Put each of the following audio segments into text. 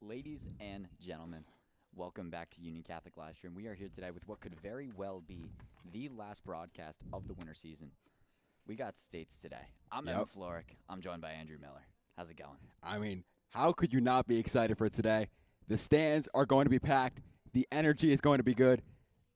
Ladies and gentlemen, welcome back to Union Catholic Livestream. We are here today with what could very well be the last broadcast of the winter season. We got states today. I'm Evan Floric. I'm joined by Andrew Miller. How's it going? I mean, how could you not be excited for today? The stands are going to be packed. The energy is going to be good.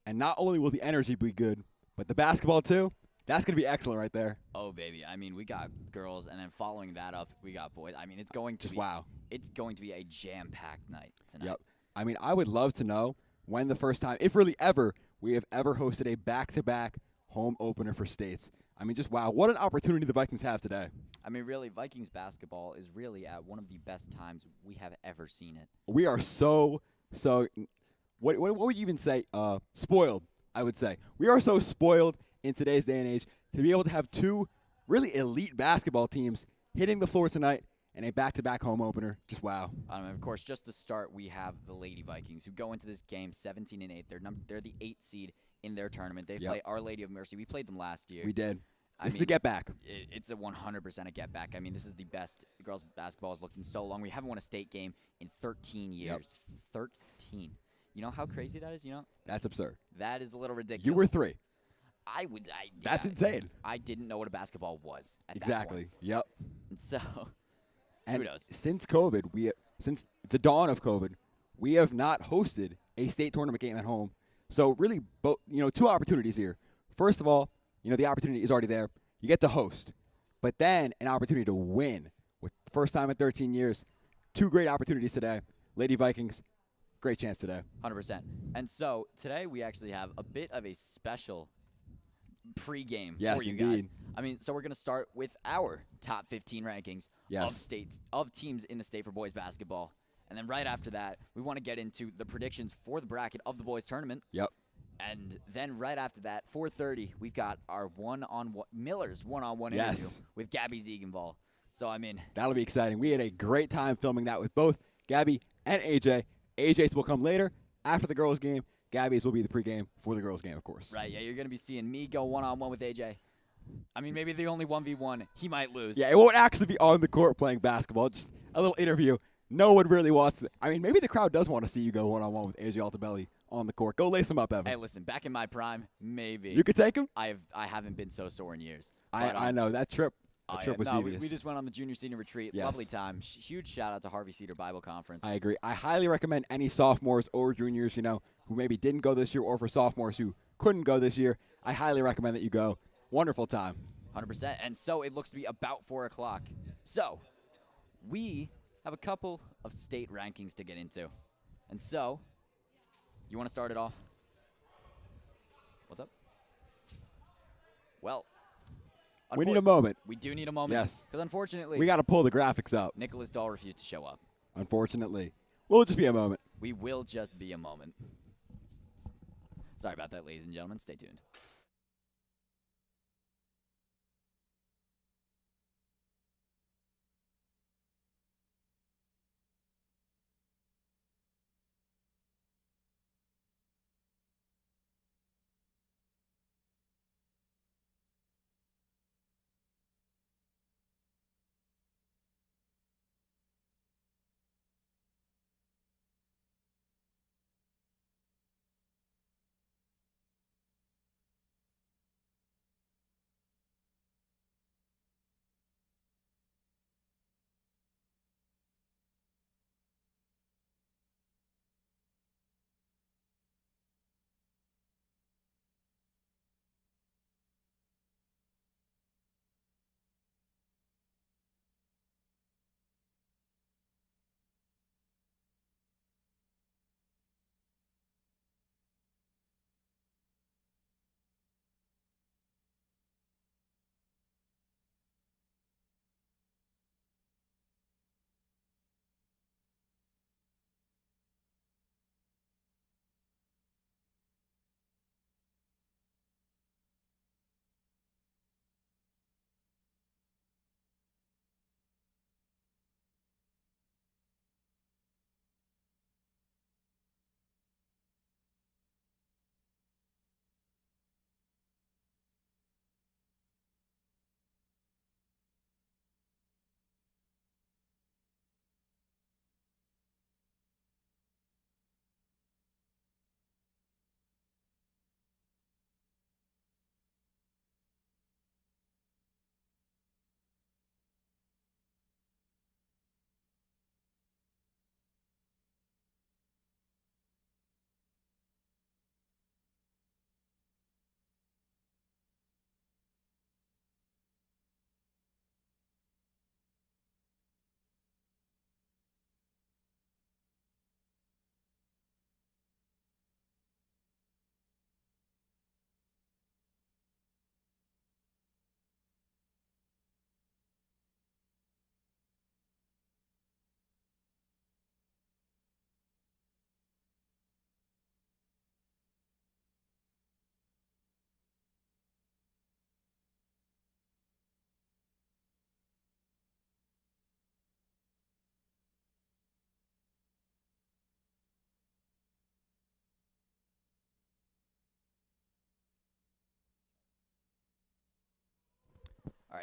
And not only will the energy be good, but the basketball too. That's going to be excellent right there. Oh, baby. I mean, we got girls, and then following that up, we got boys. I mean, it's going to be wow. It's going to be a jam-packed night tonight. Yep. I mean, I would love to know when the first time, if really ever, we have ever hosted a back-to-back home opener for states. I mean, just wow. What an opportunity the Vikings have today. I mean, really, Vikings basketball is really at one of the best times we have ever seen it. We are so what would you even say? Spoiled, I would say. We are so spoiled in today's day and age to be able to have two really elite basketball teams hitting the floor tonight and a back-to-back home opener. Just wow. Of course, just to start, we have the Lady Vikings who go into this game 17-8. They're the 8th seed in their tournament. They play Our Lady of Mercy. We played them last year. We did. This is a get back. It's a 100% a get back. I mean, this is the best girls basketball has looked in so long. We haven't won a state game in 13 years. 13. You know how crazy that is? You know? That's absurd. That is a little ridiculous. You were 3. That's insane. I didn't know what a basketball was at exactly. that point. Yep. And so, and knows? Since COVID, since the dawn of COVID, we have not hosted a state tournament game at home. So really, two opportunities here. First of all, the opportunity is already there. You get to host, but then an opportunity to win. With the first time in 13 years, 2 great opportunities today. Lady Vikings, great chance today. 100%. And so today we actually have a bit of a special pregame for you guys. I mean, so we're going to start with our top 15 rankings of teams in the state for boys basketball. And then right after that, we want to get into the predictions for the bracket of the boys tournament. Yep. And then right after that, 4:30, we've got our Miller's one-on-one interview with Gabby Ziegenball. So, I mean, that'll be exciting. We had a great time filming that with both Gabby and AJ. AJ's will come later after the girls' game. Gabby's will be the pregame for the girls' game, of course. Right, yeah, you're going to be seeing me go one-on-one with AJ. I mean, maybe the only 1v1. He might lose. Yeah, it won't actually be on the court playing basketball. Just a little interview. No one really wants to. I mean, maybe the crowd does want to see you go one-on-one with AJ Altabelli on the court. Go lace him up, Evan. Hey, listen, back in my prime, maybe. You could take him? I haven't been so sore in years. I know. That trip was devious. We just went on the junior-senior retreat. Yes. Lovely time. Huge shout-out to Harvey Cedar Bible Conference. I agree. I highly recommend any sophomores or juniors, who maybe didn't go this year, or for sophomores who couldn't go this year, I highly recommend that you go. Wonderful time. 100%. And so it looks to be about 4 o'clock. So we have a couple of state rankings to get into. And so, you want to start it off? What's up? Well, we need a moment. We do need a moment. Yes. Because unfortunately, we got to pull the graphics up. Nicholas Dahl refused to show up. Unfortunately. We'll just be a moment. We will just be a moment. Sorry about that, ladies and gentlemen. Stay tuned.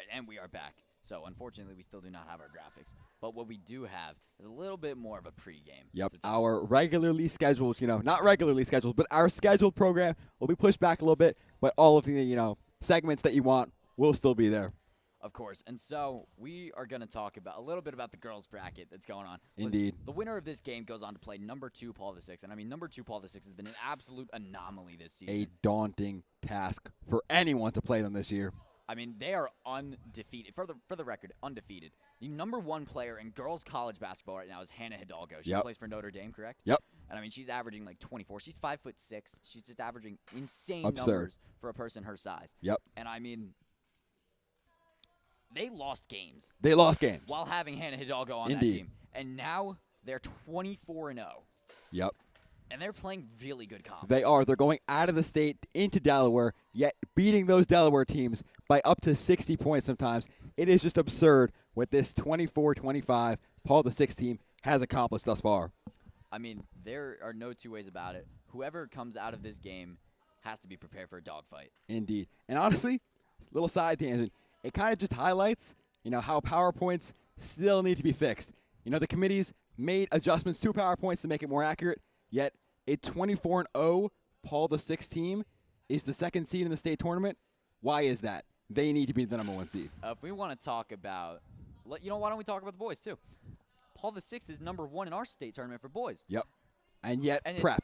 right, and we are back. So, unfortunately, we still do not have our graphics. But what we do have is a little bit more of a pregame. Yep, our regularly scheduled, not regularly scheduled, but our scheduled program will be pushed back a little bit, but all of the, segments that you want will still be there. Of course. And so we are going to talk about a little bit about the girls' bracket that's going on. Indeed. The winner of this game goes on to play number 2, Paul VI. And, I mean, number 2, Paul VI has been an absolute anomaly this season. A daunting task for anyone to play them this year. I mean, they are undefeated. For the record, undefeated. The number 1 player in girls' college basketball right now is Hannah Hidalgo. She plays for Notre Dame, correct? Yep. And, I mean, she's averaging like 24. She's 5'6". She's just averaging insane numbers for a person her size. Yep. And, I mean, they lost games. They lost games. While having Hannah Hidalgo on that team. And now they're 24-0. Yep. And they're playing really good competition. They are. They're going out of the state into Delaware, yet beating those Delaware teams by up to 60 points sometimes. It is just absurd what this 24-25 Paul VI team has accomplished thus far. I mean, there are no two ways about it. Whoever comes out of this game has to be prepared for a dogfight. Indeed. And honestly, little side tangent, it kind of just highlights, how PowerPoints still need to be fixed. The committees made adjustments to PowerPoints to make it more accurate, yet a 24-0 Paul VI team is the second seed in the state tournament. Why is that? They need to be the number 1 seed. If we want to talk about, why don't we talk about the boys too? Paul VI is number 1 in our state tournament for boys. Yep. And yet Prep.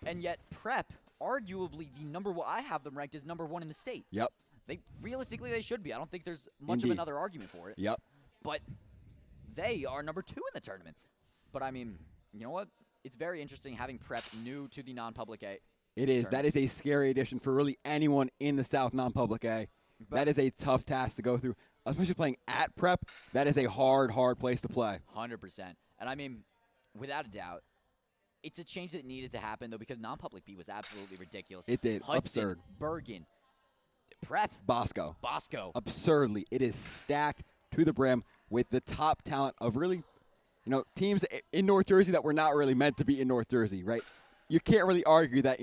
Prep, arguably the number 1. I have them ranked as number 1 in the state. Yep. Realistically, they should be. I don't think there's much of another argument for it. Yep. But they are number 2 in the tournament. But, I mean, you know what? It's very interesting having Prep new to the non-public A. It is. That is a scary addition for really anyone in the South non-public A. But that is a tough task to go through, especially playing at Prep. That is a hard place to play. 100%. And, I mean, without a doubt, it's a change that needed to happen, though, because non-public B was absolutely ridiculous. It did. Hudson, Absurd. Bergen, Prep. Bosco. Absurdly. It is stacked to the brim with the top talent of really, teams in North Jersey that were not really meant to be in North Jersey, right? You can't really argue that,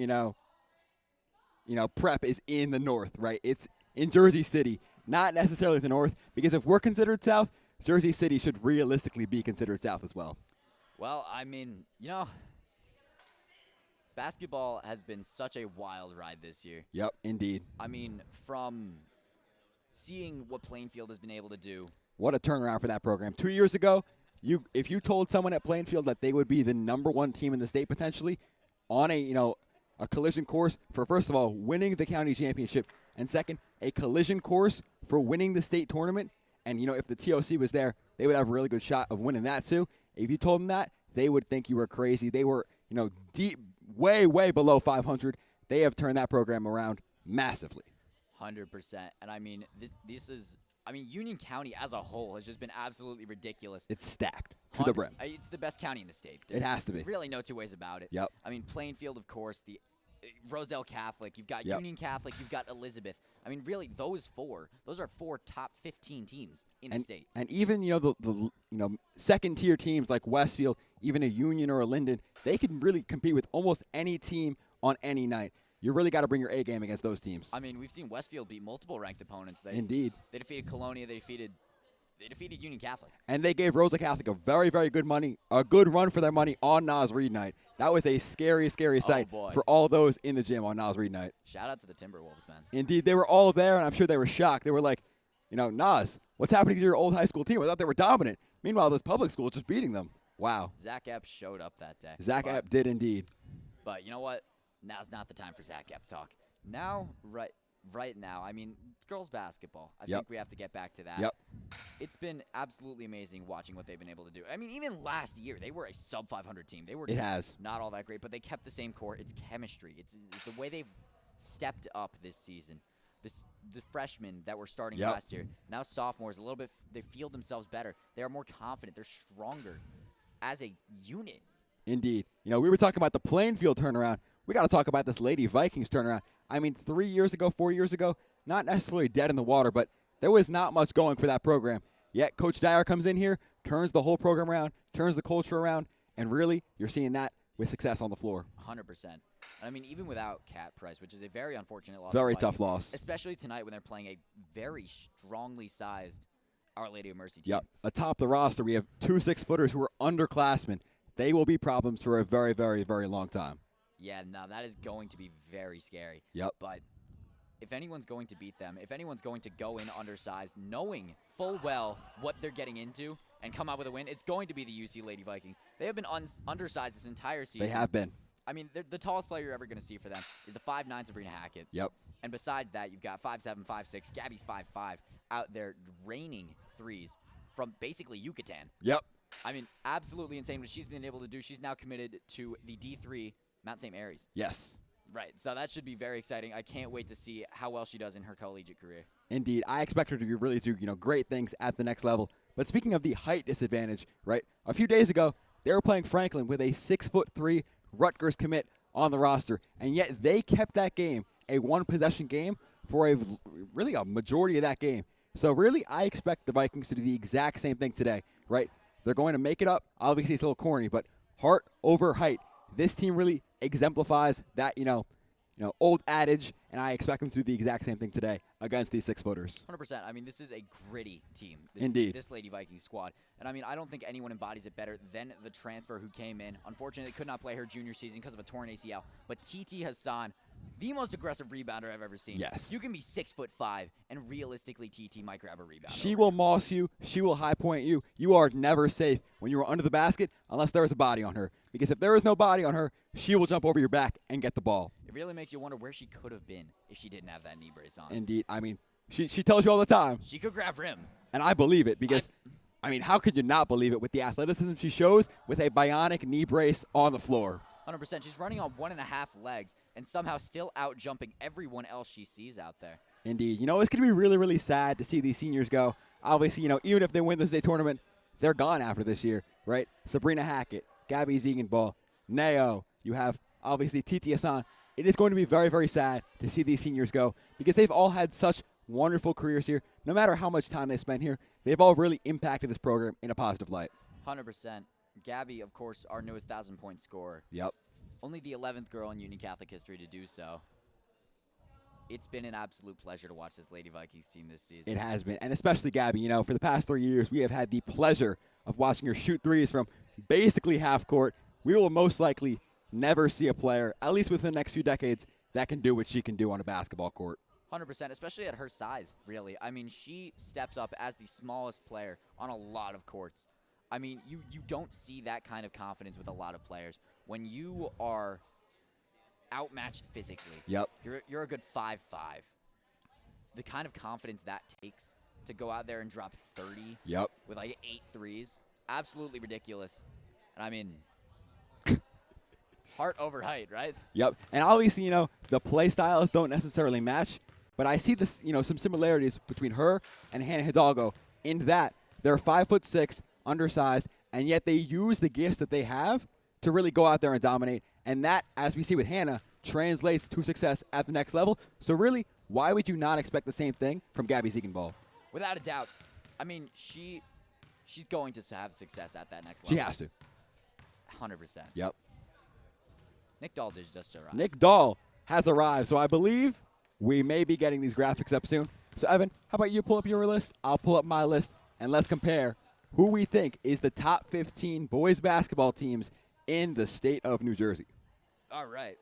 Prep is in the North, right? It's in Jersey City, not necessarily the North, because if we're considered South, Jersey City should realistically be considered South as well. Well, I mean, basketball has been such a wild ride this year. Yep, indeed. I mean, from seeing what Plainfield has been able to do. What a turnaround for that program. 2 years ago, if you told someone at Plainfield that they would be the number 1 team in the state potentially on a collision course for, first of all, winning the county championship, and second, a collision course for winning the state tournament, and, if the TOC was there, they would have a really good shot of winning that too. If you told them that, they would think you were crazy. They were, deep, way below 500. They have turned that program around massively. 100%. And I mean, this is, Union County as a whole has just been absolutely ridiculous. It's stacked to the brim. It's the best county in the state. It has to be. Really no two ways about it. Yep. I mean, Plainfield, of course, the Roselle Catholic. You've got Union Catholic. You've got Elizabeth. I mean, really, those are 4 top 15 teams in the state. And even, the second-tier teams like Westfield, even a Union or a Linden, they can really compete with almost any team on any night. You really got to bring your A game against those teams. I mean, we've seen Westfield beat multiple ranked opponents. Indeed. They defeated Colonia. They defeated Union Catholic. And they gave Rosa Catholic a very, very good run for their money on Nas Reed night. That was a scary sight for all those in the gym on Nas Reed night. Shout out to the Timberwolves, man. Indeed. They were all there, and I'm sure they were shocked. They were like, Nas, what's happening to your old high school team? I thought they were dominant. Meanwhile, this public school is just beating them. Wow. Zach Epp showed up that day. Zach Epp did indeed. But you know what? Now's not the time for Zach Epp talk. Now, right now, I mean, girls basketball. I think we have to get back to that. Yep. It's been absolutely amazing watching what they've been able to do. I mean, even last year, they were a sub-500 team. They were not all that great, but they kept the same core. It's chemistry. It's the way they've stepped up this season. The freshmen that were starting last year, now sophomores, they feel themselves better. They are more confident. They're stronger as a unit. Indeed. We were talking about the Plainfield turnaround. We got to talk about this Lady Vikings turnaround. I mean, 4 years ago, not necessarily dead in the water, but there was not much going for that program. Yet Coach Dyer comes in here, turns the whole program around, turns the culture around, and really, you're seeing that with success on the floor. 100%. I mean, even without Kat Price, which is a very unfortunate loss. Very tough loss. Especially tonight when they're playing a very strongly sized Our Lady of Mercy team. Yep. Atop the roster, we have 2 6-footers who are underclassmen. They will be problems for a very, very, very long time. Yeah, no, that is going to be very scary. Yep. But if anyone's going to beat them, if anyone's going to go in undersized, knowing full well what they're getting into and come out with a win, it's going to be the UC Lady Vikings. They have been undersized this entire season. They have been. I mean, the tallest player you're ever going to see for them is the 5'9" Sabrina Hackett. Yep. And besides that, you've got 5'7", 5'6", Gabby's 5'5", out there raining threes from basically Yucatan. Yep. I mean, absolutely insane what she's been able to do. She's now committed to the D3 Mount St. Mary's. Yes. Right, so that should be very exciting. I can't wait to see how well she does in her collegiate career. Indeed. I expect her to really do, great things at the next level. But speaking of the height disadvantage, right, a few days ago, they were playing Franklin with a 6'3" Rutgers commit on the roster, and yet they kept that game a one-possession game for a majority of that game. So really, I expect the Vikings to do the exact same thing today, right? They're going to make it up. Obviously, it's a little corny, but heart over height. This team really exemplifies that, old adage, and I expect them to do the exact same thing today against these 6-footers. 100%. I mean, this is a gritty team. Indeed. This Lady Vikings squad. And, I mean, I don't think anyone embodies it better than the transfer who came in. Unfortunately, could not play her junior season because of a torn ACL. But TT Hassan, the most aggressive rebounder I've ever seen. Yes. You can be 6'5", and realistically, TT might grab a rebound. She will moss you. She will high point you. You are never safe when you are under the basket unless there is a body on her. Because if there is no body on her, she will jump over your back and get the ball. It really makes you wonder where she could have been if she didn't have that knee brace on. Indeed. I mean, she tells you all the time. She could grab rim. And I believe it because, how could you not believe it with the athleticism she shows with a bionic knee brace on the floor? 100%. She's running on 1.5 legs and somehow still out jumping everyone else she sees out there. Indeed. It's going to be really, really sad to see these seniors go. Obviously, even if they win the state tournament, they're gone after this year, right? Sabrina Hackett, Gabby Ziegenball, Nao. You have, obviously, Titi Hassan. It is going to be very, very sad to see these seniors go because they've all had such wonderful careers here. No matter how much time they spent here, they've all really impacted this program in a positive light. 100%. Gabby, of course, our newest 1,000-point scorer. Yep. Only the 11th girl in Union Catholic history to do so. It's been an absolute pleasure to watch this Lady Vikings team this season. It has been, and especially Gabby. For the past 3 years, we have had the pleasure of watching her shoot threes from basically half court. We will most likely never see a player, at least within the next few decades, that can do what she can do on a basketball court. 100%, especially at her size, really. I mean, she steps up as the smallest player on a lot of courts. I mean, you don't see that kind of confidence with a lot of players. When you are outmatched physically, yep, you're a good 5'5". The kind of confidence that takes to go out there and drop 30 yep, with like 8 threes, absolutely ridiculous. And I mean, heart over height, right? Yep. And obviously, the play styles don't necessarily match, but I see this, some similarities between her and Hannah Hidalgo in that they're 5'6", undersized, and yet they use the gifts that they have to really go out there and dominate. And that, as we see with Hannah, translates to success at the next level. So really, why would you not expect the same thing from Gabby Ziegenball? Without a doubt. I mean, she's going to have success at that next level. She has to. 100%. Yep. Nick Dahl did just arrive. Nick Dahl has arrived, so I believe we may be getting these graphics up soon. So, Evan, how about you pull up your list? I'll pull up my list, and let's compare who we think is the top 15 boys basketball teams in the state of New Jersey. All right.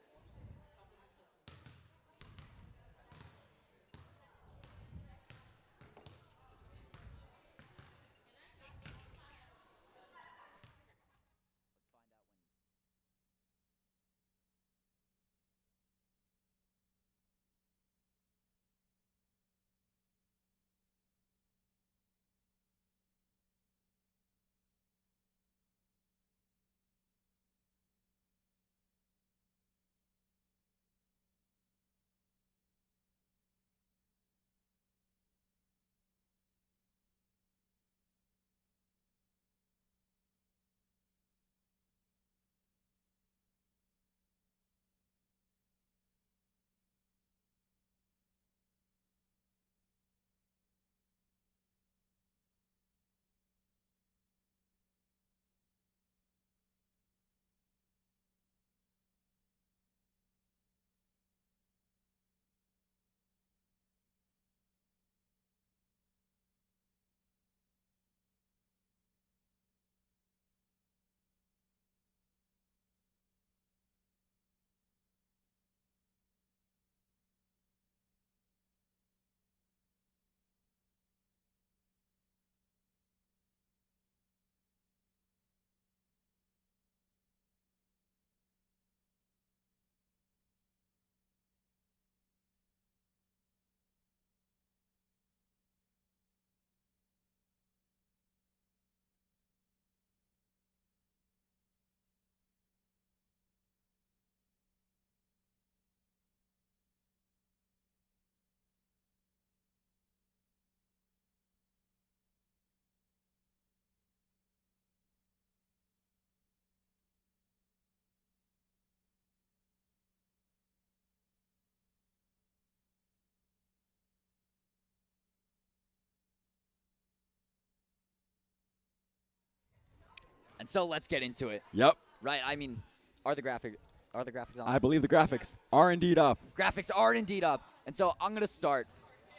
And so let's get into it. Yep. Right. I mean, are the graphics on? I believe the graphics are indeed up. Graphics are indeed up. And so I'm going to start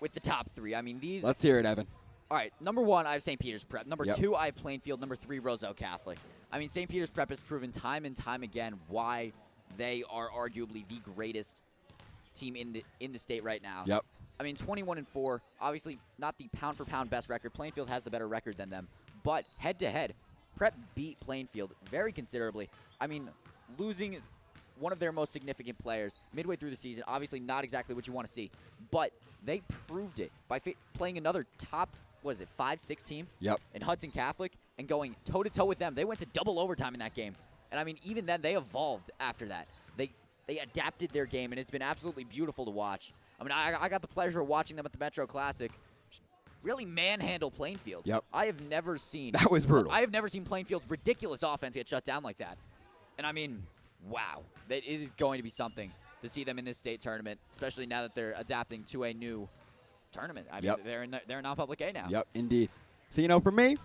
with the top three. I mean, these. Let's hear it, Evan. All right. Number 1, I have St. Peter's Prep. Number Yep. 2, I have Plainfield. Number 3, Roselle Catholic. I mean, St. Peter's Prep has proven time and time again why they are arguably the greatest team in the state right now. Yep. I mean, 21-4, obviously not the pound-for-pound best record. Plainfield has the better record than them. But head-to-head, Prep beat Plainfield very considerably. I mean, losing one of their most significant players midway through the season, obviously not exactly what you want to see. But they proved it by playing another top, 5-6 team Yep. in Hudson Catholic and going toe-to-toe with them. They went to double overtime in that game. And, I mean, even then, they evolved after that. They adapted their game, and it's been absolutely beautiful to watch. I mean, I got the pleasure of watching them at the Metro Classic just really manhandle Plainfield. Yep. I have never seen. That was brutal. I have never seen Plainfield's ridiculous offense get shut down like that. And, I mean, wow. It is going to be something to see them in this state tournament, especially now that they're adapting to a new tournament. I mean, Yep. they're in non-public A now. Yep, indeed. So, for me,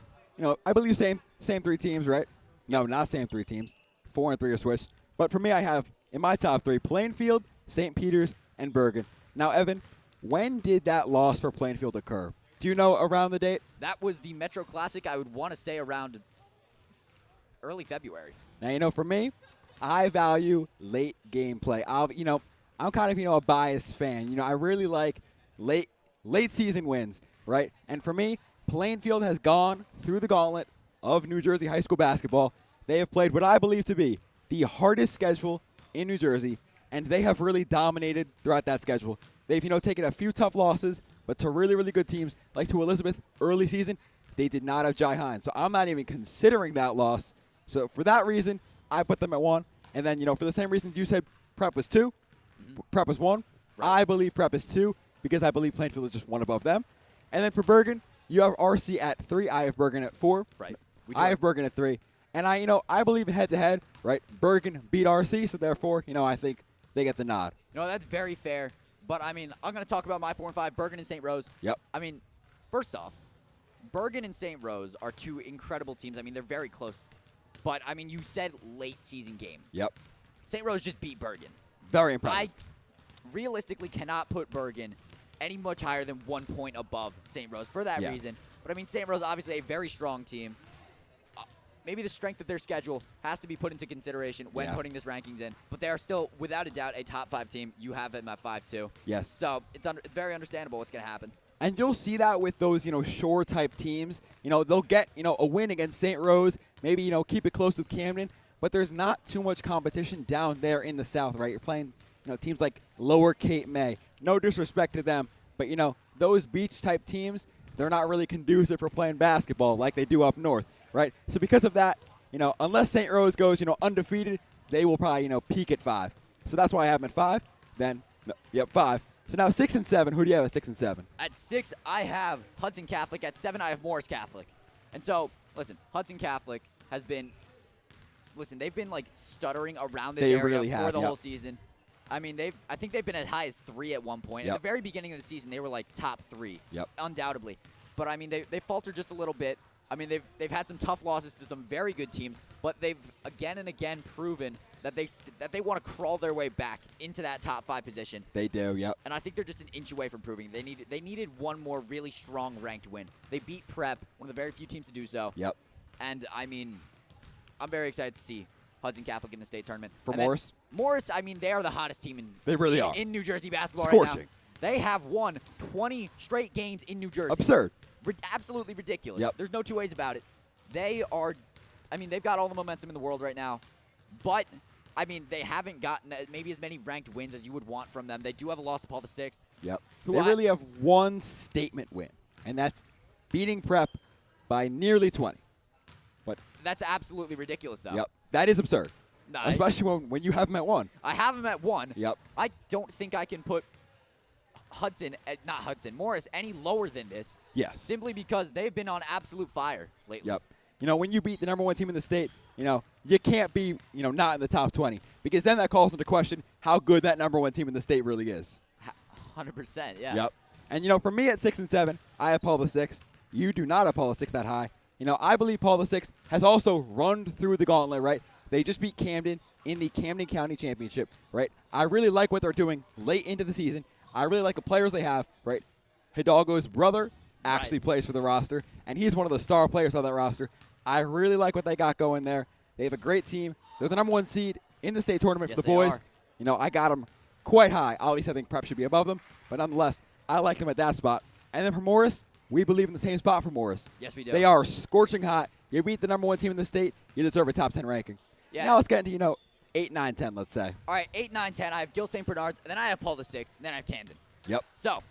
I believe same 3 teams, right? No, not same 3 teams. 4 and 3 are switched. But for me, I have in my top 3 Plainfield, St. Peter's, and Bergen. Now, Evan, when did that loss for Plainfield occur? Do you know around the date? That was the Metro Classic, I would want to say around early February. Now, for me, I value late game play. I'm kind of, a biased fan. I really like late season wins, right? And for me, Plainfield has gone through the gauntlet of New Jersey high school basketball. They have played what I believe to be the hardest schedule in New Jersey, and they have really dominated throughout that schedule. They've, taken a few tough losses, but to really, really good teams, like to Elizabeth early season, they did not have Jai Hines. So I'm not even considering that loss. So for that reason, I put them at 1. And then, for the same reasons you said Prep was 2, Prep was 1, right. I believe Prep is 2 because I believe Plainfield is just 1 above them. And then for Bergen, you have RC at 3. I have Bergen at 4. Right. I have Bergen at 3. And I believe in head-to-head, right? Bergen beat RC, so therefore, I think they get the nod. That's very fair. But, I mean, I'm going to talk about my 4 and 5, Bergen and St. Rose. Yep. I mean, first off, Bergen and St. Rose are 2 incredible teams. I mean, they're very close. But, I mean, you said late season games. Yep. St. Rose just beat Bergen. Very impressive. I realistically cannot put Bergen any much higher than 1 point above St. Rose for that reason. But, I mean, St. Rose, obviously a very strong team. Maybe the strength of their schedule has to be put into consideration when putting this rankings in. But they are still, without a doubt, a top 5 team. You have them at 5-2. Yes. So it's very understandable what's going to happen. And you'll see that with those, shore-type teams. They'll get, a win against St. Rose, maybe, keep it close with Camden. But there's not too much competition down there in the South, right? You're playing, teams like Lower Cape May. No disrespect to them. But, those beach-type teams, they're not really conducive for playing basketball like they do up north. Right, so because of that, unless St. Rose goes, undefeated, they will probably, peak at 5. So that's why I have them at 5. Then, 5. So now 6 and 7. Who do you have at 6 and 7? At 6, I have Hudson Catholic. At 7, I have Morris Catholic. And so, listen, Hudson Catholic has been, they've been like stuttering around this area really for have, the whole season. I mean, I think they've been as high as 3 at one point. At the very beginning of the season, they were like top 3, undoubtedly. But I mean, they faltered just a little bit. I mean, they've had some tough losses to some very good teams, but they've again and again proven that they want to crawl their way back into that top 5 position. They do, yep. And I think they're just an inch away from proving they needed one more really strong ranked win. They beat Prep, one of the very few teams to do so. Yep. And I mean, I'm very excited to see Hudson Catholic in the state tournament. For Morris? Morris, I mean, they are the hottest team in New Jersey basketball Scorching. right now. They have won 20 straight games in New Jersey. Absurd. Absolutely ridiculous. Yep. There's no two ways about it. They've got all the momentum in the world right now. But, I mean, they haven't gotten maybe as many ranked wins as you would want from them. They do have a loss to Paul VI. Yep. They really have one statement win, and that's beating Prep by nearly 20. But that's absolutely ridiculous, though. Yep. That is absurd. No, especially when you have them at 1. I have them at 1. Yep. I don't think I can put Morris any lower than this. Yes. Simply because they've been on absolute fire lately. Yep. When you beat the number 1 team in the state, you can't be, not in the top 20 because then that calls into question how good that number 1 team in the state really is. 100%, yeah. Yep. And, for me at 6 and 7, I have Paul VI. You do not have Paul VI that high. I believe Paul VI has also run through the gauntlet, right? They just beat Camden in the Camden County Championship, right? I really like what they're doing late into the season. I really like the players they have, right? Hidalgo's brother actually plays for the roster, and he's one of the star players on that roster. I really like what they got going there. They have a great team. They're the #1 seed in the state tournament for the boys. I got them quite high. Obviously, I think Prep should be above them, but nonetheless, I like them at that spot. And then for Morris, we believe in the same spot for Morris. Yes, we do. They are scorching hot. You beat the #1 team in the state, you deserve a top 10 ranking. Yeah. Now let's get into, 8, 9, 10, let's say. All right, 8, 9, 10. I have Gill St. Bernard's, and then I have Paul VI, and then I have Camden. Yep. So,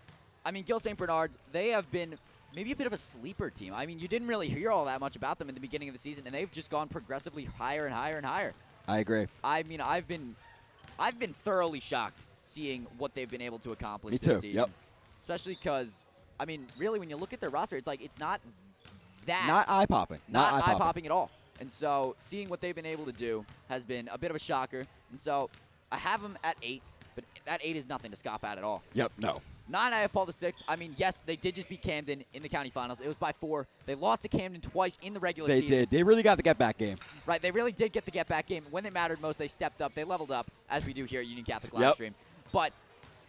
Gill St. Bernard's, they have been maybe a bit of a sleeper team. You didn't really hear all that much about them in the beginning of the season, and they've just gone progressively higher and higher and higher. I agree. I've been thoroughly shocked seeing what they've been able to accomplish Me this too. season. Yep. Especially because, really, when you look at their roster, it's not that. Not eye-popping. Not eye-popping at all. And so seeing what they've been able to do has been a bit of a shocker. And so I have them at 8, but that 8 is nothing to scoff at all. Yep, no. 9, I have Paul VI. Yes, they did just beat Camden in the county finals. It was by 4. They lost to Camden twice in the regular season. They did. They really got the get-back game. Right, they really did get the get-back game. When they mattered most, they stepped up. They leveled up, as we do here at Union Catholic Livestream. But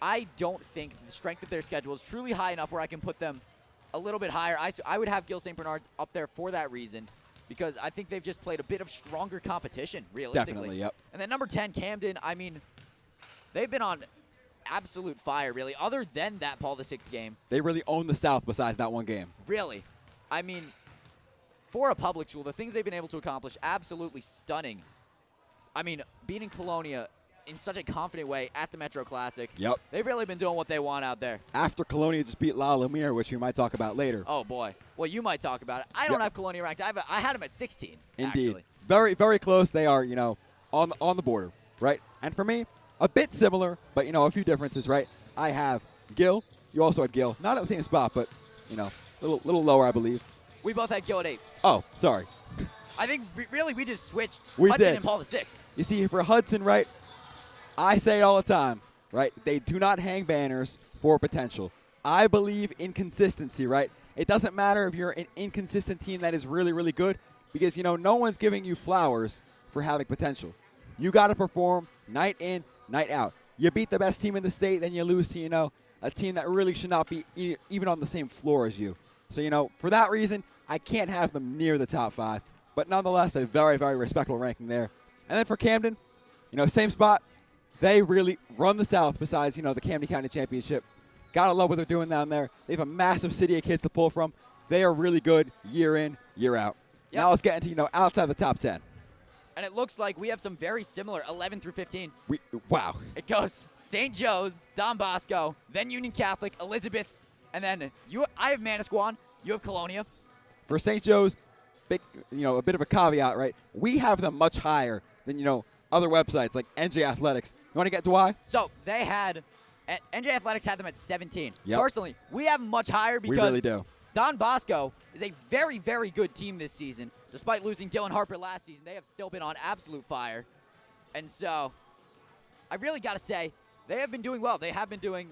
I don't think the strength of their schedule is truly high enough where I can put them a little bit higher. I would have Gill St. Bernard's up there for that reason, because I think they've just played a bit of stronger competition, realistically. Definitely, yep. And then number 10, Camden, they've been on absolute fire, really, other than that Paul VI game. They really own the South besides that one game. Really. For a public school, the things they've been able to accomplish, absolutely stunning. Beating Colonia in such a confident way at the Metro Classic. Yep. They've really been doing what they want out there. After Colonia just beat La Lumiere, which we might talk about later. Oh, boy. Well, you might talk about it. I don't have Colonia ranked. I had them at 16, Indeed. actually. Very, very close. They are, on the border, right? And for me, a bit similar, but, a few differences, right? I have Gill. You also had Gill. Not at the same spot, but, a little lower, I believe. We both had Gill at 8. Oh, sorry. I think, really, we just switched We Hudson did. and Paul VI. You see, for Hudson, right, I say it all the time, right? They do not hang banners for potential. I believe in consistency, right? It doesn't matter if you're an inconsistent team that is really, really good, because, no one's giving you flowers for having potential. You got to perform night in, night out. You beat the best team in the state, then you lose to, a team that really should not be even on the same floor as you. So, for that reason, I can't have them near the top 5. But nonetheless, a very, very respectable ranking there. And then for Camden, same spot. They really run the South besides, the Camden County Championship. Gotta love what they're doing down there. They have a massive city of kids to pull from. They are really good year in, year out. Yep. Now let's get into, outside the top 10. And it looks like we have some very similar 11 through 15. Wow. It goes St. Joe's, Don Bosco, then Union Catholic, Elizabeth, and then I have Manasquan. You have Colonia. For St. Joe's, big, a bit of a caveat, right? We have them much higher than, other websites like NJ Athletics. You want to get to why? So they had NJ Athletics had them at 17. Yep. Personally, we have them much higher because we really do. Don Bosco is a very, very good team this season. Despite losing Dylan Harper last season, they have still been on absolute fire. And so I really got to say, they have been doing well. They have been doing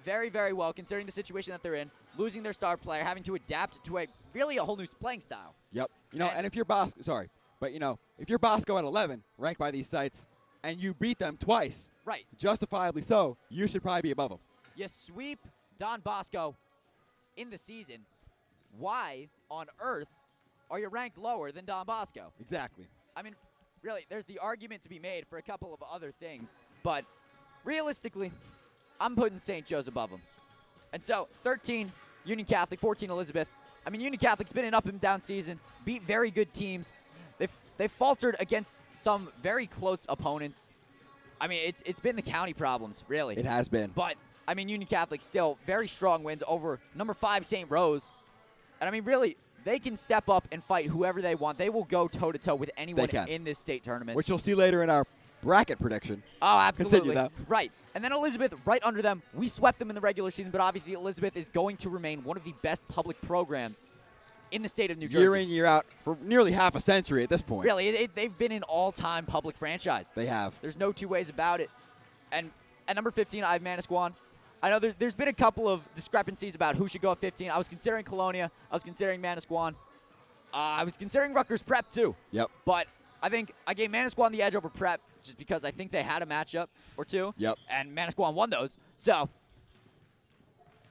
very, very well considering the situation that they're in, losing their star player, having to adapt to a whole new playing style. Yep. And if you're Bosco, sorry, but if you're Bosco at 11, ranked by these sites, and you beat them twice, right, justifiably so, you should probably be above them. You sweep Don Bosco in the season. Why on earth are you ranked lower than Don Bosco? Exactly. Really, there's the argument to be made for a couple of other things, but realistically, I'm putting St. Joe's above them. And so, 13, Union Catholic, 14, Elizabeth. Union Catholic's been an up-and-down season, beat very good teams. They've faltered against some very close opponents. It's been the county problems, really. It has been. But, Union Catholic still very strong wins over number 5, St. Rose. And, really, they can step up and fight whoever they want. They will go toe-to-toe with anyone in this state tournament. Which you'll see later in our bracket prediction. Oh, absolutely. Continue that. Right. And then Elizabeth, right under them. We swept them in the regular season, but obviously Elizabeth is going to remain one of the best public programs in the state of New Jersey. Year in, year out, for nearly half a century at this point. Really, they've been an all-time public franchise. They have. There's no two ways about it. And at number 15, I have Manasquan. I know there's been a couple of discrepancies about who should go at 15. I was considering Colonia. I was considering Manasquan. I was considering Rutgers Prep too. Yep. But I think I gave Manasquan the edge over Prep just because I think they had a matchup or two. Yep. And Manasquan won those. So,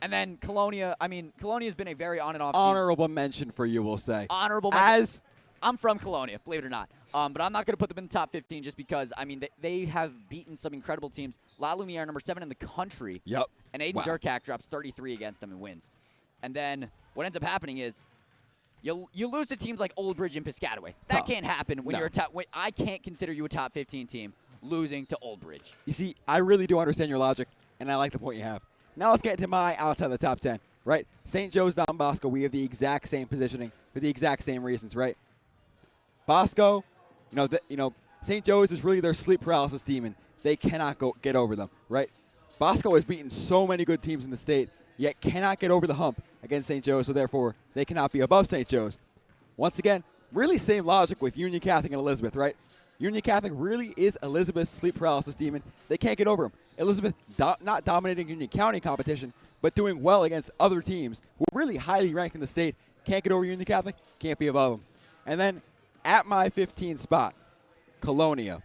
and then Colonia. I mean, Colonia's been a very on and off. Honorable mention for you, we'll say. Honorable mention. I'm from Colonia, believe it or not. But I'm not going to put them in the top 15 just because, I mean, they have beaten some incredible teams. La Lumiere, number 7 in the country. Yep. And Aiden Durkak drops 33 against them and wins. And then what ends up happening is you lose to teams like Old Bridge and Piscataway. That can't happen when you're a top. I can't consider you a top 15 team losing to Old Bridge. You see, I really do understand your logic, and I like the point you have. Now let's get into my outside the top 10, right? St. Joe's, Don Bosco, we have the exact same positioning for the exact same reasons, right? Bosco, St. Joe's is really their sleep paralysis demon. They cannot get over them, right? Bosco has beaten so many good teams in the state, yet cannot get over the hump against St. Joe's, so therefore they cannot be above St. Joe's. Once again, really same logic with Union Catholic and Elizabeth, right? Union Catholic really is Elizabeth's sleep paralysis demon. They can't get over him. Elizabeth not dominating Union County competition, but doing well against other teams who are really highly ranked in the state. Can't get over Union Catholic, can't be above them. And then at my 15 spot, Colonia.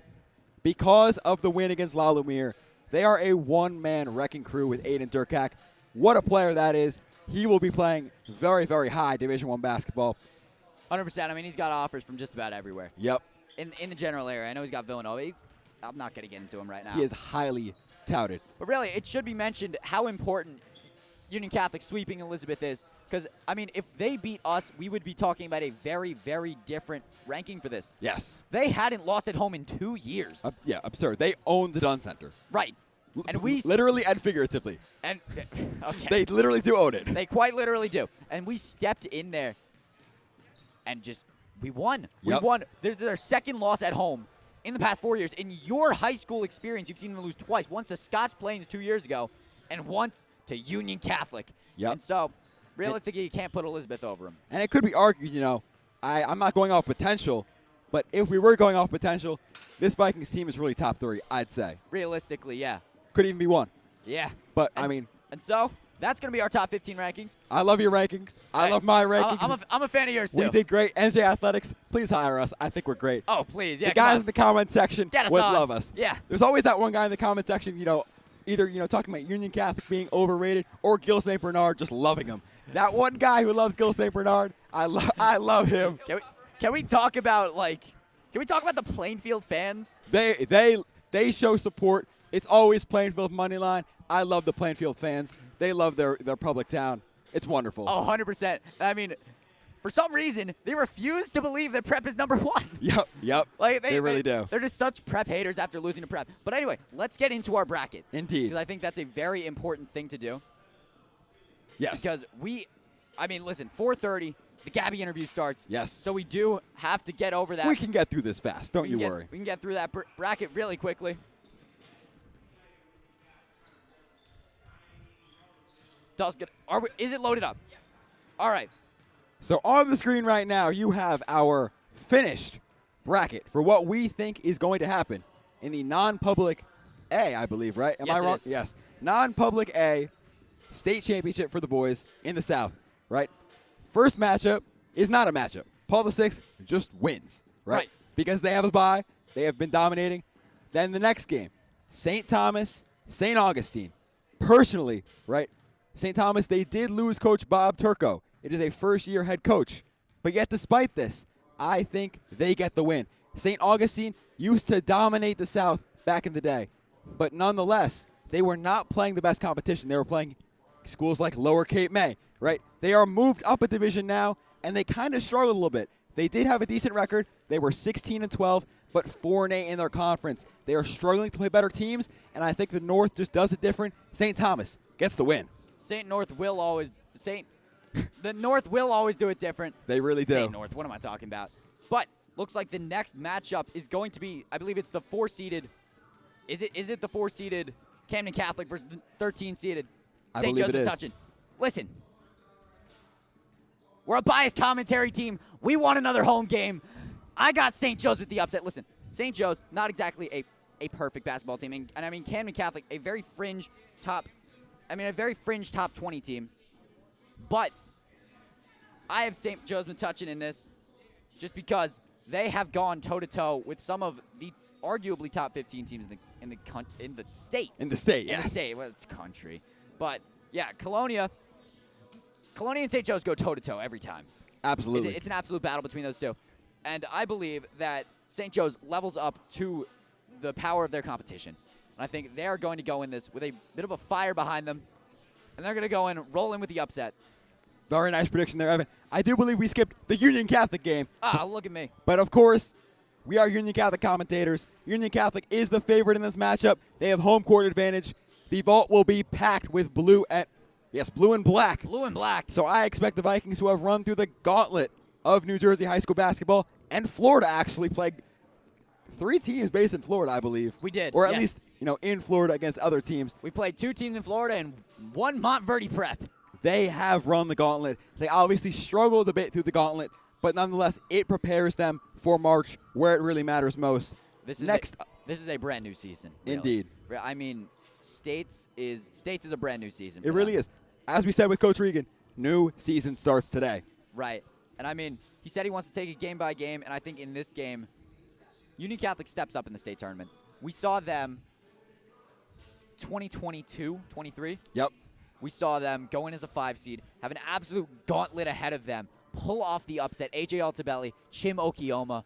Because of the win against La Lumiere, they are a one-man wrecking crew with Aiden Durkak. What a player that is. He will be playing very, very high Division I basketball. 100%. I mean, he's got offers from just about everywhere. Yep. In the general area. I know he's got Villanova. I'm not going to get into him right now. He is highly touted. But really, it should be mentioned how important Union Catholic sweeping Elizabeth is. Because, I mean, if they beat us, we would be talking about a very, very different ranking for this. Yes. They hadn't lost at home in 2 years. Yeah, absurd. They own the Dunn Center. Right. And we literally and figuratively. And okay. They literally do own it. They quite literally do. And we stepped in there and we won. Yep. We won. There's their second loss at home in the past 4 years. In your high school experience, you've seen them lose twice. Once to Scotch Plains 2 years ago, and once to Union Catholic. Yep. And so, realistically, you can't put Elizabeth over them. And it could be argued, I'm not going off potential, but if we were going off potential, this Vikings team is really top 3, I'd say. Realistically, yeah. Could even be 1. Yeah. But, And so, that's going to be our top 15 rankings. I love your rankings. I love my rankings. I'm a fan of yours, too. We did great. NJ Athletics, please hire us. I think we're great. Oh, please. Yeah, the guys in the comment section would love us. Yeah. There's always that one guy in the comment section, either, talking about Union Catholic being overrated or Gil St. Bernard just loving him. That one guy who loves Gil St. Bernard, I love him. Can we talk about the Plainfield fans? They show support. It's always Plainfield money line. I love the Plainfield fans. They love their public town. It's wonderful. Oh, 100%. I mean, for some reason, they refuse to believe that Prep is number 1. Yep. They really do. They're just such Prep haters after losing to Prep. But anyway, let's get into our bracket. Indeed. Because I think that's a very important thing to do. Yes. Because listen, 4:30, the Gabby interview starts. Yes. So we do have to get over that. We can get through this fast. Don't you worry. We can get through that bracket really quickly. Is it loaded up? Yes. All right. So on the screen right now, you have our finished bracket for what we think is going to happen in the non-public A, I believe, right? Am I wrong? It is. Yes. Non-public A state championship for the boys in the South, right? First matchup is not a matchup. Paul VI just wins, right? Because they have a bye. They have been dominating. Then the next game, St. Thomas, St. Augustine. Personally, right? St. Thomas, they did lose Coach Bob Turco. It is a first-year head coach. But yet, despite this, I think they get the win. St. Augustine used to dominate the South back in the day. But nonetheless, they were not playing the best competition. They were playing schools like Lower Cape May, right? They are moved up a division now, and they kind of struggled a little bit. They did have a decent record. They were 16-12, but 4-8 in their conference. They are struggling to play better teams, and I think the North just does it different. St. Thomas gets the win. The North will always do it different. They really do. St. North, what am I talking about? But looks like the next matchup is going to be, I believe it's the 4-seeded. Is it the 4-seeded Camden Catholic versus the 13-seeded St. Joe's Metuchen? Listen, we're a biased commentary team. We want another home game. I got St. Joe's with the upset. Listen, St. Joe's, not exactly a perfect basketball team. And I mean, Camden Catholic, a very fringe top 20 team. But I have St. Joe's Metuchen in this. just because they have gone toe-to-toe with some of the arguably top 15 teams in the state. In the state, yeah. In the state. Well, it's country. But, yeah, Colonia and St. Joe's go toe-to-toe every time. Absolutely. It's an absolute battle between those two. And I believe that St. Joe's levels up to the power of their competition. And I think they're going to go in this with a bit of a fire behind them. And they're going to go in, roll in with the upset. Very nice prediction there, Evan. I do believe we skipped the Union Catholic game. Look at me. But, of course, we are Union Catholic commentators. Union Catholic is the favorite in this matchup. They have home court advantage. The vault will be packed with blue and black. Blue and black. So I expect the Vikings, who have run through the gauntlet of New Jersey high school basketball, and Florida actually played 3 teams based in Florida, I believe. We did. Or at least, in Florida against other teams. We played 2 teams in Florida and 1 Montverde Prep. They have run the gauntlet. They obviously struggled a bit through the gauntlet, but nonetheless, it prepares them for March, where it really matters most. This is a brand new season. Really. Indeed. I mean, States is a brand new season. It really is. As we said with Coach Regan, new season starts today. Right. And I mean, he said he wants to take it game by game, and I think in this game, Union Catholic steps up in the state tournament. We saw them 2022-23. Yep. We saw them go in as a 5 seed, have an absolute gauntlet ahead of them, pull off the upset. AJ Altabelli, Chim Okioma.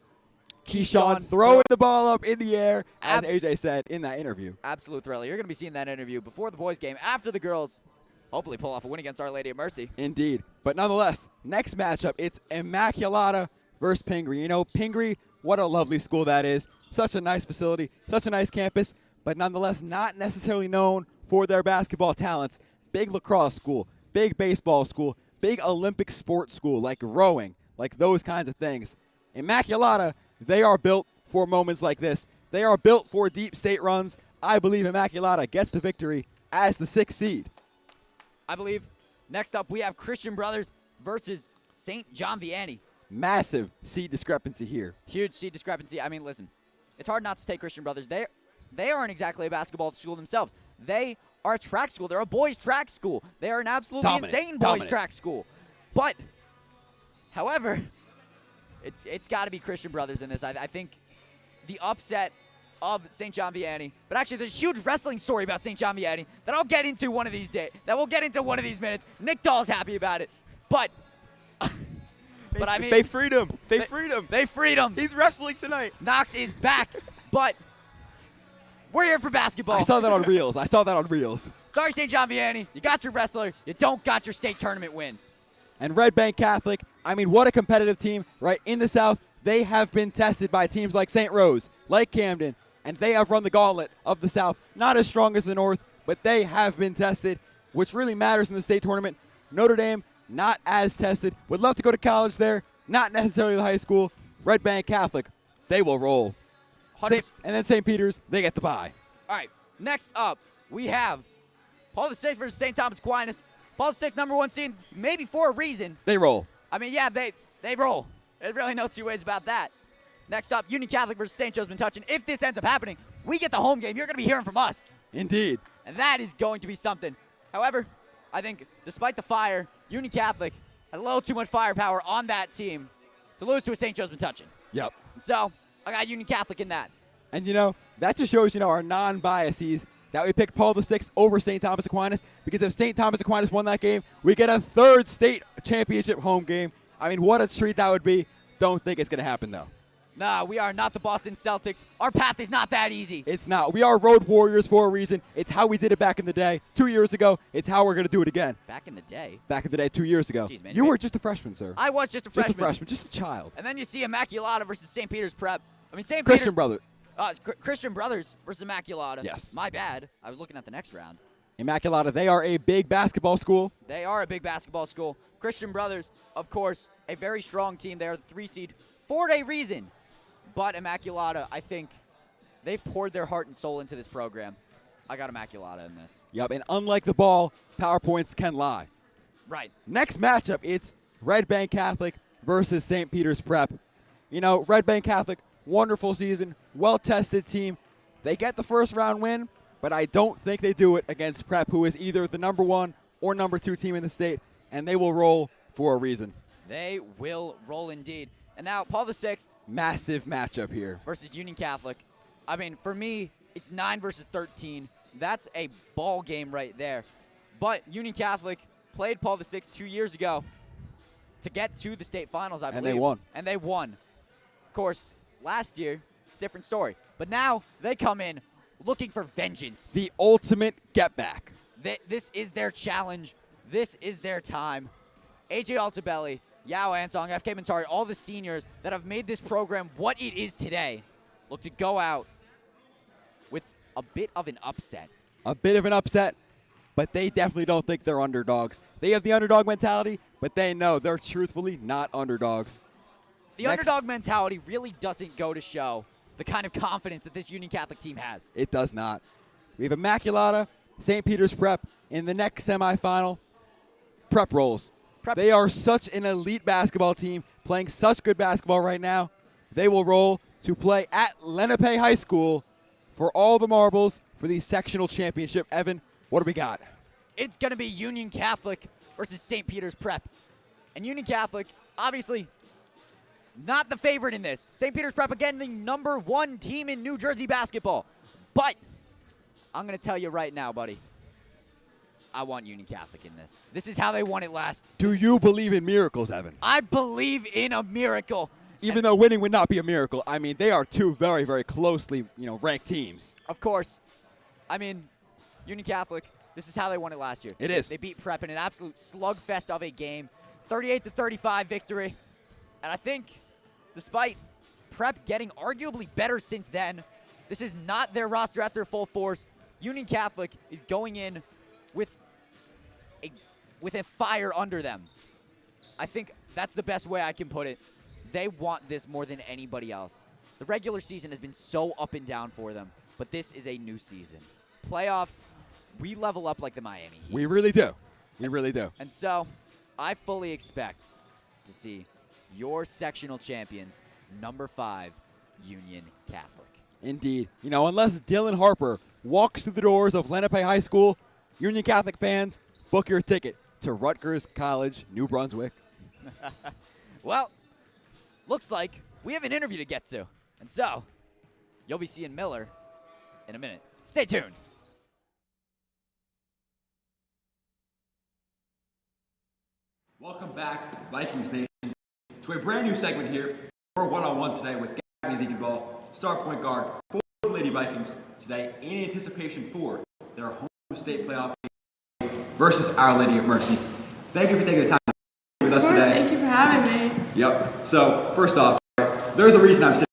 Keyshawn throwing the ball up in the air, as AJ said in that interview. Absolute thriller. You're going to be seeing that interview before the boys' game, after the girls hopefully pull off a win against Our Lady of Mercy. Indeed. But nonetheless, next matchup, it's Immaculata versus Pingree. Pingree, what a lovely school that is. Such a nice facility, such a nice campus, but nonetheless not necessarily known for their basketball talents. Big lacrosse school, big baseball school, big Olympic sports school like rowing, like those kinds of things. Immaculata, they are built for moments like this. They are built for deep state runs. I believe Immaculata gets the victory as the 6th seed. I believe next up we have Christian Brothers versus St. John Vianney. Massive seed discrepancy here. Huge seed discrepancy. I mean, listen, it's hard not to take Christian Brothers. They aren't exactly a basketball school themselves. They are a track school. They're a boys' track school. They are an absolutely insane boys' track school. But, however, it's got to be Christian Brothers in this. I think the upset of St. John Vianney. But actually, there's a huge wrestling story about St. John Vianney that I'll get into one of these days. That we'll get into one of these minutes. Nick Dahl's happy about it. But I mean, they freed him. They freed him. They freed him. He's wrestling tonight. Knox is back. But we're here for basketball. I saw that on Reels. Sorry, St. John Vianney. You got your wrestler. You don't got your state tournament win. And Red Bank Catholic, I mean, what a competitive team, right? In the South, they have been tested by teams like St. Rose, like Camden, and they have run the gauntlet of the South. Not as strong as the North, but they have been tested, which really matters in the state tournament. Notre Dame, not as tested. Would love to go to college there. Not necessarily the high school. Red Bank Catholic, they will roll. And then St. Peter's, they get the bye. All right, next up, we have Paul VI versus St. Thomas Aquinas. Paul VI, #1 seed, maybe for a reason. They roll. I mean, yeah, they roll. There's really no two ways about that. Next up, Union Catholic versus St. Joe's Metuchen. If this ends up happening, we get the home game. You're going to be hearing from us. Indeed. And that is going to be something. However, I think despite the fire, Union Catholic has a little too much firepower on that team to lose to a St. Joe's Metuchen. Yep. So I got Union Catholic in that. And, that just shows, our non-biases that we picked Paul VI over St. Thomas Aquinas, because if St. Thomas Aquinas won that game, we get a 3rd state championship home game. I mean, what a treat that would be. Don't think it's going to happen, though. Nah, we are not the Boston Celtics. Our path is not that easy. It's not. We are road warriors for a reason. It's how we did it back in the day 2 years ago. It's how we're going to do it again. Back in the day? Back in the day 2 years ago. Jeez, man, you were just a freshman, sir. I was just a freshman. Just a child. And then you see Immaculata versus St. Peter's Prep. I mean, St. Christian Brothers. Christian Brothers versus Immaculata. Yes. My bad. I was looking at the next round. Immaculata, they are a big basketball school. They are a big basketball school. Christian Brothers, of course, a very strong team. They are the 3 seed for a reason. But Immaculata, I think they've poured their heart and soul into this program. I got Immaculata in this. Yep, and unlike the ball, PowerPoints can lie. Right. Next matchup, it's Red Bank Catholic versus St. Peter's Prep. Red Bank Catholic, wonderful season, well-tested team. They get the first round win, but I don't think they do it against Prep, who is either the #1 or #2 team in the state, and they will roll for a reason. They will roll indeed. And now Paul VI. Massive matchup here. Versus Union Catholic. I mean, for me, it's 9 versus 13. That's a ball game right there. But Union Catholic played Paul VI 2 years ago to get to the state finals, I believe. And they won. And they won. Of course, last year, different story. But now they come in looking for vengeance. The ultimate get back. This is their challenge. This is their time. AJ Altabelli, Yao Antong, FK Mentari, all the seniors that have made this program what it is today look to go out with a bit of an upset. A bit of an upset, but they definitely don't think they're underdogs. They have the underdog mentality, but they know they're truthfully not underdogs. The underdog mentality really doesn't go to show the kind of confidence that this Union Catholic team has. It does not. We have Immaculata, St. Peter's Prep in the next semifinal. Prep rolls. They are such an elite basketball team, playing such good basketball right now. They will roll to play at Lenape High School for all the marbles for the sectional championship. Evan, what do we got? It's going to be Union Catholic versus St. Peter's Prep. And Union Catholic, obviously, not the favorite in this. St. Peter's Prep, again, the #1 team in New Jersey basketball. But I'm going to tell you right now, buddy, I want Union Catholic in this. This is how they won it last. Do you believe in miracles, Evan? I believe in a miracle. Even though winning would not be a miracle. I mean, they are two very, very closely, ranked teams. Of course. I mean, Union Catholic, this is how they won it last year. It is. They beat Prep in an absolute slugfest of a game. 38-35 victory. And I think, despite Prep getting arguably better since then, this is not their roster at their full force. Union Catholic is going in with a fire under them. I think that's the best way I can put it. They want this more than anybody else. The regular season has been so up and down for them, but this is a new season. Playoffs, we level up like the Miami Heat. We really do. We really do. And so, I fully expect to see your sectional champions, #5, Union Catholic. Indeed. Unless Dylan Harper walks through the doors of Lenape High School, Union Catholic fans, book your ticket to Rutgers College, New Brunswick. Well, looks like we have an interview to get to. And so, you'll be seeing Miller in a minute. Stay tuned. Welcome back, Vikings Nation, to a brand new segment here. We're one-on-one today with Gabby Ziegenball, star point guard for the Lady Vikings today in anticipation for their home state playoff game versus Our Lady of Mercy. Thank you for taking the time to be with us today. Thank you for having me. Yep. So, first off, there's a reason I'm sitting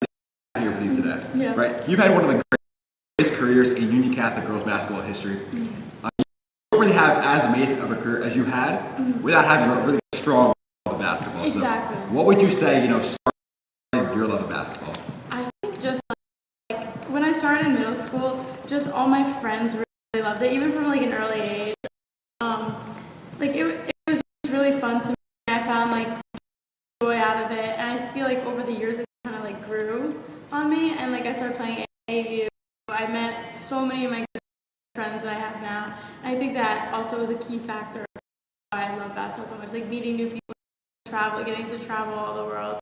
here with you today. Yeah. Right? You've had one of the greatest careers in Union Catholic girls basketball history. You don't really have as amazing of a career as you had without having a really strong love of basketball. Exactly. So what would you say, started your love of basketball? I think just like when I started in middle school, just all my friends really loved it, even from like an early age. It was just really fun to me. I found like joy out of it, and I feel like over the years it kind of like grew on me, and like I started playing AAU. I met so many of my good friends that I have now. And I think that also was a key factor of why I love basketball so much, like meeting new people, getting to travel all the world.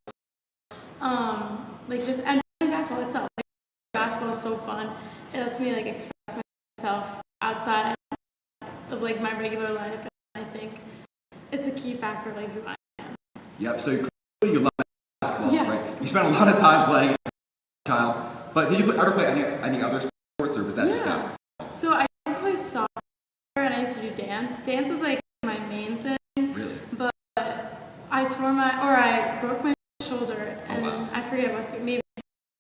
And basketball itself. Like, basketball is so fun. It lets me like express myself outside of like my regular life. And I think it's a key factor of like who I am. Yep. So clearly you love basketball, Yeah. right? You spent a lot of time playing as a child. But did you ever play any other sports, or was that just basketball? So I used to play soccer and I used to do dance. Dance was like my main thing. Really? But I broke my shoulder, and I forget what, maybe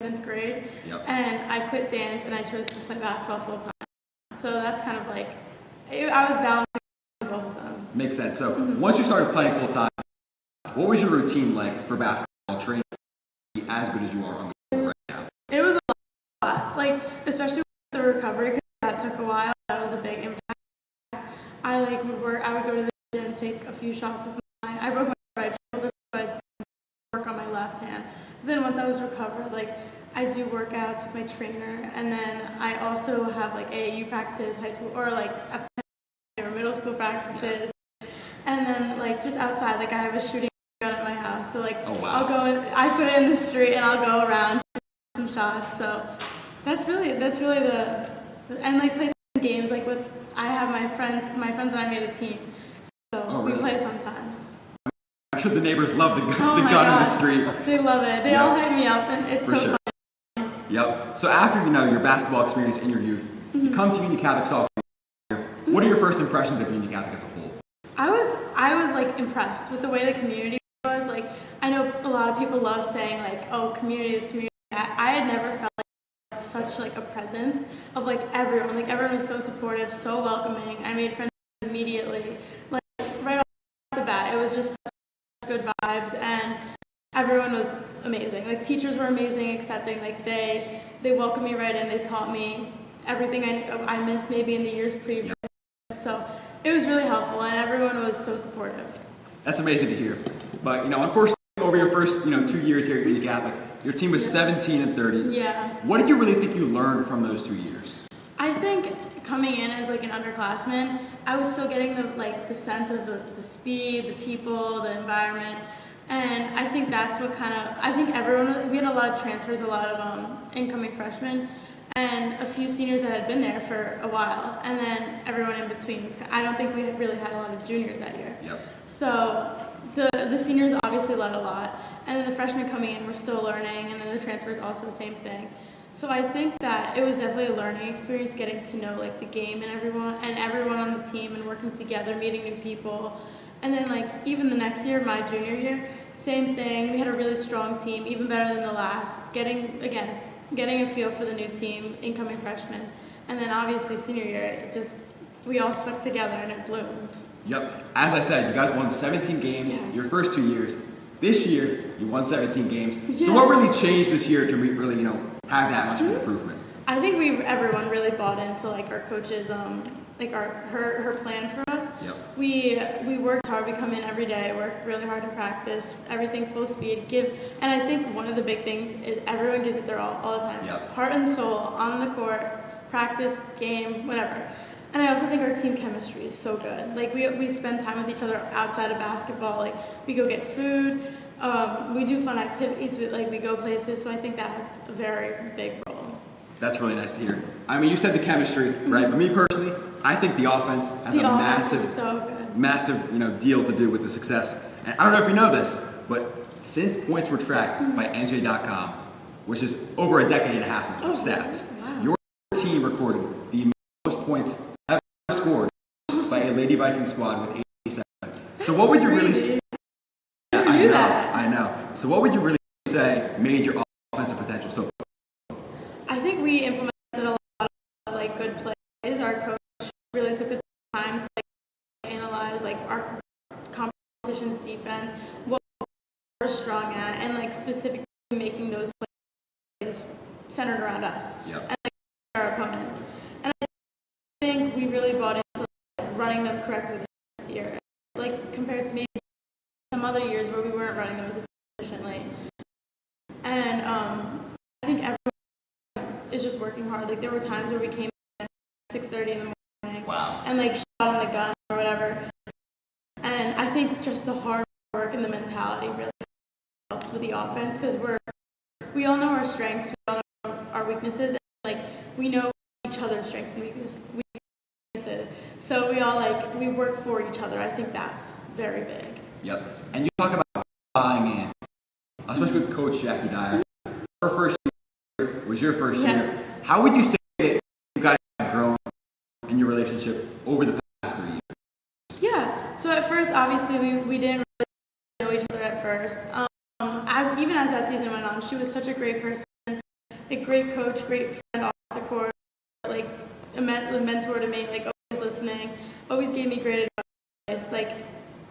7th grade. Yep. And I quit dance and I chose to play basketball full time. So that's kind of like, I was balancing both of them. Makes sense. So once you started playing full time, what was your routine like for basketball training to be as good as you are on the court right now? It was a lot, like especially with the recovery, because that took a while. That was a big impact. I would go to the gym, take a few shots with I broke my right shoulder, so I work on my left hand. Then once I was recovered, like I do workouts with my trainer, and then I also have like AAU practices, high school, or like or middle school practices, and then like just outside, like I have a shooting gun at my house. So like, oh, wow. I'll go and I put it in the street and I'll go around some shots. So that's really and like play some games like with I have my friends and I made a team. So we play sometimes. I'm sure the neighbors love the gun God. in the street. They love it. They all hype me up, and it's so fun. Yep. So after your basketball experience in your youth, you come to Union Catholic sophomore year. What are your first impressions of Union Catholic as a whole? I was like impressed with the way the community was. Like I know a lot of people love saying like, oh, community. I had never felt like such like a presence of like everyone. Like everyone was so supportive, so welcoming. I made friends immediately. Like right off the bat, it was just such good vibes, and everyone was amazing. Like teachers were amazing, accepting. Like they welcomed me right in. They taught me everything I missed maybe in the years previous. So it was really helpful, and everyone was so supportive. That's amazing to hear. But unfortunately, over your first 2 years here at Union Catholic, your team was 17-30. Yeah. What did you really think you learned from those 2 years? I think coming in as like an underclassman, I was still getting the sense of the speed, the people, the environment, and I think that's what I think we had a lot of transfers, a lot of incoming freshmen, and a few seniors that had been there for a while, and then everyone in between. I don't think we really had a lot of juniors that year. Yep. So the seniors obviously led a lot, and then the freshmen coming in were still learning, and then the transfers also the same thing. So I think that it was definitely a learning experience, getting to know like the game and everyone on the team, and working together, meeting new people. And then like even the next year, my junior year, same thing. We had a really strong team, even better than the last. Getting a feel for the new team, incoming freshmen, and then obviously senior year, we all stuck together and it bloomed. Yep. As I said, you guys won 17 games your first 2 years. This year, you won 17 games. Yeah. So what really changed this year to really, have that much of an improvement? I think everyone really bought into like our coaches, like her plan for us. Yep. We worked hard. We come in every day, worked really hard in practice, everything full speed. And I think one of the big things is everyone gives it their all the time. Yep. Heart and soul on the court, practice, game, whatever. And I also think our team chemistry is so good. Like we spend time with each other outside of basketball. Like we go get food. We do fun activities. We go places. So I think that has a very big role. That's really nice to hear. I mean, you said the chemistry, right? But me personally, I think the offense has massive deal to do with the success. And I don't know if you know this, but since points were tracked by NJ.com, which is over a decade and a half of stats, your team recorded the most points ever scored by a Lady Viking squad with 87. So what would you really say? I know. So what would you really say made your offensive potential so? I think we implemented a lot of like good plays. Our coach really took the time to analyze like our competition's defense, what we're strong at, and like specifically making those plays centered around us and like our opponents. And I think we really bought into like, running them correctly this year, like compared to maybe some other years where we weren't running them as efficiently. And I think everyone is just working hard. Like there were times where we came in at 6:30 in the morning and like shot on the gun or whatever. And I think just the hard work and the mentality really helped with the offense, because we all know our strengths, we all know our weaknesses, and like we know each other's strengths and weaknesses. So we work for each other. I think that's very big. Yep. And you talk about buying in, especially with Coach Jackie Dyer. Her first year was your first year. How would you say that you guys have grown in your relationship over the past 3 years? Yeah. So at first, obviously, we didn't really know each other at first. Even as that season went on, she was such a great person, a great coach, great friend off the court, like a mentor to me, like always listening, always gave me great advice, like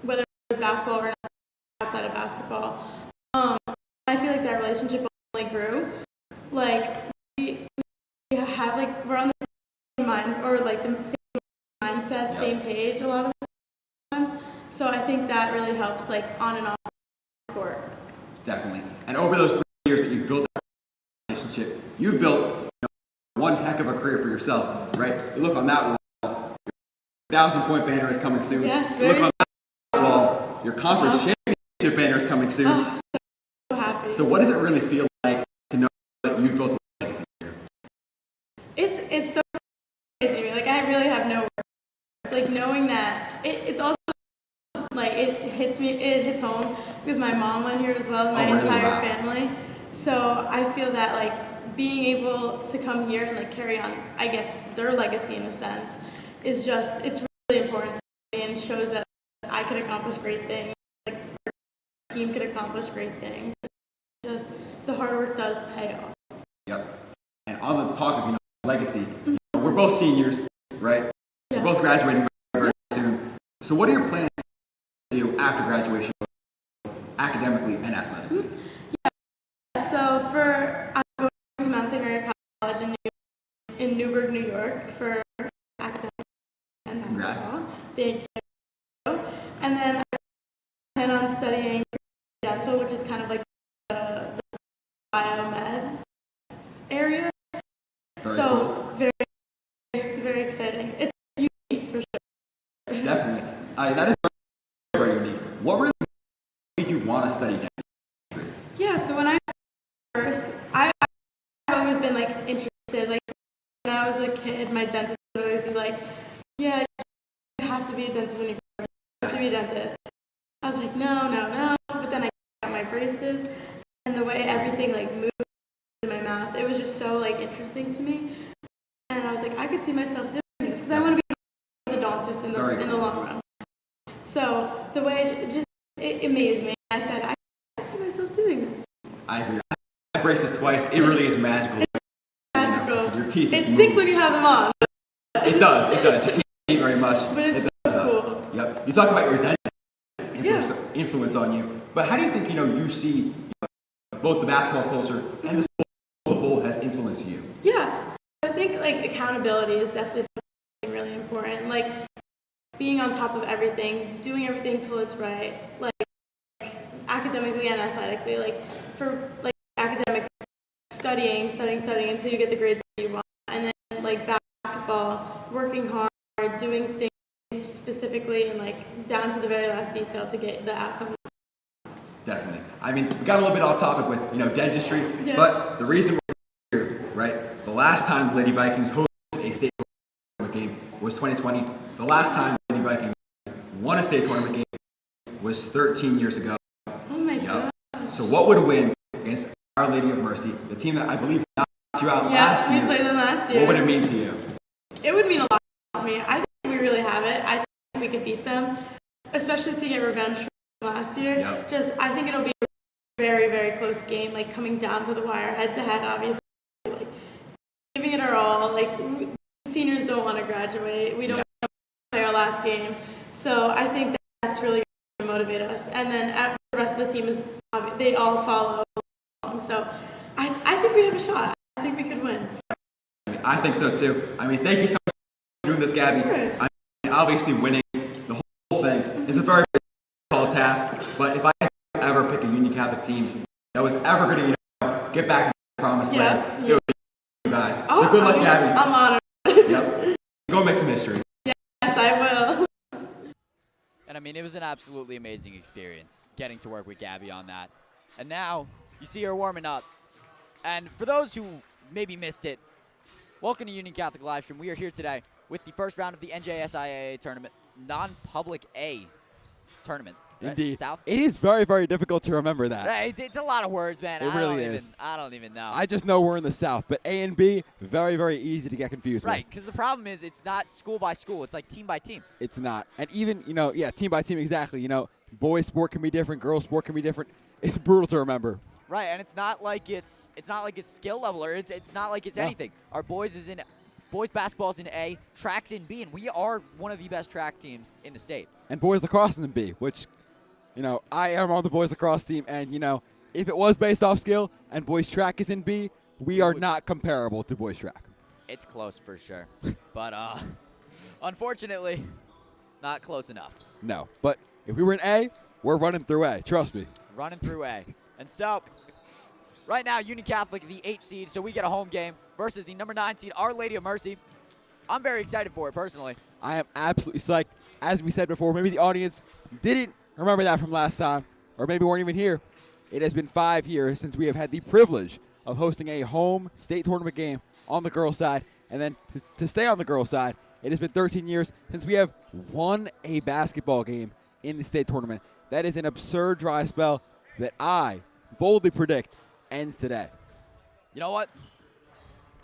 whether it was basketball or outside of basketball. I feel like that relationship only grew. Like we have like we're on the same mind, or like the same mindset, same page a lot of times. So I think that really helps, like on and off the court. Definitely. And over those 3 years that you've built that relationship, you've built one heck of a career for yourself, right? You look on that wall, your 1,000-point banner is coming soon. Yes, you look on that wall, your conference championship banner is coming soon. Oh, so happy. So what does it really feel like to know that you've built a legacy here? It's so crazy to me. Like, I really have no words. It's like knowing that it's also like it hits home because my mom went here as well, my entire family. So I feel that like being able to come here and like carry on, I guess, their legacy in a sense, is just, it's really important to me and shows that I can accomplish great things, like our team can accomplish great things. Just the hard work does pay off. Yep. And on the talk of legacy, we're both seniors, right? Yeah. We're both graduating very soon. So what are your plans to do after graduation, academically and athletically? Yeah. So I'm going to Mount St. Mary College in Newburgh, New York for academics and basketball. Thank you. And then I plan on studying dental, which is kind of like the biomed area. Very, very exciting. It's unique for sure. Definitely. That is very, very unique. What really made you want to study dentistry? Yeah, so when I first, I've always been like interested. Like when I was a kid, my dentist would always be like, "Yeah, you have to be a dentist when you grow up. You have to be a dentist." I was like, no. But then I got my braces, and the way everything like moved in my mouth, it was just so like interesting to me. And I was like, I could see myself doing this because I want to be the odontist in the long run. So the way it amazed me. I said, I could see myself doing this. I agree. I had braces twice. It really is magical. It's magical. Your teeth just It sticks when you have them on. It does. You can't eat very much. But it's cool. Yep. You talk about your dentist influence on you. But how do you think you see both the basketball culture and the sport as a whole has influenced you? Yeah. So I think like accountability is definitely something really important. Like being on top of everything, doing everything till it's right. Like academically and athletically. Like for like academics, studying until you get the grades that you want, and then like basketball, working hard, doing things specifically and like down to the very last detail to get the outcome. Definitely. I mean, we got a little bit off topic with dentistry, but the reason we're here, right? The last time the Lady Vikings hosted a state tournament game was 2020. The last time the Lady Vikings won a state tournament game was 13 years ago. Oh my God. So what would a win against Our Lady of Mercy, the team that I believe knocked you out last year? Yeah, we played them last year. What would it mean to you? It would mean a lot to me. I think we really have it. I think we could beat them, especially to get revenge from last year. Yep. I think it'll be a very, very close game, like coming down to the wire, head to head, obviously, like giving it our all. Like seniors don't want to graduate. We don't want to play our last game. So I think that's really going to motivate us. And then the rest of the team they all follow along. So I think we have a shot. I think we could win. I think so too. I mean, thank you so much for doing this, Gabby. I mean, obviously winning the whole thing is a very tall task, but if I ever pick a Union Catholic team that was ever going to get back to the promised land, it would be you guys. So good luck, Gabby. I'm honored. Yep. Go make some history. Yes, I will. And I mean, it was an absolutely amazing experience getting to work with Gabby on that. And now you see her warming up. And for those who maybe missed it, welcome to Union Catholic Livestream. We are here today with the first round of the NJSIAA tournament, non-public A tournament. Indeed. South? It is very, very difficult to remember that. Right, it's a lot of words, man. It really is. I don't even know. I just know we're in the South, but A and B, very, very easy to get confused with. Right, because the problem is it's not school by school. It's like team by team. It's not. And even, team by team, exactly. Boys sport can be different. Girls sport can be different. It's brutal to remember. Right, and it's not like it's skill level or it's not like it's anything. Our boys basketball's in A, track's in B, and we are one of the best track teams in the state. And boys lacrosse is in B, which, I am on the boys lacrosse team, and if it was based off skill and boys track is in B, we are not comparable to boys track. It's close for sure, but unfortunately, not close enough. No, but if we were in A, we're running through A. Trust me. Running through A. And so, right now, Union Catholic, the 8th seed, so we get a home game versus the number 9 seed, Our Lady of Mercy. I'm very excited for it, personally. I am absolutely psyched. As we said before, maybe the audience didn't remember that from last time. or maybe weren't even here. It has been 5 years since we have had the privilege of hosting a home state tournament game on the girls' side. And then to stay on the girls' side, it has been 13 years since we have won a basketball game in the state tournament. That is an absurd dry spell that I boldly predict ends today. You know what?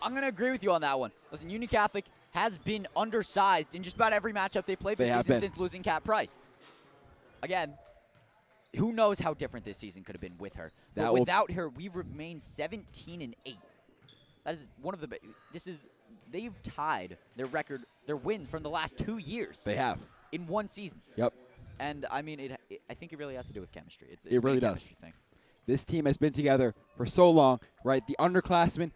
I'm going to agree with you on that one. Listen, Union Catholic has been undersized in just about every matchup they played this season since losing Kat Price. Again, who knows how different this season could have been with her. But without her, we remain 17-8. That is one of the they've tied their record, their wins from the last 2 years. They have. In one season. Yep. And I mean, I think it really has to do with chemistry. It really does. Thing. This team has been together for so long, right? The underclassmen,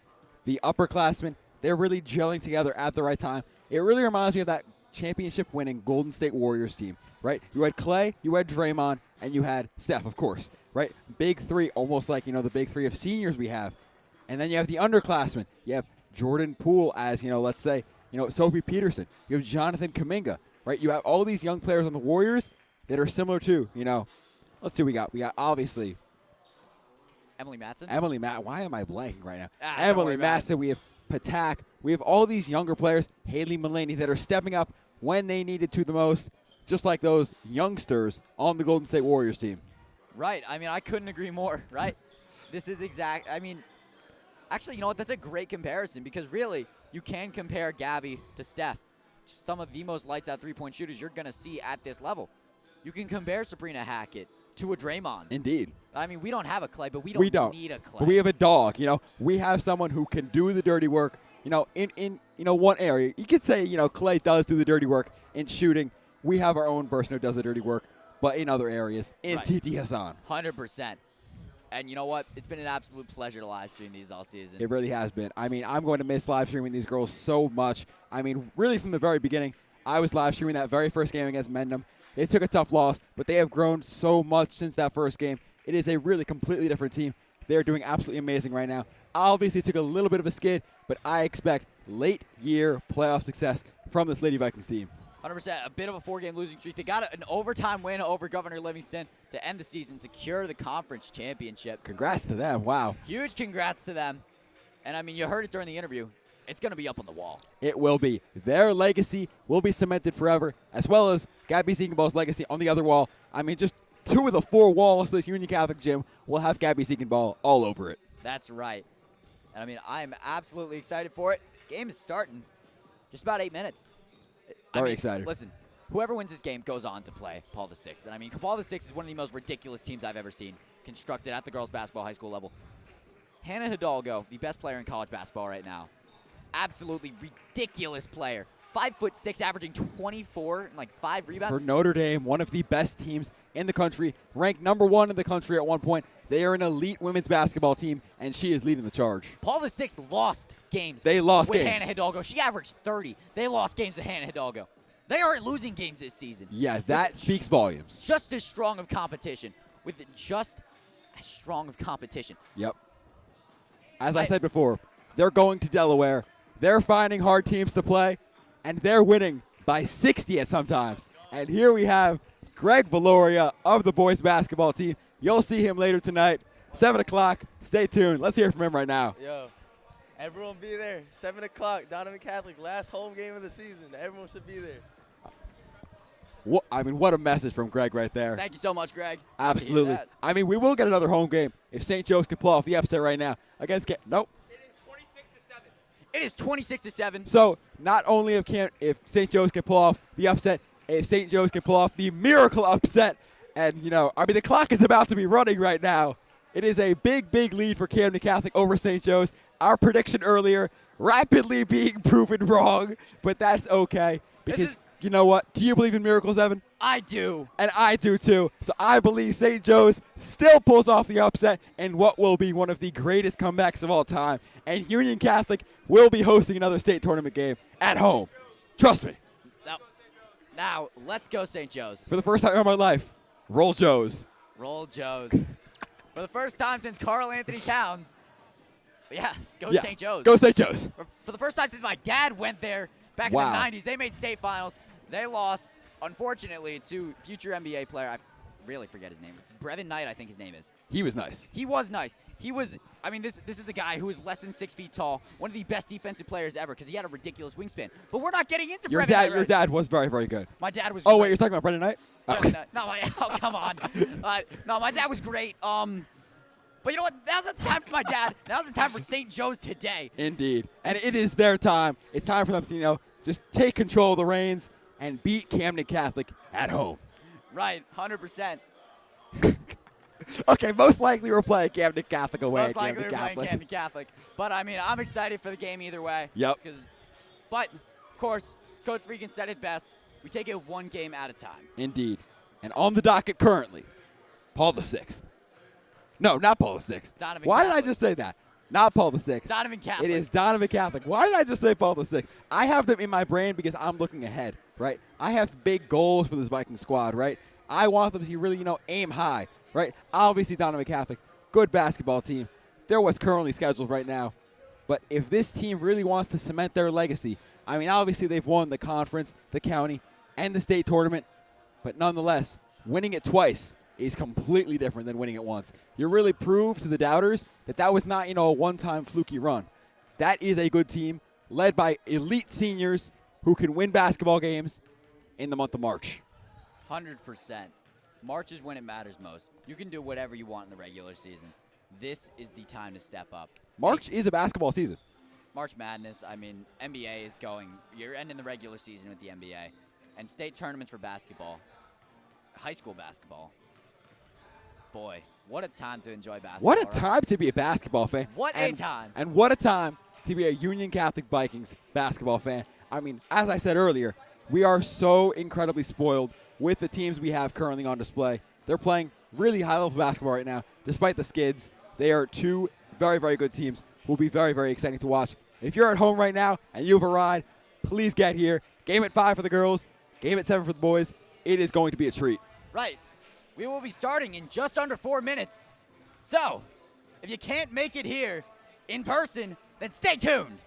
the upperclassmen, they're really gelling together at the right time. It really reminds me of that championship-winning Golden State Warriors team, right? You had Clay, you had Draymond, and you had Steph, of course, right? Big three, almost like, the big three of seniors we have. And then you have the underclassmen. You have Jordan Poole as, let's say, Sophie Peterson. You have Jonathan Kuminga, right? You have all these young players on the Warriors that are similar to, let's see what we got. We got, obviously, Emily Matson. Why am I blanking right now? Emily Matson. We have Patak. We have all these younger players, Haley Mullaney, that are stepping up when they needed to the most, just like those youngsters on the Golden State Warriors team. Right. I mean, I couldn't agree more, right? This is exact. I mean, actually, you know what? That's a great comparison because really, you can compare Gabby to Steph. Some of the most lights-out three-point shooters you're going to see at this level. You can compare Sabrina Hackett to a Draymond. Indeed. I mean, we don't have a Clay, but we don't need a Clay. But we have a dog. We have someone who can do the dirty work. In one area. You could say Clay does do the dirty work in shooting. We have our own person who does the dirty work, but in other areas, TT Hassan. 100%. And you know what? It's been an absolute pleasure to live stream these all season. It really has been. I mean, I'm going to miss live streaming these girls so much. I mean, really from the very beginning, I was live streaming that very first game against Mendham. They took a tough loss, but they have grown so much since that first game. It is a really completely different team. They're doing absolutely amazing right now. Obviously took a little bit of a skid, but I expect late-year playoff success from this Lady Vikings team. 100%. A bit of a 4-game losing streak. They got an overtime win over Governor Livingston to end the season, secure the conference championship. Congrats to them. Wow. Huge congrats to them. And, I mean, you heard it during the interview. It's going to be up on the wall. It will be. Their legacy will be cemented forever, as well as Gabby Ziegenball's legacy on the other wall. I mean, just 2 of the 4 walls of this Union Catholic gym will have Gabby Ziegenball all over it. That's right. And, I mean, I'm absolutely excited for it. Game is starting. Just about 8 minutes. Very excited. Listen, whoever wins this game goes on to play Paul VI. And, I mean, Paul VI is one of the most ridiculous teams I've ever seen constructed at the girls' basketball high school level. Hannah Hidalgo, the best player in college basketball right now. Absolutely ridiculous player. 5'6", averaging 24 and like 5 rebounds. For Notre Dame, one of the best teams in the country, ranked #1 in the country at one point. They are an elite women's basketball team, and she is leading the charge. Paul VI lost games. They lost with games. Hannah Hidalgo. She averaged 30. They lost games with Hannah Hidalgo. They aren't losing games this season. Yeah, that speaks volumes. Just as strong of competition. With just as strong of competition. Yep. As I said before, they're going to Delaware. They're finding hard teams to play, and they're winning by 60 at sometimes. And here we have Greg Valoria of the boys basketball team. You'll see him later tonight, 7 o'clock. Stay tuned. Let's hear from him right now. Yo, everyone be there. 7 o'clock, Donovan Catholic, last home game of the season. Everyone should be there. What a message from Greg right there. Thank you so much, Greg. Absolutely. I mean, we will get another home game if St. Joe's can pull off the upset right now against Nope. It is 26-7. So not only if St. Joe's can pull off the upset, if St. Joe's can pull off the miracle upset, and the clock is about to be running right now. It is a big, big lead for Camden Catholic over St. Joe's. Our prediction earlier rapidly being proven wrong, but that's okay because you know what? Do you believe in miracles, Evan? I do. And I do too. So I believe St. Joe's still pulls off the upset in what will be one of the greatest comebacks of all time. And Union Catholic will be hosting another state tournament game at home. Trust me. Now let's go St. Joe's. For the first time in my life, roll Joe's. Roll Joe's. For the first time since Carl Anthony Towns. Yes, go St. Joe's. Go St. Joe's. For the first time since my dad went there back in the 90s. They made state finals. They lost, unfortunately, to future NBA player. really forget his name. Brevin Knight, I think his name is. He was nice. He was nice. He was, I mean, this is the guy who is less than 6 feet tall, one of the best defensive players ever because he had a ridiculous wingspan. But we're not getting into Brevin Knight. Your dad was very, very good. My dad was Oh, great. wait, you're talking about Brendan Knight? Oh, come on. No, my dad was great. But you know what? Now's the time for my dad. Now's the time for St. Joe's today. Indeed. And it is their time. It's time for them to, just take control of the reins and beat Camden Catholic at home. Right, 100%. Okay, most likely we're playing Camden Catholic away Most at likely Camden we're Catholic. playing Camden Catholic. But, I mean, I'm excited for the game either way. Yep. But, of course, Coach Regan said it best. We take it one game at a time. Indeed. And on the docket currently, Paul VI. No, not Paul VI. Donovan Why Catholic. did I just say that? Not Paul VI. Donovan Catholic. It is Donovan Catholic. Why did I just say Paul VI? I have them in my brain because I'm looking ahead, right? I have big goals for this Viking squad, right? I want them to really, aim high, right? Obviously, Donovan Catholic, good basketball team. They're what's currently scheduled right now. But if this team really wants to cement their legacy, I mean, obviously they've won the conference, the county, and the state tournament. But nonetheless, winning it twice is completely different than winning it once. You really prove to the doubters that was not, a one-time fluky run. That is a good team led by elite seniors who can win basketball games in the month of March. 100%. March is when it matters most. You can do whatever you want in the regular season. This is the time to step up. March is a basketball season. March Madness, I mean, NBA is going. You're ending the regular season with the NBA. And state tournaments for basketball. High school basketball. Boy, what a time to enjoy basketball. What a time to be a basketball fan. What a time. And what a time to be a Union Catholic Vikings basketball fan. I mean, as I said earlier, we are so incredibly spoiled with the teams we have currently on display. They're playing really high-level basketball right now. Despite the skids, they are two very, very good teams who will be very, very exciting to watch. If you're at home right now and you have a ride, please get here. Game at 5 for the girls, game at 7 for the boys. It is going to be a treat. Right. We will be starting in just under 4 minutes. So, if you can't make it here in person, then stay tuned.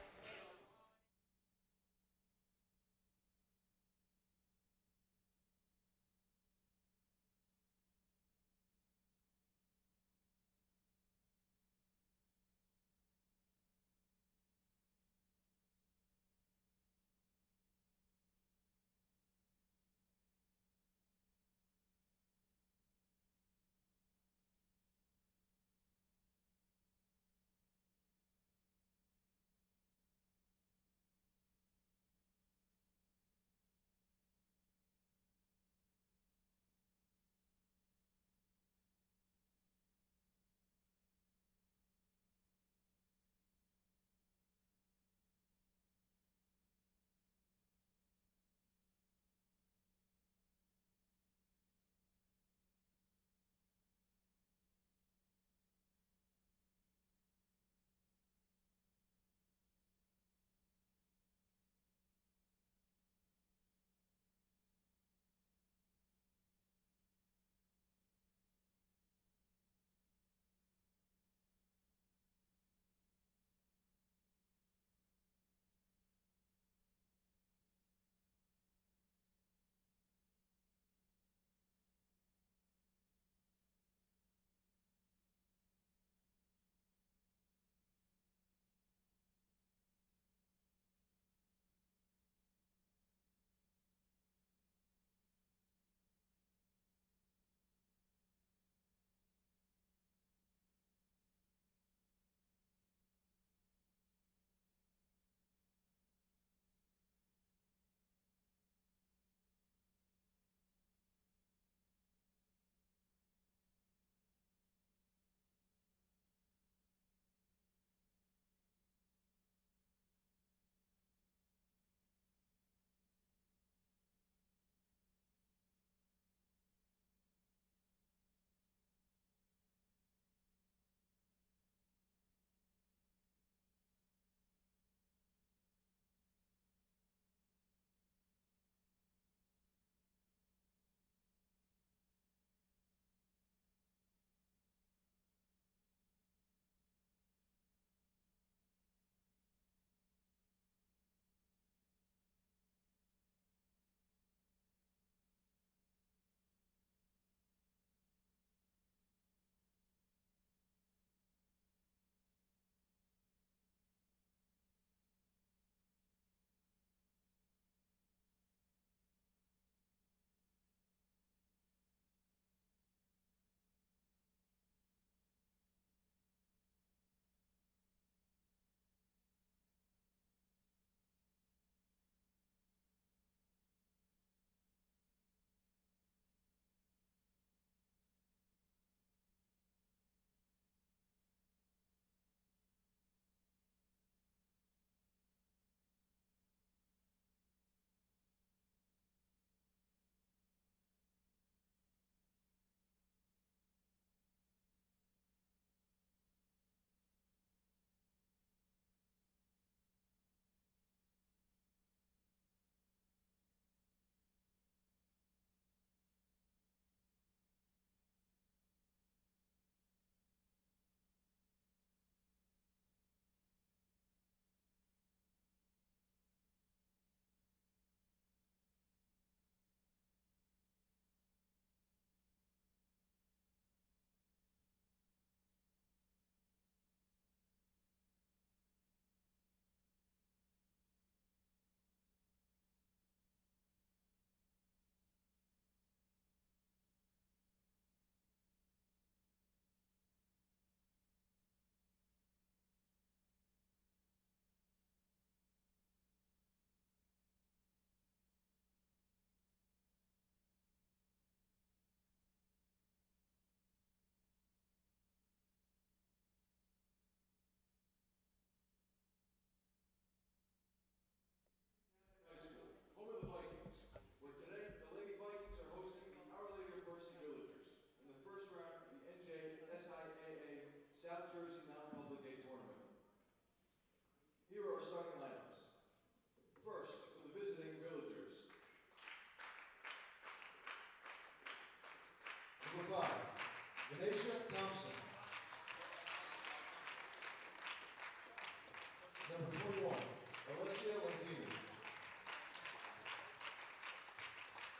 Number 21, Alessia Lentini.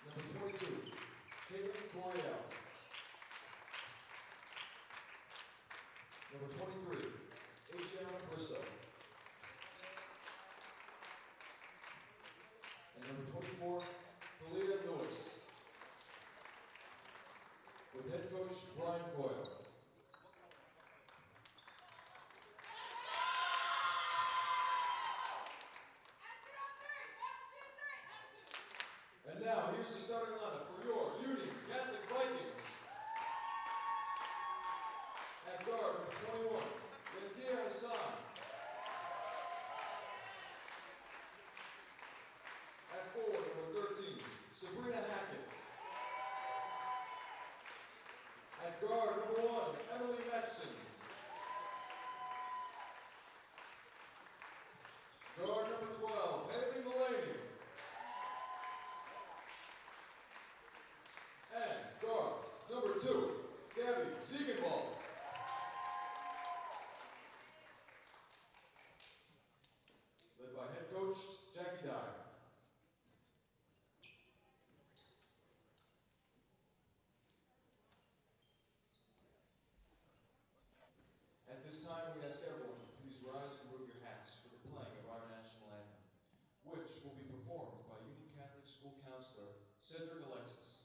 Number 22, Caitlin Coriel. Number 23, Adriana Bristow. And number 24, Talia Lewis. With head coach Brian Coyle. And now, here's the starting lineup for your Union Catholic Vikings. At guard, number 21, Latia Hassan. At forward, number 13, Sabrina Hackett. At guard, number 1, Emily Matson. Guard number 12, Haley Mullaney. And guard number 2, Gabby Ziegenball. Led by head coach Jackie Dyer. At this time, we ask everyone to please rise and remove your hats for the playing of our national anthem, which will be performed by Union Catholic School Counselor Cedric Alexis.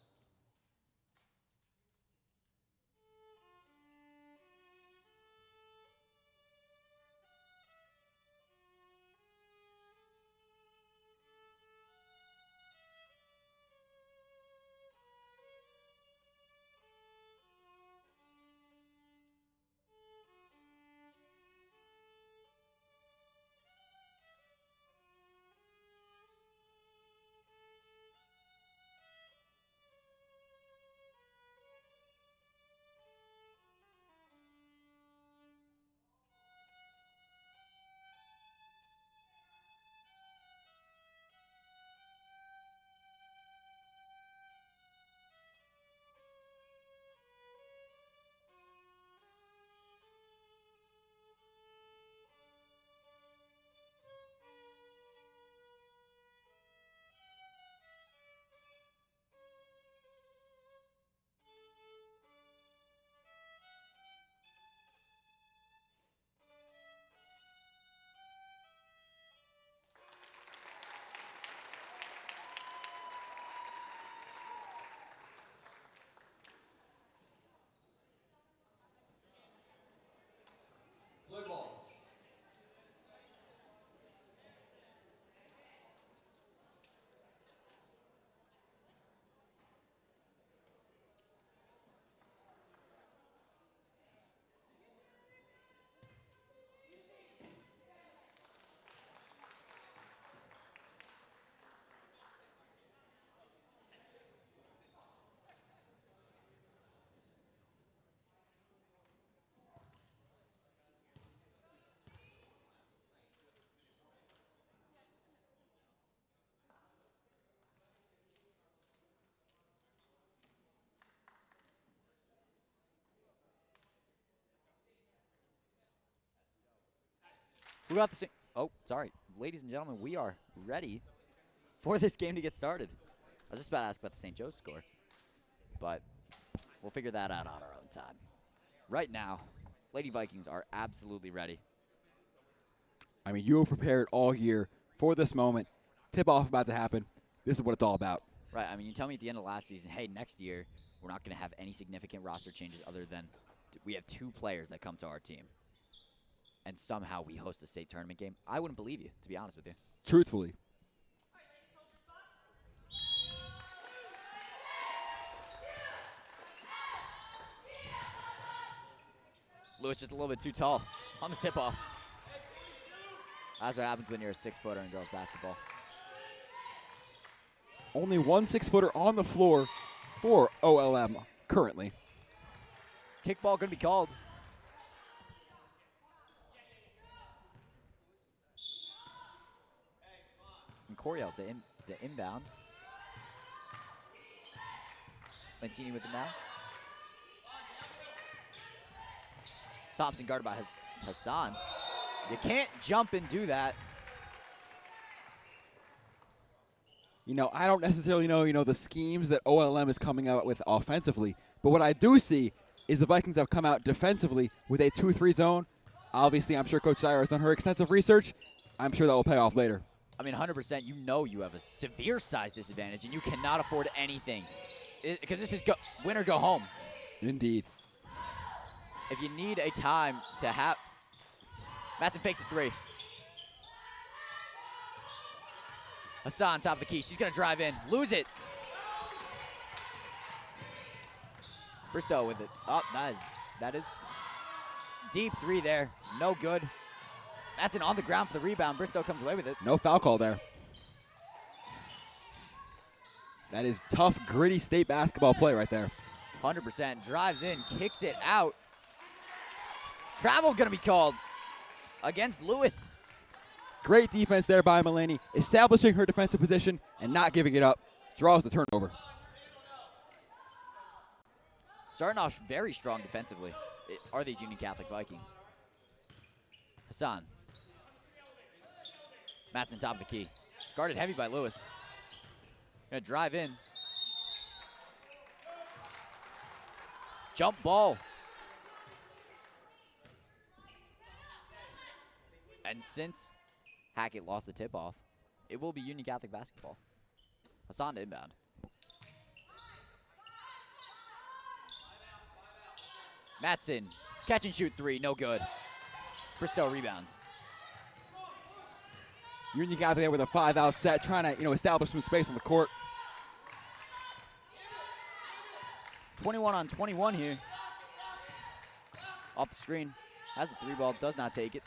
Play ball. We got the same. Oh, sorry. Ladies and gentlemen, we are ready for this game to get started. I was just about to ask about the St. Joe's score, but we'll figure that out on our own time. Right now, Lady Vikings are absolutely ready. I mean, you were prepared all year for this moment. Tip-off about to happen. This is what it's all about. Right. I mean, you tell me at the end of last season, hey, next year we're not going to have any significant roster changes other than we have 2 players that come to our team. And somehow we host a state tournament game. I wouldn't believe you, to be honest with you. Truthfully. Lewis just a little bit too tall on the tip-off. That's what happens when you're a 6-footer in girls basketball. Only one 6-footer on the floor for OLM currently. Kickball going to be called. And Coriel to inbound. Lentini with it now. Thompson guarded by Hassan. You can't jump and do that. I don't necessarily know, the schemes that OLM is coming out with offensively. But what I do see is the Vikings have come out defensively with a 2-3 zone. Obviously, I'm sure Coach Dyer has done her extensive research. I'm sure that will pay off later. I mean, 100%, you have a severe size disadvantage, and you cannot afford anything. Because this is win or go home. Indeed. If you need a time to have... Madsen fakes the 3. Hassan, top of the key. She's going to drive in. Lose it. Bristow with it. Oh, that is deep 3 there. No good. Madsen on the ground for the rebound. Bristow comes away with it. No foul call there. That is tough, gritty state basketball play right there. 100%. Drives in, kicks it out. Travel going to be called against Lewis. Great defense there by Mulaney, establishing her defensive position and not giving it up. Draws the turnover. Starting off very strong defensively are these Union Catholic Vikings. Hassan. Madsen top of the key. Guarded heavy by Lewis. Gonna drive in. Jump ball. And since Hackett lost the tip-off, it will be Union Catholic basketball. Hassan to inbound. Madsen, catch and shoot 3, no good. Bristow rebounds. Union Catholic there with a 5-out set, trying to establish some space on the court. 21 on 21 here. Off the screen, has the 3 ball, does not take it.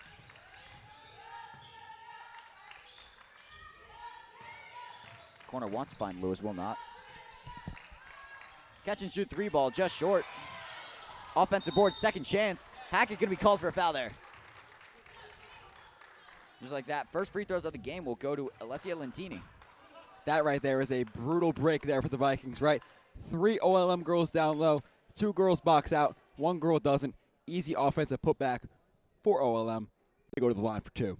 Corner wants to find Lewis, will not. Catch and shoot 3 ball, just short. Offensive board, second chance. Hackett going to be called for a foul there. Just like that, first free throws of the game will go to Alessia Lentini. That right there is a brutal break there for the Vikings, right? 3 OLM girls down low, 2 girls box out, 1 girl doesn't. Easy offensive putback for OLM. They go to the line for 2.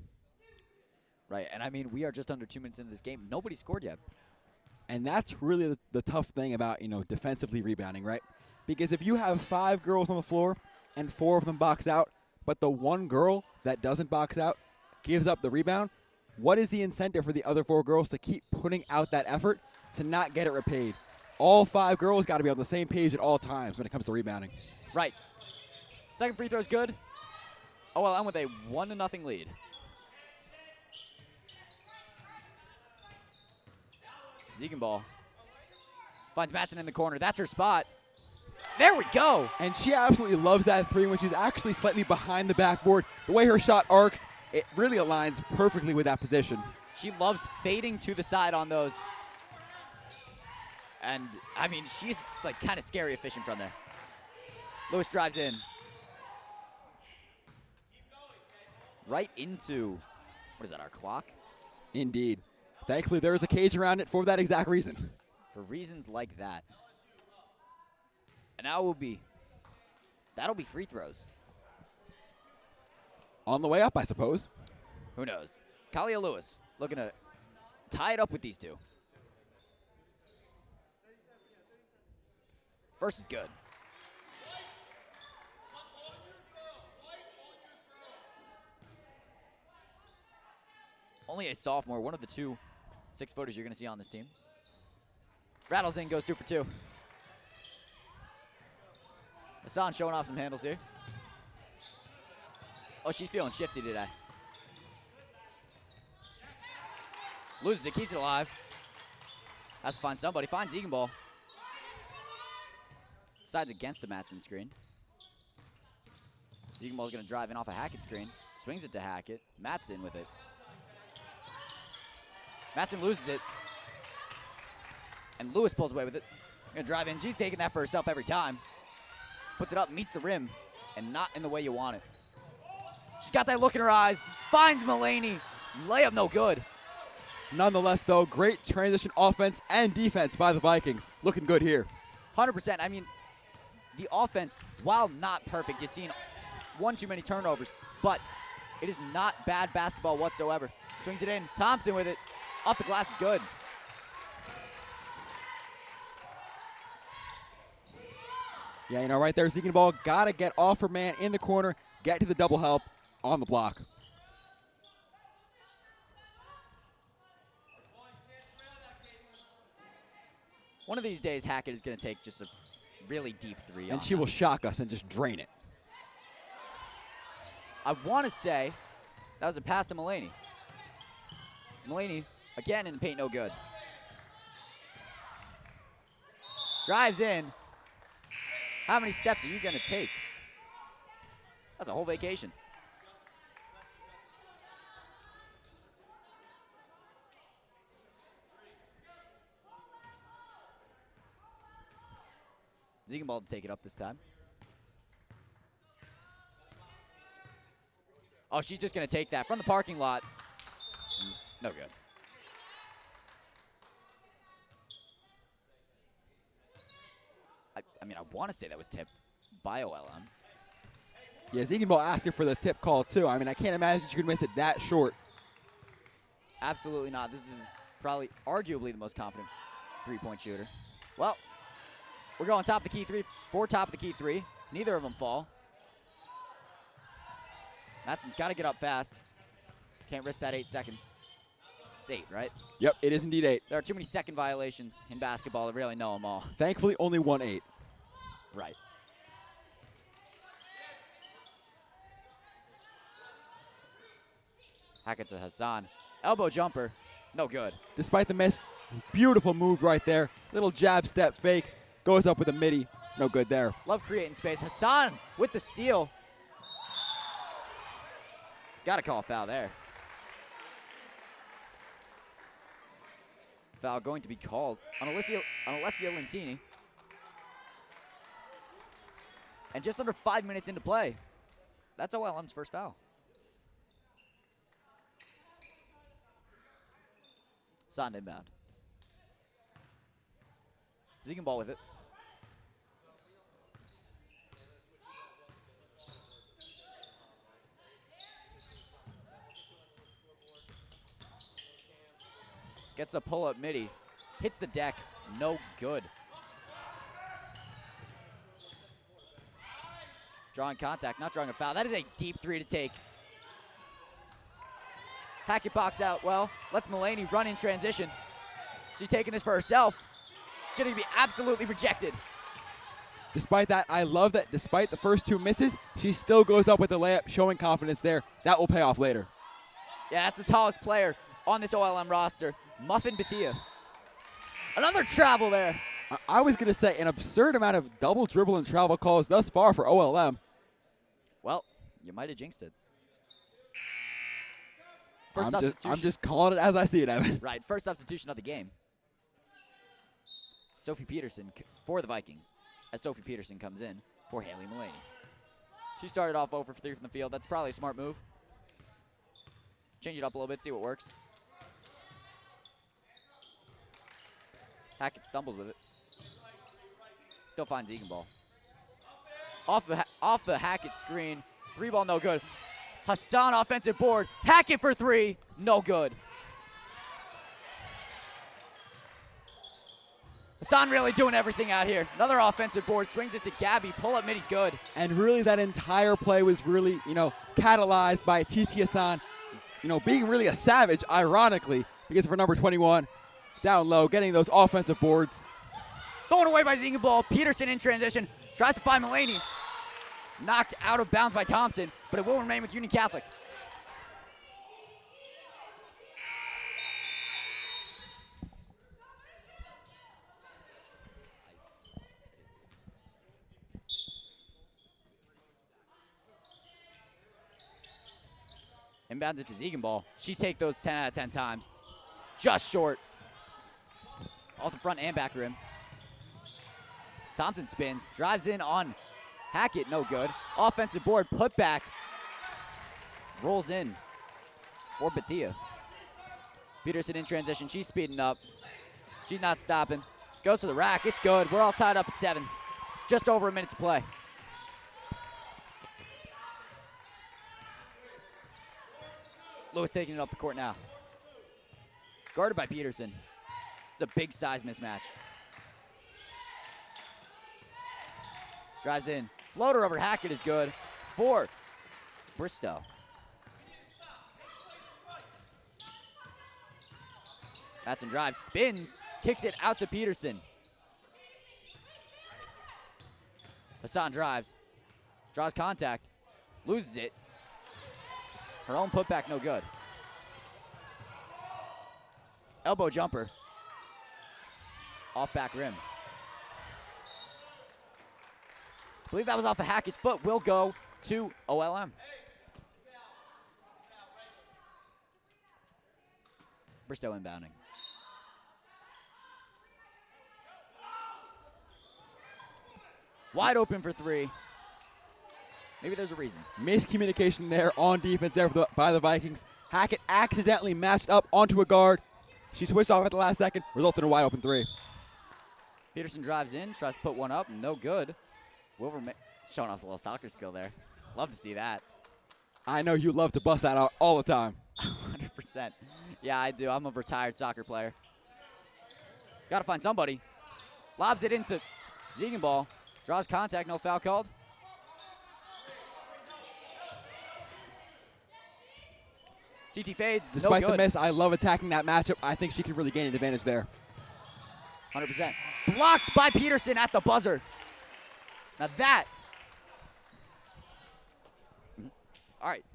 Right, and I mean, we are just under 2 minutes into this game. Nobody scored yet. And that's really the tough thing about, defensively rebounding, right? Because if you have 5 girls on the floor and 4 of them box out, but the 1 girl that doesn't box out gives up the rebound, what is the incentive for the other 4 girls to keep putting out that effort to not get it repaid? All 5 girls got to be on the same page at all times when it comes to rebounding. Right. Second free throw is good. OLM with a 1-0 lead. Ziegenball finds Madsen in the corner. That's her spot. There we go. And she absolutely loves that 3 when she's actually slightly behind the backboard. The way her shot arcs, it really aligns perfectly with that position. She loves fading to the side on those. And, I mean, she's like kind of scary efficient from there. Lewis drives in. Right into, what is that, our clock? Indeed. Thankfully, there is a cage around it for that exact reason. For reasons like that. And that'll be free throws. On the way up, I suppose. Who knows? Kalia Lewis looking to tie it up with these 2. First is good. Only a sophomore, one of the 2 6-footers you're going to see on this team. Rattles in, goes 2 for 2. Hassan showing off some handles here. Oh, she's feeling shifty today. Loses it, keeps it alive. Has to find somebody. Finds Ziegenball. Sides against the Madsen screen. Ziegenball's going to drive in off a Hackett screen. Swings it to Hackett. Madsen with it. Madsen loses it. And Lewis pulls away with it. Going to drive in. She's taking that for herself every time. Puts it up, meets the rim, and not in the way you want it. She's got that look in her eyes. Finds Mulaney. Layup no good. Nonetheless, though, great transition offense and defense by the Vikings. Looking good here. 100%. I mean, the offense, while not perfect, you've seen 1 too many turnovers, but It is not bad basketball whatsoever. Swings it in. Thompson with it. Off the glass is good. Yeah, right there, Ziegenbalg got to get off her man in the corner, get to the double help on the block. One of these days, Hackett is going to take just a really deep three. And she will shock us and just drain it. I want to say that was a pass to Mulaney. Mulaney, again in the paint, no good. Drives in. How many steps are you going to take? That's a whole vacation. Ziegenbalg to take it up this time. Oh, she's just going to take that from the parking lot. No good. I mean, I want to say that was tipped by OLM. Yeah, Ziegenbalg asking for the tip call, too. I mean, I can't imagine she could miss it that short. Absolutely not. This is probably, arguably, the most confident three-point shooter. Well, we're going top of the key three, top of the key three. Neither of them fall. Matson's got to get up fast. Can't risk that 8 seconds. It's 8, right? Yep, it is indeed 8. There are too many second violations in basketball to really know them all. Thankfully, only 1-8. Right. Hackett to Hassan. Elbow jumper. No good. Despite the miss, beautiful move right there. Little jab step fake. Goes up with a midi. No good there. Love creating space. Hassan with the steal. Got to call a foul there. Foul going to be called on Alessia Lentini. And just under 5 minutes into play. That's OLM's first foul. Sond inbound. Ziegenbalg with it. Gets a pull-up midi. Hits the deck. No good. Drawing contact, not drawing a foul. That is a deep three to take. Hackett box out. Well, lets Mulaney run in transition. She's taking this for herself. She's going to be absolutely rejected. Despite that, I love that despite the first 2 misses, she still goes up with the layup, showing confidence there. That will pay off later. Yeah, that's the tallest player on this OLM roster. Muffin Bethia. Another travel there. I was going to say an absurd amount of double dribble and travel calls thus far for OLM. Well, you might have jinxed it. I'm just calling it as I see it, Evan. Right, first substitution of the game. Sophie Peterson for the Vikings, as Sophie Peterson comes in for Haley Mulaney. She started off 0 for 3 from the field. That's probably a smart move. Change it up a little bit, see what works. Hackett stumbles with it. Still finds Ziegenbalg. Off the Hackett screen. 3-ball, no good. Hassan offensive board. Hackett for 3, no good. Hassan really doing everything out here. Another offensive board. Swings it to Gabby. Pull-up midi's good. And really that entire play was really, catalyzed by TT Hassan, being really a savage, ironically, because of her number 21. Down low, getting those offensive boards. Stolen away by Ziegenbalg. Peterson in transition. Tries to find Mulaney. Knocked out of bounds by Thompson, but it will remain with Union Catholic. Inbounds it to Ziegenbalg. She's take those 10 out of 10 times. Just short. Off the front and back rim. Thompson spins, drives in on Hackett, no good. Offensive board, put back. Rolls in for Bethia. Peterson in transition, she's speeding up. She's not stopping. Goes to the rack, it's good. We're all tied up at 7. Just over a minute to play. Lewis taking it up the court now. Guarded by Peterson. It's a big size mismatch. Drives in. Floater over Hackett is good for Bristow. Batson drives, spins, kicks it out to Peterson. Hassan drives, draws contact, loses it. Her own putback, no good. Elbow jumper. Off back rim. I believe that was off of Hackett's foot. Will go to OLM. Bristow inbounding. Wide open for three. Maybe there's a reason. Miscommunication there on defense there by the Vikings. Hackett accidentally matched up onto a guard. She switched off at the last second, resulted in a wide open three. Peterson drives in, tries to put one up, no good. Wilbur showing off a little soccer skill there. Love to see that. I know you love to bust that out all the time. 100%. Yeah, I do. I'm a retired soccer player. Got to find somebody. Lobs it into Ziegenball. Draws contact, no foul called. TT fades, Despite no good. the miss, I love attacking that matchup. I think she can really gain an advantage there. 100%. Blocked by Peterson at the buzzer. Now that. All right.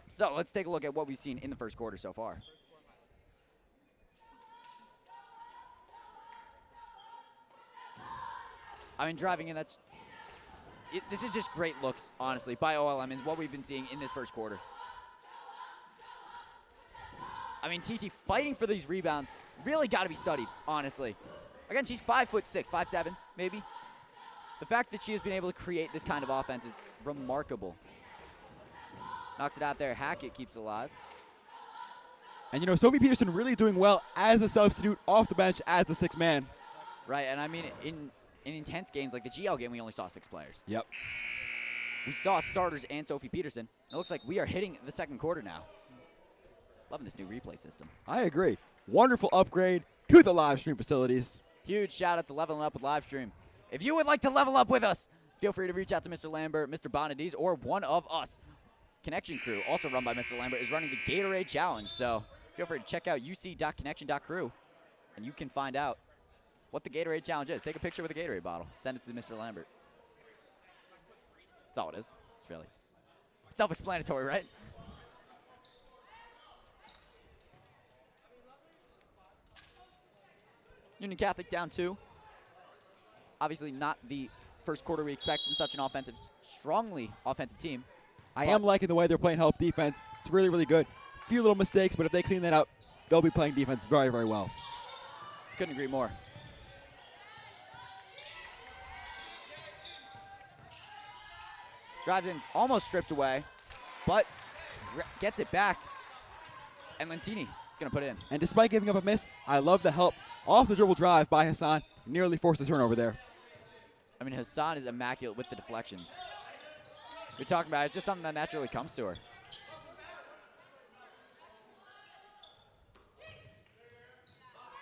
So let's take a look at what we've seen in the first quarter so far. I mean, driving in, this is just great looks, honestly, by OLM and what we've been seeing in this first quarter. I mean, TT fighting for these rebounds really got to be studied, honestly. Again, she's 5'6", 5'7", maybe. The fact that she has been able to create this kind of offense is remarkable. Knocks it out there. Hackett keeps it alive. And, you know, Sophie Peterson really doing well as a substitute off the bench as the sixth man. Right, and I mean, in intense games like the GL game, we only saw 6 players. Yep. We saw starters and Sophie Peterson. It looks like we are hitting the second quarter now. Loving this new replay system. I agree. Wonderful upgrade to the live stream facilities. Huge shout out to Leveling Up with Livestream. If you would like to level up with us, feel free to reach out to Mr. Lambert, Mr. Bonadies, or one of us. Connection Crew, also run by Mr. Lambert, is running the Gatorade Challenge. So feel free to check out uc.connection.crew, and you can find out what the Gatorade Challenge is. Take a picture with a Gatorade bottle. Send it to Mr. Lambert. That's all it is. It's really self-explanatory, right? Union Catholic down 2. Obviously not the first quarter we expect from such an strongly offensive team. I am liking the way they're playing help defense. It's really, really good. A few little mistakes, but if they clean that up, they'll be playing defense very, very well. Couldn't agree more. Drives in, almost stripped away, but gets it back. And Lentini is going to put it in. And despite giving up a miss, I love the help off the dribble drive by Hassan. Nearly forced a turnover there. I mean, Hassan is immaculate with the deflections. We're talking about it's just something that naturally comes to her.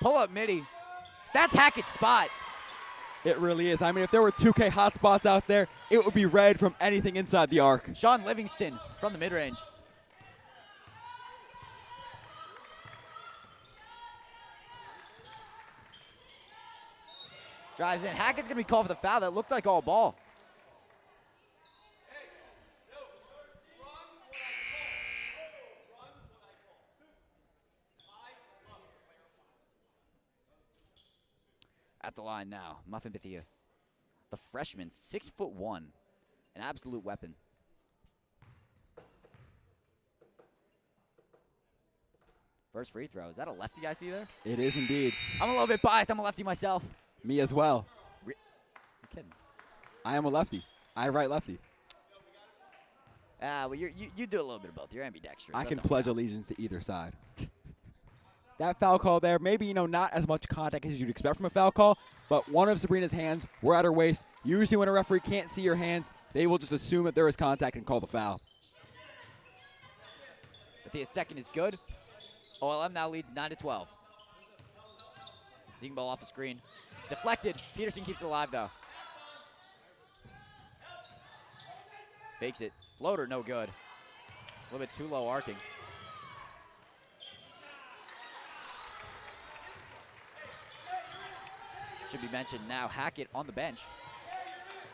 Pull up midi. That's Hackett's spot. It really is. I mean, if there were 2K hotspots out there, it would be red from anything inside the arc. Sean Livingston from the mid-range. Drives in. Hackett's going to be called for the foul. That looked like all ball. At the line now, Muffin Bethia. The freshman, 6'1", an absolute weapon. First free throw. Is that a lefty I see there? It is indeed. I'm a little bit biased. I'm a lefty myself. Me as well. You're kidding. I am a lefty. I write lefty. Well, you do a little bit of both. You're ambidextrous. I That can don't pledge count. allegiance to either side. That foul call there, maybe, you know, not as much contact as you'd expect from a foul call, but one of Sabrina's hands were at her waist. Usually when a referee can't see your hands, they will just assume that there is contact and call the foul. Matthias' second is good. OLM now leads 9-12. Ziegenball off the screen. Deflected. Peterson keeps it alive, though. Fakes it. Floater, no good. A little bit too low arcing. Should be mentioned now, Hackett on the bench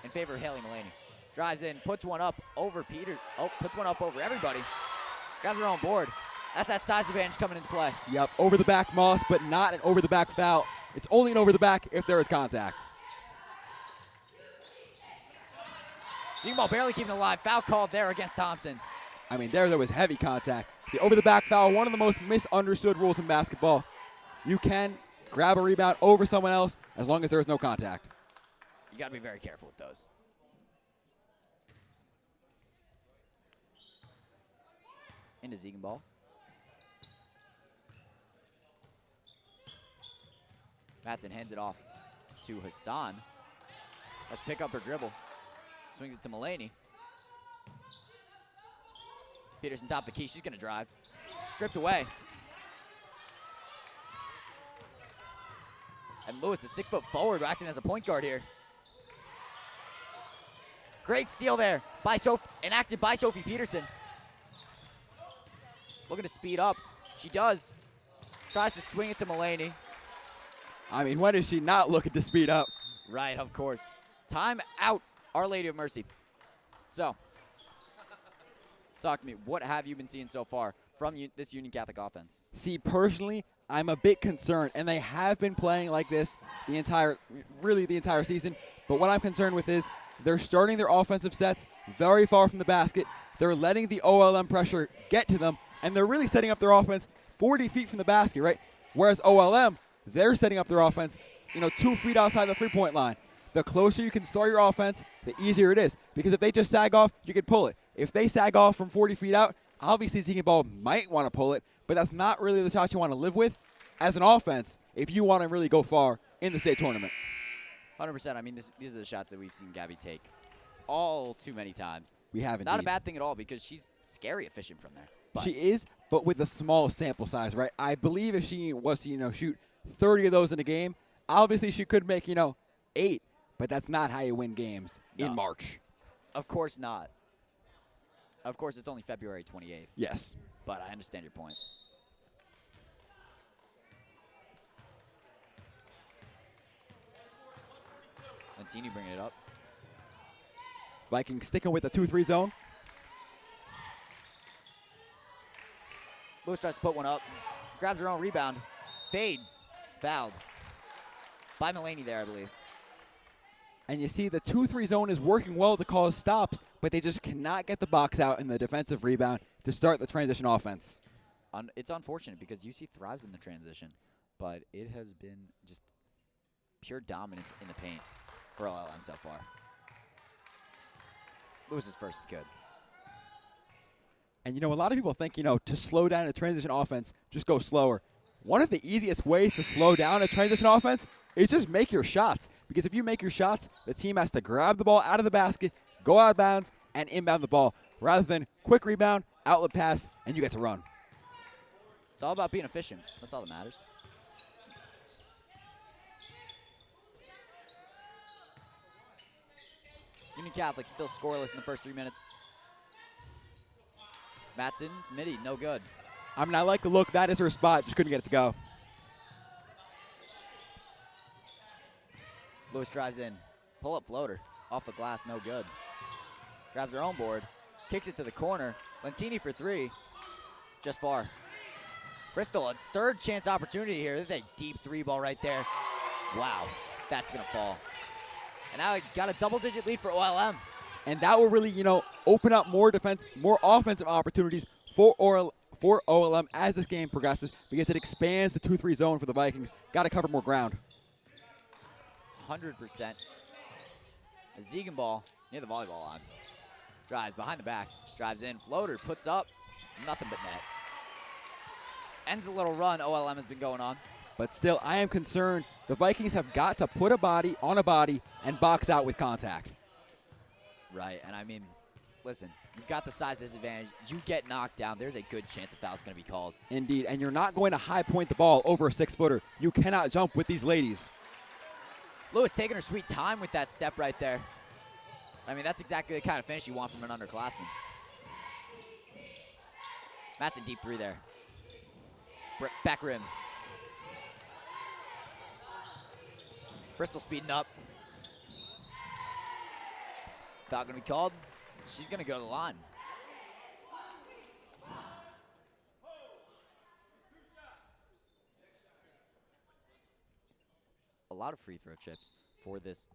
in favor of Haley Mullaney. Drives in, puts one up over Peter. Oh, puts one up over everybody. Grabs her own board. That's that size advantage coming into play. Yep, over the back Moss, but not an over the back foul. It's only an over the back if there is contact. Ziegenball barely keeping it alive. Foul called there against Thompson. I mean, there was heavy contact. The over the back foul, one of the most misunderstood rules in basketball. You can grab a rebound over someone else as long as there is no contact. You got to be very careful with those. Into Ziegenball. Matson hands it off to Hassan. Let's pick up her dribble. Swings it to Mullaney. Peterson top the key. She's going to drive. Stripped away. And Lewis, the 6-foot forward, acting as a point guard here. Great steal there by enacted by Sophie Peterson. Looking to speed up. She does. Tries to swing it to Mullaney. I mean, when is she not looking to speed up? Right, of course. Time out, Our Lady of Mercy. So, talk to me. What have you been seeing so far from this Union Catholic offense? See, personally, I'm a bit concerned, and they have been playing like this the entire season. But what I'm concerned with is they're starting their offensive sets very far from the basket. They're letting the OLM pressure get to them, and they're really setting up their offense 40 feet from the basket, right? Whereas OLM, they're setting up their offense, 2 feet outside the three-point line. The closer you can start your offense, the easier it is. Because if they just sag off, you can pull it. If they sag off from 40 feet out, obviously Ziegenball might want to pull it, but that's not really the shot you want to live with as an offense if you want to really go far in the state tournament. 100%. I mean, these are the shots that we've seen Gabby take all too many times. We haven't. Not a bad thing at all because she's scary efficient from there. She is, but with a small sample size, right? I believe if she was to, shoot 30 of those in a game, obviously she could make, 8, but that's not how you win games in March. Of course not. Of course, it's only February 28th. Yes. But I understand your point. Lentini bringing it up. Vikings sticking with the 2-3 zone. Lewis tries to put one up. Grabs her own rebound. Fades. Fouled. By Mullaney there, I believe. And you see the 2-3 zone is working well to cause stops, but they just cannot get the box out in the defensive rebound to start the transition offense. It's unfortunate because UC thrives in the transition, but it has been just pure dominance in the paint for OLM so far. Lewis's first is good. And, a lot of people think, to slow down a transition offense, just go slower. One of the easiest ways to slow down a transition offense is just make your shots. Because if you make your shots, the team has to grab the ball out of the basket, go out of bounds, and inbound the ball, rather than quick rebound, outlet pass, and you get to run. It's all about being efficient. That's all that matters. Union Catholic still scoreless in the first 3 minutes. Matson's midi, no good. I mean, I like the look. That is her spot. Just couldn't get it to go. Lewis drives in. Pull-up floater. Off the glass, no good. Grabs her own board. Kicks it to the corner. Lentini for 3. Just far. Bristol, a third chance opportunity here. There's a deep 3 ball right there. Wow, that's going to fall. And now got a double-digit lead for OLM. And that will really, open up more offensive opportunities for OLM as this game progresses because it expands the 2-3 zone for the Vikings. Got to cover more ground. 100%. A Ziegenball near the volleyball line. Drives behind the back. Drives in. Floater puts up. Nothing but net. Ends a little run OLM has been going on. But still, I am concerned. The Vikings have got to put a body on a body and box out with contact. Right, and I mean, listen, You've got the size disadvantage. You get knocked down, there's a good chance a foul's going to be called. Indeed, and you're not going to high point the ball over a 6-footer. You cannot jump with these ladies. Lewis taking her sweet time with that step right there. I mean, that's exactly the kind of finish you want from an underclassman. That's a deep three there. Back rim. Bristol speeding up. Foul going to be called. She's going to go to the line. A lot of free throw chips for this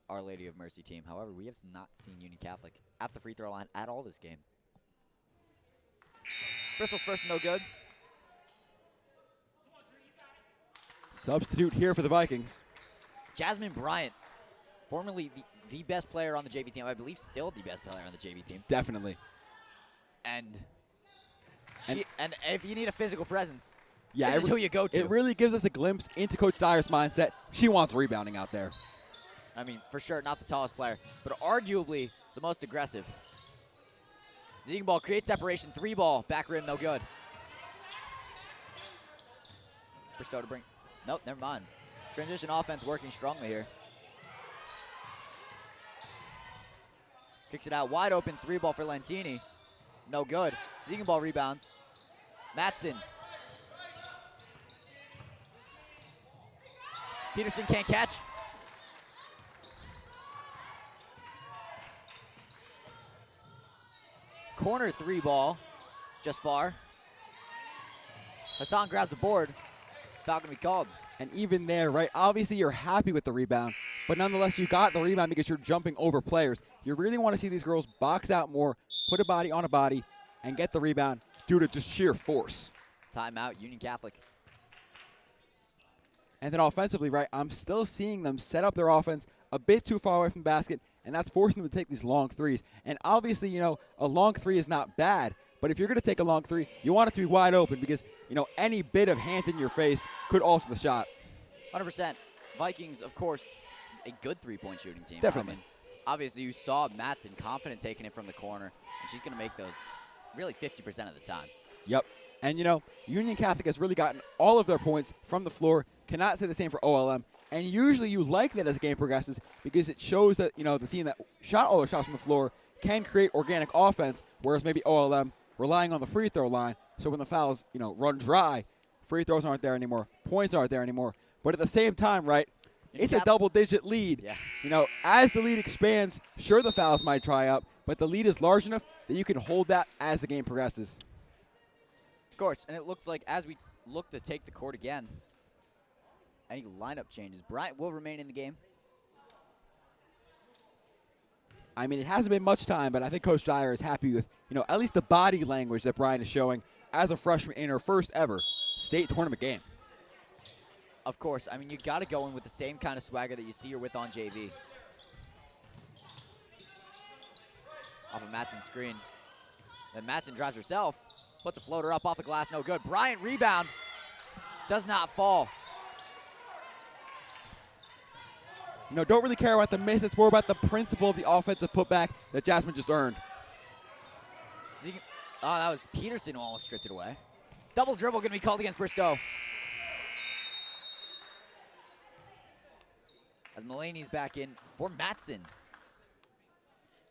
Our Lady of Mercy team. However, we have not seen Union Catholic at the free throw line at all this game. Bristol's first, no good. Substitute here for the Vikings. Jasmine Bryant, formerly the best player on the JV team. I believe still the best player on the JV team. Definitely. And if you need a physical presence, yeah, this is who you go to. It really gives us a glimpse into Coach Dyer's mindset. She wants rebounding out there. I mean, for sure, not the tallest player, but arguably the most aggressive. Ziegenball creates separation, 3-ball, back rim, no good. Bristow to bring, nope, never mind. Transition offense working strongly here. Kicks it out, wide open, 3-ball for Lentini. No good. Ziegenball rebounds. Matson. Peterson can't catch. Corner 3-ball, just far. Hassan grabs the board. Foul gonna be called. And even there, right, obviously you're happy with the rebound, but nonetheless you got the rebound because you're jumping over players. You really want to see these girls box out more, put a body on a body, and get the rebound due to just sheer force. Timeout, Union Catholic. And then offensively, right, I'm still seeing them set up their offense a bit too far away from the basket, and that's forcing them to take these long threes. And obviously, you know, a long three is not bad, but if you're going to take a long three, you want it to be wide open because, you know, any bit of hand in your face could alter the shot. 100%. Vikings, of course, a good three-point shooting team. Definitely. I mean, obviously, you saw Matson confident taking it from the corner, and she's going to make those really 50% of the time. Yep. And, you know, Union Catholic has really gotten all of their points from the floor. Cannot say the same for OLM. And usually you like that as the game progresses because it shows that, you know, the team that shot all their shots from the floor can create organic offense, whereas maybe OLM relying on the free throw line. So when the fouls, you know, run dry, free throws aren't there anymore, points aren't there anymore. But at the same time, right, it's a double-digit lead. Yeah. You know, as the lead expands, sure the fouls might dry up, but the lead is large enough that you can hold that as the game progresses. Of course, and it looks like as we look to take the court again, any lineup changes, Bryant will remain in the game. I mean, it hasn't been much time, but I think Coach Dyer is happy with, you know, at least the body language that Bryant is showing as a freshman in her first ever state tournament game. Of course, I mean, you got to go in with the same kind of swagger that you see her with on JV. Off of Matson's screen. Then Matson drives herself, puts a floater up off the glass, no good. Bryant rebound, does not fall. You know, don't really care about the miss. It's more about the principle of the offensive putback that Jasmine just earned. Oh, that was Peterson who almost stripped it away. Double dribble going to be called against Bristow. As Mulaney's back in for Matson.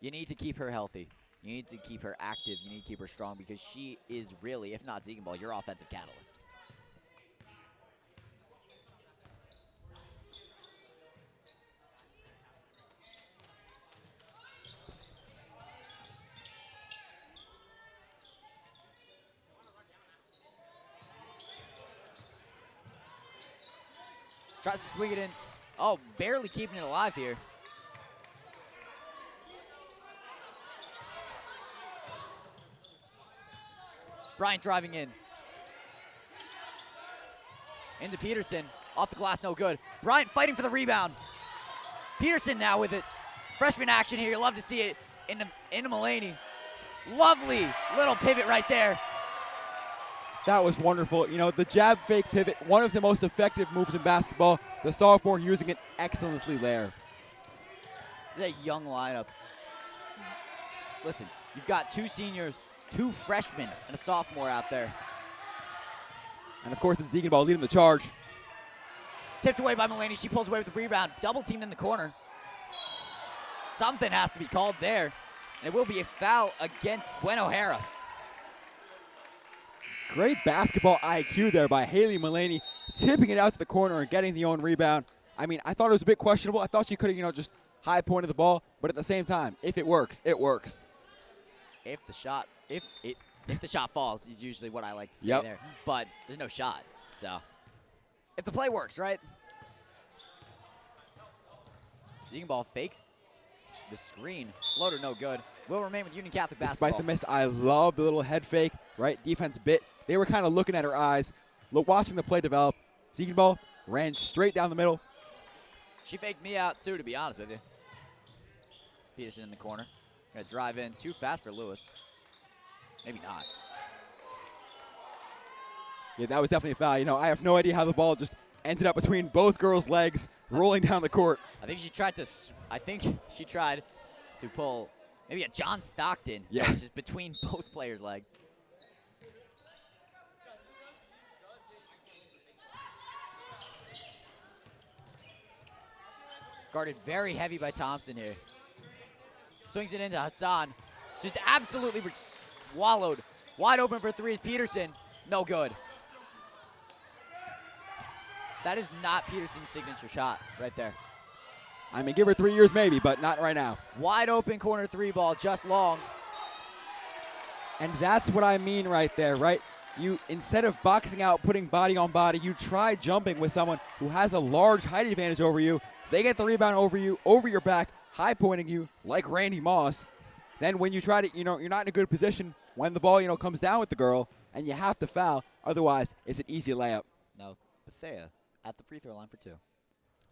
You need to keep her healthy. You need to keep her active. You need to keep her strong because she is really, if not Ziegenball, your offensive catalyst. Tries to swing it in. Oh, barely keeping it alive here. Bryant driving in. Into Peterson. Off the glass, no good. Bryant fighting for the rebound. Peterson now with it. Freshman action here. You love to see it into Mulaney. Lovely little pivot right there. That was wonderful. You know, the jab fake pivot, one of the most effective moves in basketball. The sophomore using it excellently there. This is a young lineup. Listen, You've got 2 seniors, 2 freshmen, and a sophomore out there. And, of course, it's Ziegenball leading the charge. Tipped away by Mulaney. She pulls away with the rebound. Double teamed in the corner. Something has to be called there. And it will be a foul against Gwen O'Hara. Great basketball IQ there by Haley Mulaney, tipping it out to the corner and getting the own rebound. I mean, I thought it was a bit questionable. I thought she could have, just high pointed the ball. But at the same time, if it works, it works. If the shot falls is usually what I like to say there. But there's no shot. So if the play works, right? Ziegenball fakes the screen. Floater no good. Will remain with Union Catholic basketball. Despite the miss, I love the little head fake, right? Defense bit. They were kind of looking at her eyes, watching the play develop. Ziegenball ran straight down the middle. She faked me out too, to be honest with you. Peterson in the corner. Gonna drive in too fast for Lewis. Maybe not. Yeah, that was definitely a foul. I have no idea how the ball just ended up between both girls' legs, rolling down the court. I think she tried to pull maybe a John Stockton, yeah, which is between both players' legs. Guarded very heavy by Thompson here. Swings it into Hassan. Just absolutely swallowed. Wide open for 3 is Peterson. No good. That is not Peterson's signature shot right there. I mean, give her 3 years maybe, but not right now. Wide open corner 3 ball, just long. And that's what I mean right there, right? You, instead of boxing out, putting body on body, you try jumping with someone who has a large height advantage over you. They get the rebound over you, over your back, high pointing you like Randy Moss. Then when you try to, you're not in a good position when the ball, comes down with the girl and you have to foul. Otherwise, it's an easy layup. No, Bethea at the free throw line for 2.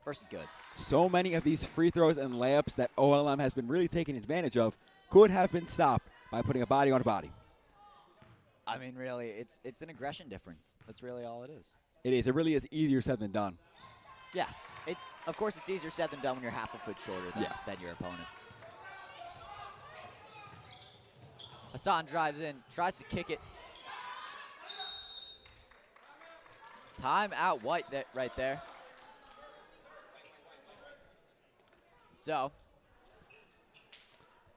First is good. So many of these free throws and layups that OLM has been really taking advantage of could have been stopped by putting a body on a body. I mean, really, it's an aggression difference. That's really all it is. It is. It really is easier said than done. Yeah. Of course, it's easier said than done when you're half a foot shorter than your opponent. Hassan drives in, tries to kick it. Timeout White right there. So.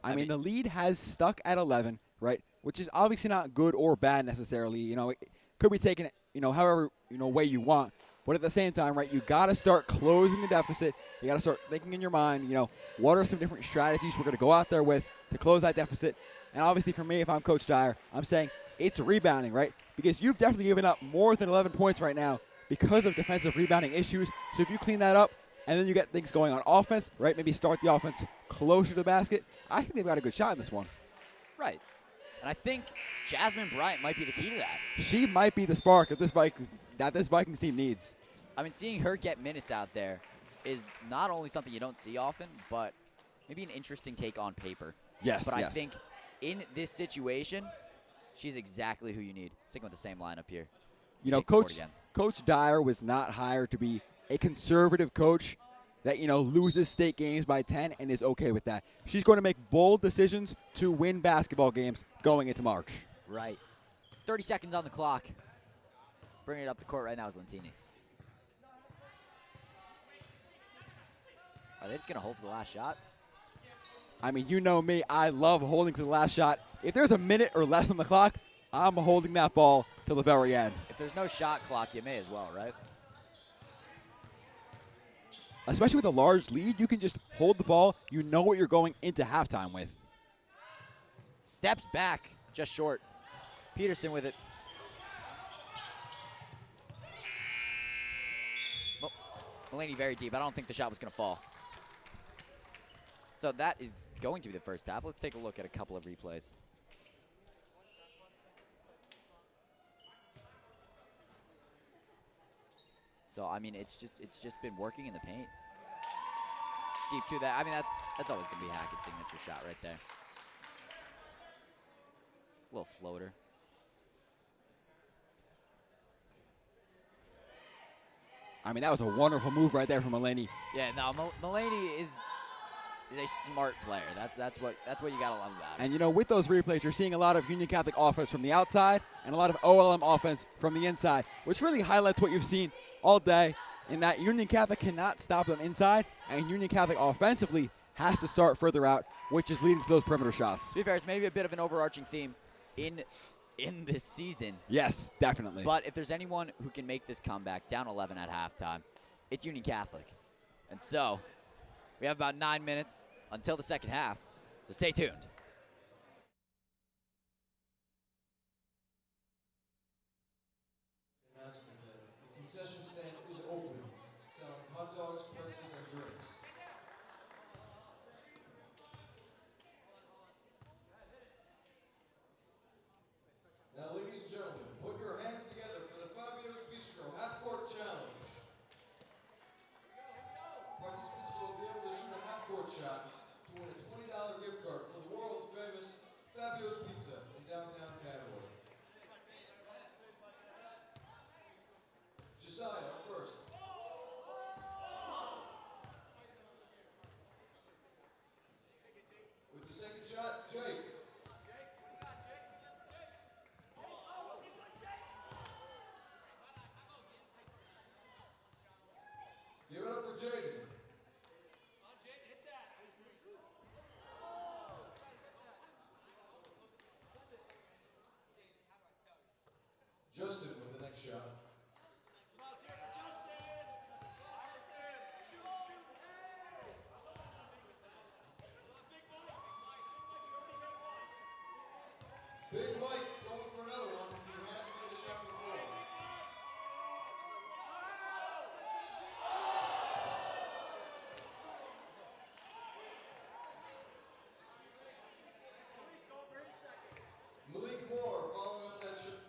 I mean, the lead has stuck at 11, right? Which is obviously not good or bad necessarily. It could be taken, however, way you want. But at the same time, right, you got to start closing the deficit. You got to start thinking in your mind, what are some different strategies we're going to go out there with to close that deficit. And obviously for me, if I'm Coach Dyer, I'm saying it's rebounding, right? Because you've definitely given up more than 11 points right now because of defensive rebounding issues. So if you clean that up and then you get things going on offense, right, maybe start the offense closer to the basket, I think they've got a good shot in this one. Right. And I think Jasmine Bryant might be the key to that. She might be the spark that this Vikings team needs. I mean, seeing her get minutes out there is not only something you don't see often, but maybe an interesting take on paper. Yes, But yes. I think in this situation, she's exactly who you need. Sticking with the same lineup here. Coach Dyer was not hired to be a conservative coach that, loses state games by 10 and is okay with that. She's going to make bold decisions to win basketball games going into March. Right. 30 seconds on the clock. Bringing it up the court right now is Lentini. Are they just going to hold for the last shot? I mean, you know me. I love holding for the last shot. If there's a minute or less on the clock, I'm holding that ball till the very end. If there's no shot clock, you may as well, right? Especially with a large lead, you can just hold the ball. You know what you're going into halftime with. Steps back, just short. Peterson with it. Mulaney very deep. I don't think the shot was going to fall. So that is going to be the first half. Let's take a look at a couple of replays. So I mean, it's just been working in the paint. Deep to that. I mean, that's always going to be Hackett's signature shot right there. Little floater. I mean, that was a wonderful move right there from Mulaney. Yeah, no, Mulaney is is a smart player. That's what you gotta love about him. And you know, with those replays, you're seeing a lot of Union Catholic offense from the outside and a lot of OLM offense from the inside, which really highlights what you've seen all day. In that Union Catholic cannot stop them inside, and Union Catholic offensively has to start further out, which is leading to those perimeter shots. To be fair, it's maybe a bit of an overarching theme in this season. Yes, definitely. But if there's anyone who can make this comeback down 11 at halftime, it's Union Catholic. And so we have about 9 minutes until the second half, so stay tuned. Announcement that the concession stand is open, selling hot dogs, pretzels, and drinks. Now, ladies and gentlemen, put your hands together for the Fabio's Bistro half-court challenge. Participants will be able to shoot a half-court shot to win a $20 gift card for the world's famous Fabio's Pizza in downtown Canterbury. Josiah up first. With the second shot, Jake. Give it up for Jaden. Justin with the next shot. Big Mike going for another one. He has made a shot before. Malik Moore following up that shot.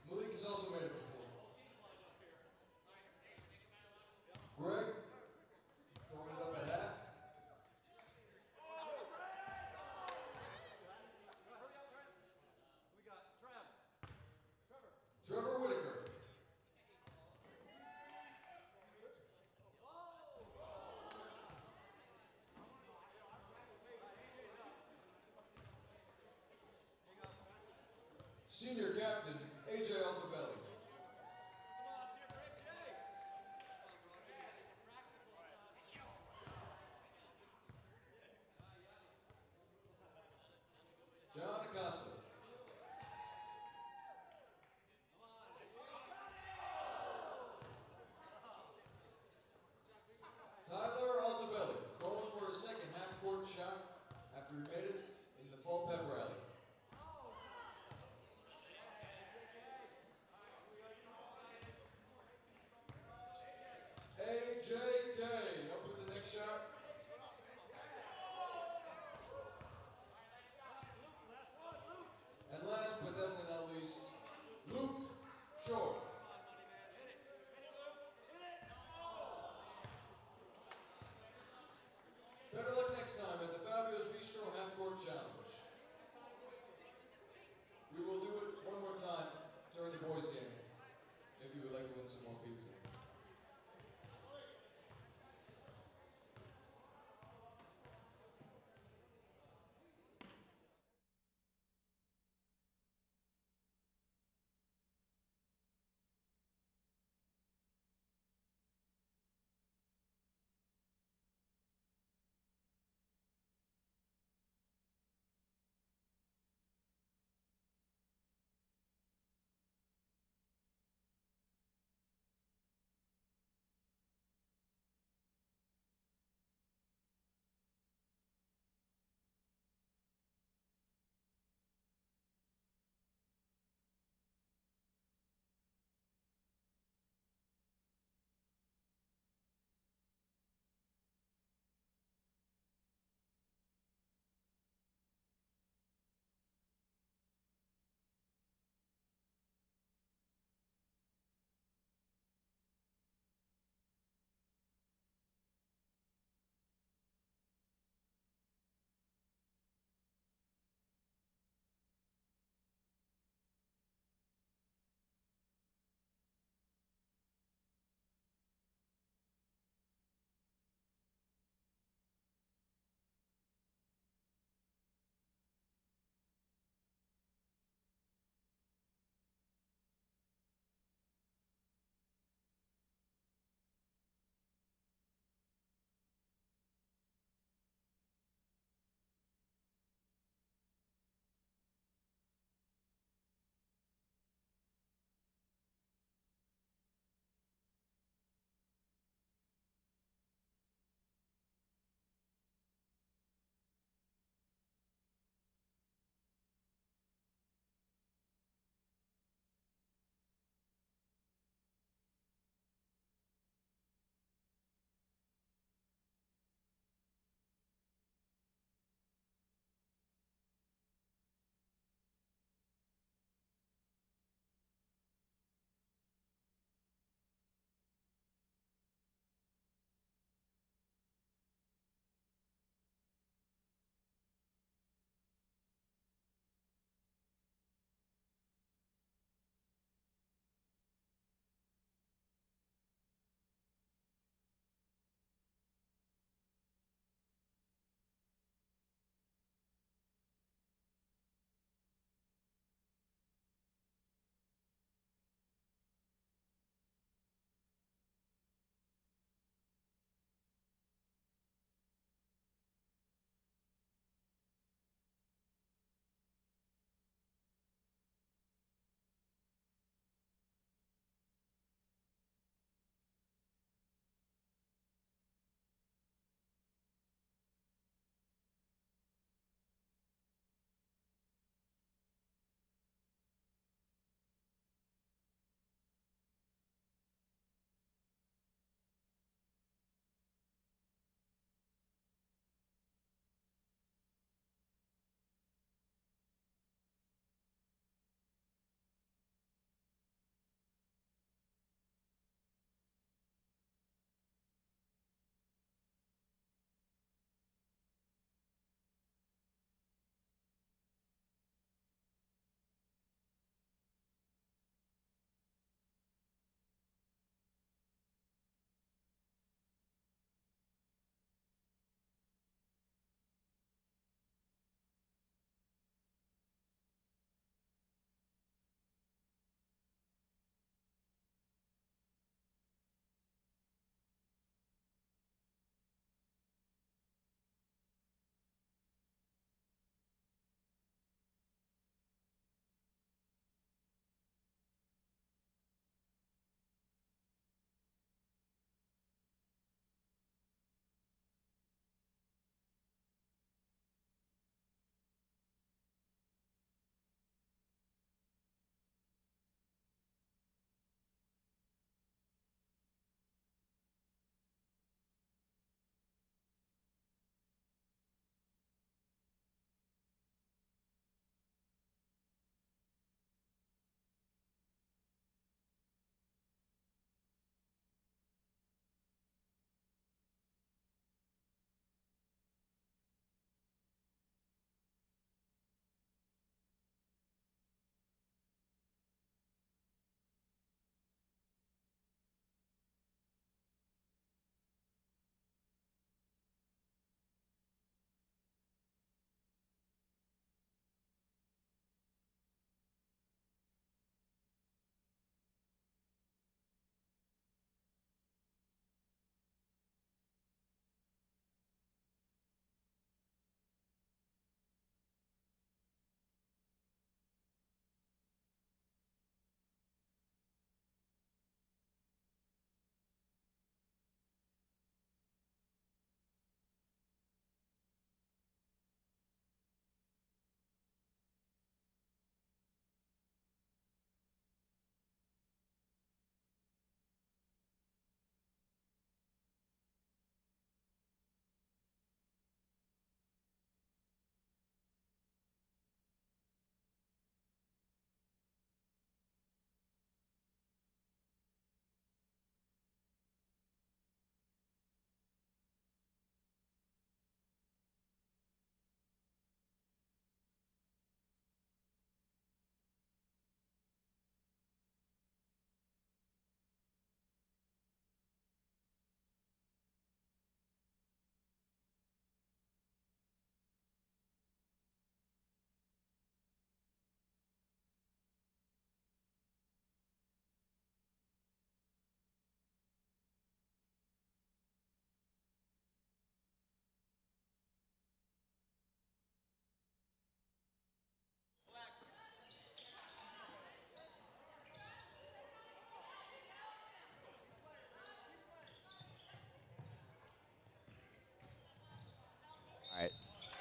Malik has also made it before. Greg throwing it up at half. Trevor Whitaker. Senior captain, AJ Altobelli. John Acosta. Tyler Altobelli going for a second half-court shot after he made it in the fall pep rally. AJK up with the next shot. And last but definitely not least, Luke Short. Better luck next time at the Fabio's Bistro Half-Court Challenge.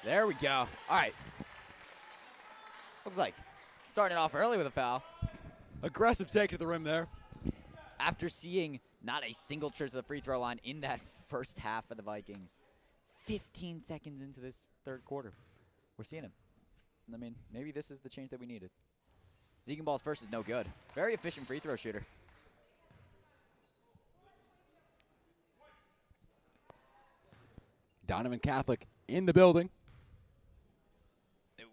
There we go. All right. Looks like starting off early with a foul. Aggressive take to the rim there. After seeing not a single trip to the free throw line in that first half of the Vikings. 15 seconds into this third quarter. We're seeing him. I mean, maybe this is the change that we needed. Ziegenball's first is no good. Very efficient free throw shooter. Donovan Catholic in the building.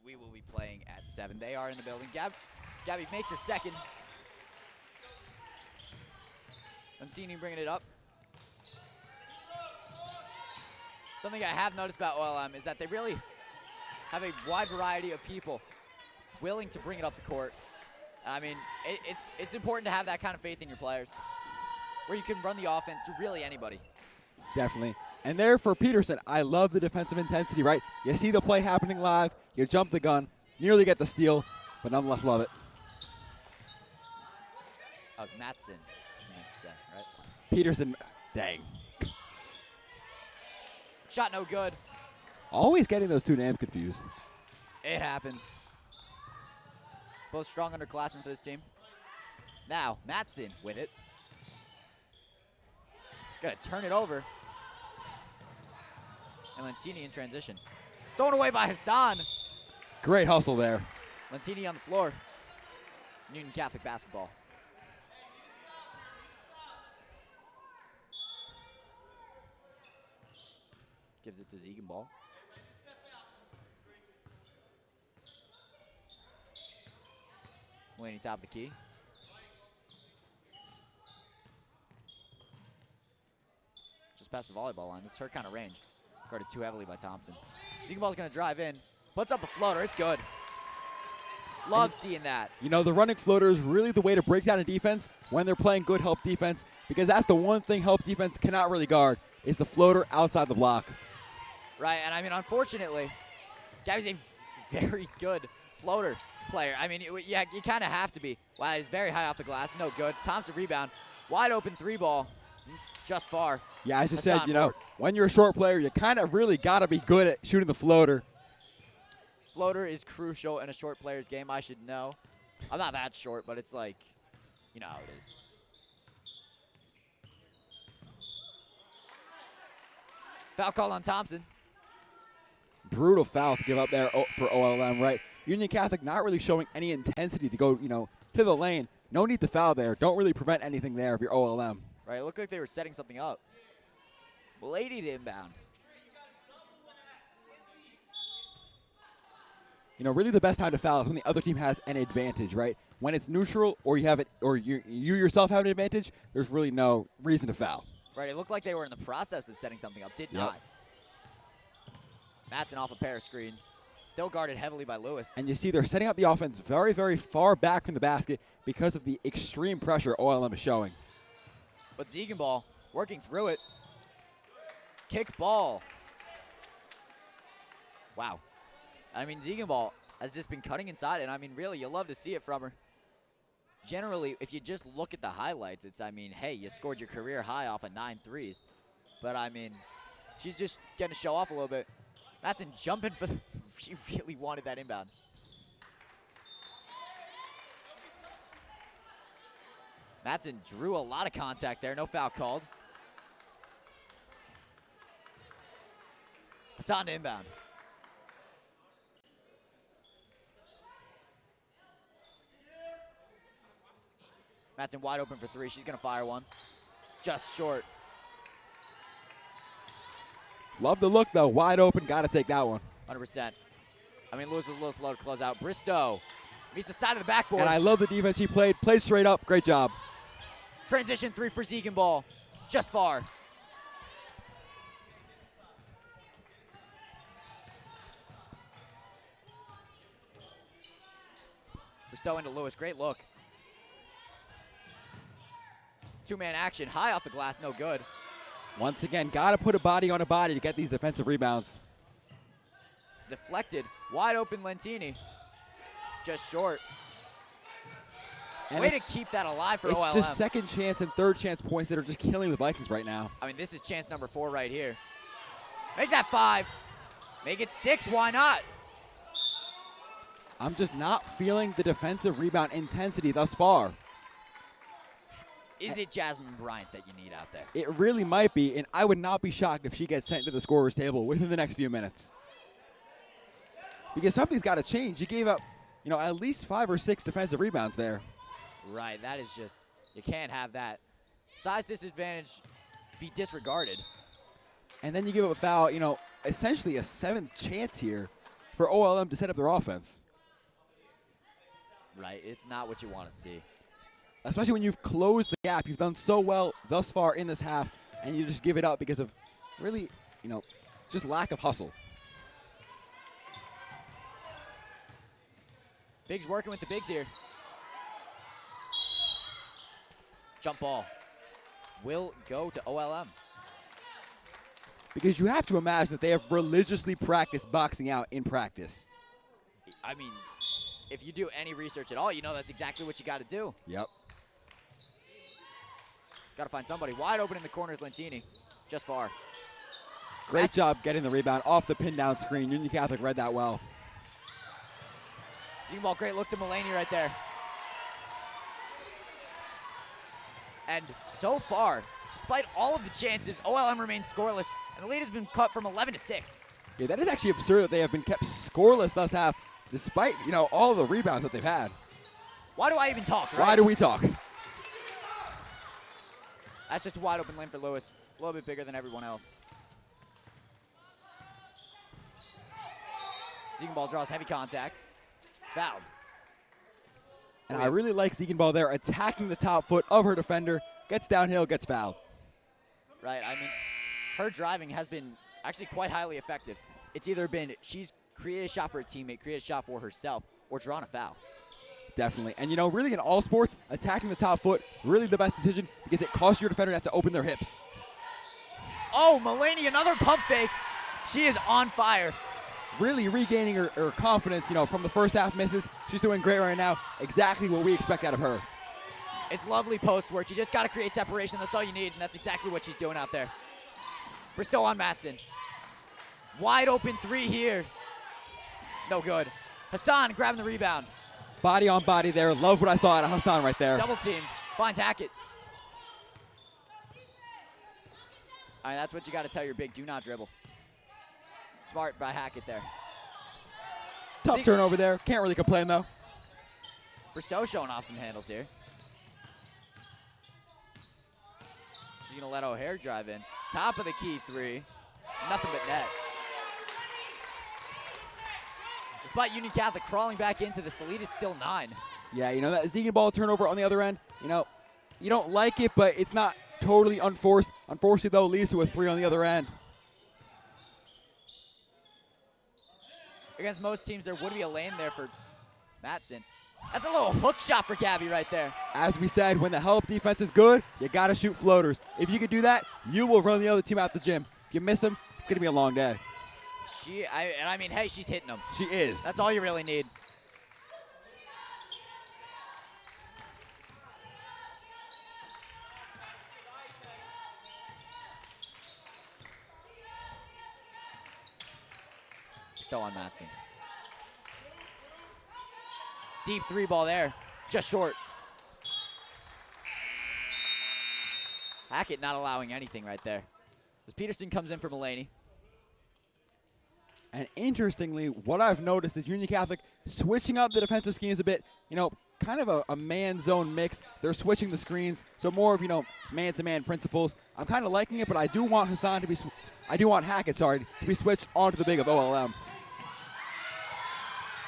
We will be playing at 7. They are in the building. Gabby makes her second. Lentini bringing it up. Something I have noticed about OLM is that they really have a wide variety of people willing to bring it up the court. I mean, it's important to have that kind of faith in your players, where you can run the offense to really anybody. Definitely. And there for Peterson, I love the defensive intensity, right? You see the play happening live, you jump the gun, nearly get the steal, but nonetheless love it. That was Matson, right? Peterson, dang. Shot no good. Always getting those two names confused. It happens. Both strong underclassmen for this team. Now, Matson with it. Gonna turn it over. And Lentini in transition. Stolen away by Hassan. Great hustle there. Lentini on the floor. Newton Catholic basketball. Gives it to Ziegenball. Mulaney top of the key. Just past the volleyball line. This is her kind of range. Guarded too heavily by Thompson. Ziegenball's going to drive in. Puts up a floater. It's good. Love seeing that. You know, the running floater is really the way to break down a defense when they're playing good help defense, because that's the one thing help defense cannot really guard is the floater outside the block. Right, and I mean, unfortunately, Gabby's a very good floater player. I mean, yeah, you kind of have to be. Wow, he's very high off the glass. No good. Thompson rebound. Wide open 3-ball. Just far. Yeah, as you Hassan said, you know, when you're a short player, you kind of really got to be good at shooting the floater. Floater is crucial in a short player's game. I should know. I'm not that short, but it's like, you know how it is. Foul call on Thompson. Brutal foul to give up there for OLM, right? Union Catholic not really showing any intensity to go, you know, to the lane. No need to foul there. Don't really prevent anything there if you're OLM. Right, it looked like they were setting something up. Lady to inbound. You know, really the best time to foul is when the other team has an advantage, right? When it's neutral or you have it, or you yourself have an advantage, there's really no reason to foul. Right, it looked like they were in the process of setting something up. Did not. Matson off a pair of screens. Still guarded heavily by Lewis. And you see they're setting up the offense very, very far back from the basket because of the extreme pressure OLM is showing. But Ziegenball working through it. Kick ball. Wow. I mean, Ziegenball has just been cutting inside, and I mean, really, you love to see it from her. Generally, if you just look at the highlights, it's, I mean, hey, you scored your career high off of 9 threes. But, I mean, she's just getting to show off a little bit. Matson jumping for the she really wanted that inbound. Matson drew a lot of contact there. No foul called. Hassan to inbound. Matson wide open for 3. She's going to fire one. Just short. Love the look, though. Wide open. Got to take that one. 100%. I mean, Lewis was a little slow to close out. Bristow meets the side of the backboard. And I love the defense he played. Played straight up. Great job. Transition 3 for Ziegenball. Just far. Bristow into Lewis. Great look. Two-man action. High off the glass. No good. Once again, got to put a body on a body to get these defensive rebounds. Deflected. Wide open Lentini. Just short. And way to keep that alive for OLM. It's just second chance and third chance points that are just killing the Vikings right now. I mean, this is chance number 4 right here. Make that 5. Make it 6, why not? I'm just not feeling the defensive rebound intensity thus far. Is it Jasmine Bryant that you need out there? It really might be, and I would not be shocked if she gets sent to the scorer's table within the next few minutes. Because something's got to change. You gave up, at least 5 or 6 defensive rebounds there. Right, that is just, you can't have that. Size disadvantage be disregarded. And then you give up a foul, essentially a 7th chance here for OLM to set up their offense. Right, it's not what you want to see. Especially when you've closed the gap. You've done so well thus far in this half, and you just give it up because of really, just lack of hustle. Biggs working with the bigs here. Jump ball will go to OLM. Because you have to imagine that they have religiously practiced boxing out in practice. I mean, if you do any research at all, you know that's exactly what you got to do. Yep. Got to find somebody. Wide open in the corners, Lancini. Just far. Great job getting the rebound off the pin down screen. Union Catholic read that well. Zeke ball, great look to Mulaney right there. And so far, despite all of the chances, OLM remains scoreless, and the lead has been cut from 11 to 6. Yeah, that is actually absurd that they have been kept scoreless thus half, despite, all of the rebounds that they've had. Why do I even talk, right? Why do we talk? That's just a wide open lane for Lewis. A little bit bigger than everyone else. Ziegenball draws heavy contact. Fouled. And I really like Ziegenball there, attacking the top foot of her defender, gets downhill, gets fouled. Right, I mean, her driving has been actually quite highly effective. It's either been she's created a shot for a teammate, created a shot for herself, or drawn a foul. Definitely. And, really in all sports, attacking the top foot, really the best decision because it costs your defender to have to open their hips. Oh, Mulaney, another pump fake. She is on fire. Really regaining her confidence, from the first half misses. She's doing great right now. Exactly what we expect out of her. It's lovely post work. You just got to create separation. That's all you need, and that's exactly what she's doing out there. Bristow on Matson. Wide open 3 here. No good. Hassan grabbing the rebound. Body on body there. Love what I saw out of Hassan right there. Double teamed. Finds Hackett. All right, that's what you got to tell your big. Do not dribble. Smart by Hackett there. Tough turnover there. Can't really complain, though. Bristow showing off some handles here. She's going to let O'Hare drive in. Top of the key 3. Nothing but net. Despite Union Catholic crawling back into this, the lead is still 9. Yeah, that Ziegenball turnover on the other end, you don't like it, but it's not totally unforced. Unfortunately, though, leads to a 3 on the other end. Against most teams, there would be a lane there for Matson. That's a little hook shot for Gabby right there. As we said, when the help defense is good, you got to shoot floaters. If you can do that, you will run the other team out the gym. If you miss them, it's going to be a long day. I mean, hey, she's hitting them. She is. That's all you really need. Still on Matson. Deep 3 ball there. Just short. Hackett not allowing anything right there. As Peterson comes in for Mulaney. And interestingly, what I've noticed is Union Catholic switching up the defensive schemes a bit. Kind of a man-zone mix. They're switching the screens, so more of man-to-man principles. I'm kind of liking it, but I do want Hassan to be. I do want Hackett, to be switched onto the big of OLM.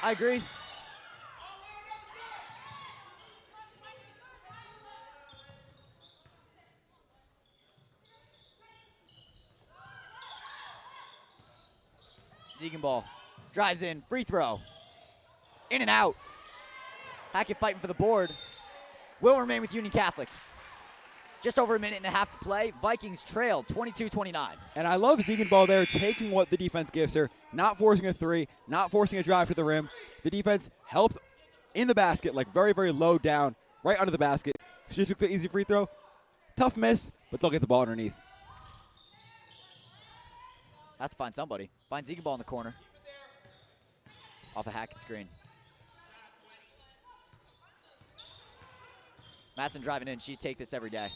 I agree. Ziegenball drives in, free throw. In and out. Hackett fighting for the board. Will remain with Union Catholic. Just over a minute and a half to play. Vikings trail 22-29. And I love Ziegenball there taking what the defense gives her, not forcing a 3, not forcing a drive to the rim. The defense helped in the basket, like very, very low down, right under the basket. She took the easy free throw. Tough miss, but they'll get the ball underneath. Has to find somebody. Finds Ziegenball in the corner. Off a Hackett screen. Matson driving in. She'd take this every day.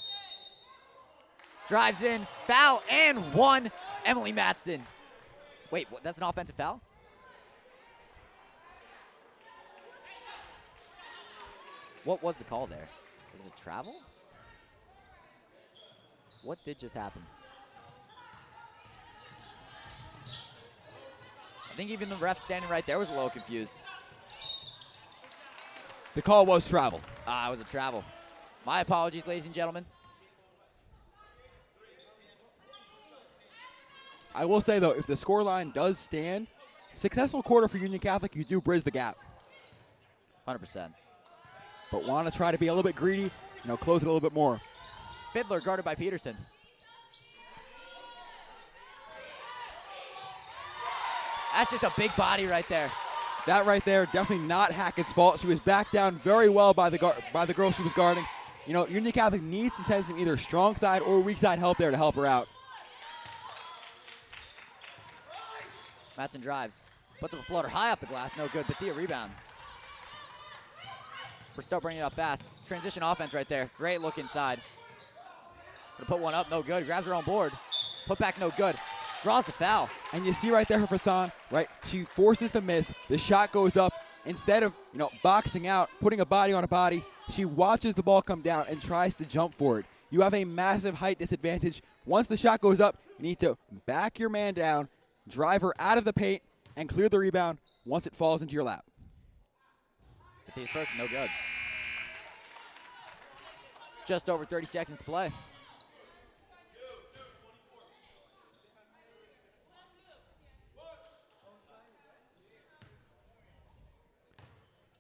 Drives in. Foul and one. Emily Matson. Wait, what, that's an offensive foul? What was the call there? Was it a travel? What did just happen? I think even the ref standing right there was a little confused. The call was travel. It was a travel. My apologies, ladies and gentlemen. I will say, though, if the scoreline does stand, successful quarter for Union Catholic, you do bridge the gap. 100%. But want to try to be a little bit greedy, close it a little bit more. Fiddler guarded by Peterson. That's just a big body right there. That right there, definitely not Hackett's fault. She was backed down very well by the girl she was guarding. Union Catholic needs to send some either strong side or weak side help there to help her out. Matson drives. Puts up a floater high off the glass. No good. Bethia rebound. Bristow bringing it up fast. Transition offense right there. Great look inside. Gonna put one up. No good. Grabs her own board. Put back. No good. She draws the foul. And you see right there for Fasan, right? She forces the miss. The shot goes up. Instead of, boxing out, putting a body on a body, she watches the ball come down and tries to jump for it. You have a massive height disadvantage. Once the shot goes up, you need to back your man down, drive her out of the paint, and clear the rebound once it falls into your lap. Bethia's first, no good. Just over 30 seconds to play.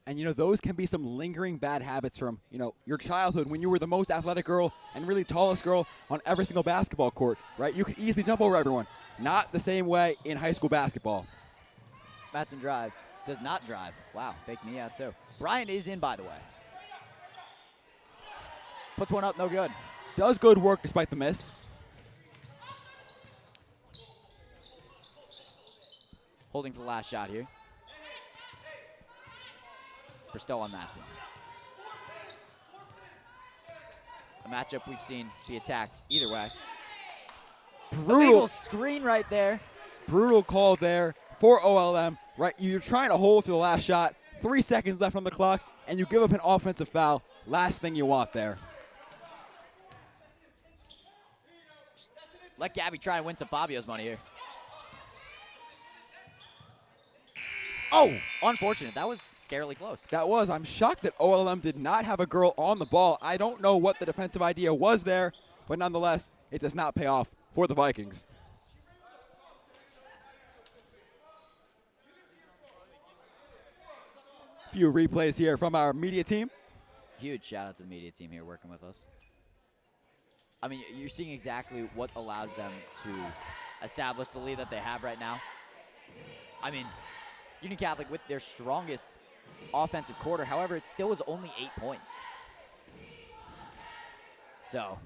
And, those can be some lingering bad habits from, your childhood when you were the most athletic girl and really tallest girl on every single basketball court, right? You could easily jump over everyone. Not the same way in high school basketball. Matson drives. Does not drive. Wow, fake knee out too. Bryant is in, by the way. Puts one up, no good. Does good work despite the miss. Holding for the last shot here. Bristow on Matson. A matchup we've seen be attacked either way. Brutal screen right there. Brutal call there for OLM. Right, you're trying to hold for the last shot. 3 seconds left on the clock, and you give up an offensive foul. Last thing you want there. Let Gabby try and win some Fabio's money here. Oh, unfortunate. That was scarily close. That was. I'm shocked that OLM did not have a girl on the ball. I don't know what the defensive idea was there, but nonetheless, it does not pay off for the Vikings. Few replays here from our media team. Huge shout out to the media team here working with us. I mean, you're seeing exactly what allows them to establish the lead that they have right now. I mean, Union Catholic with their strongest offensive quarter. However, it still was only 8 points. So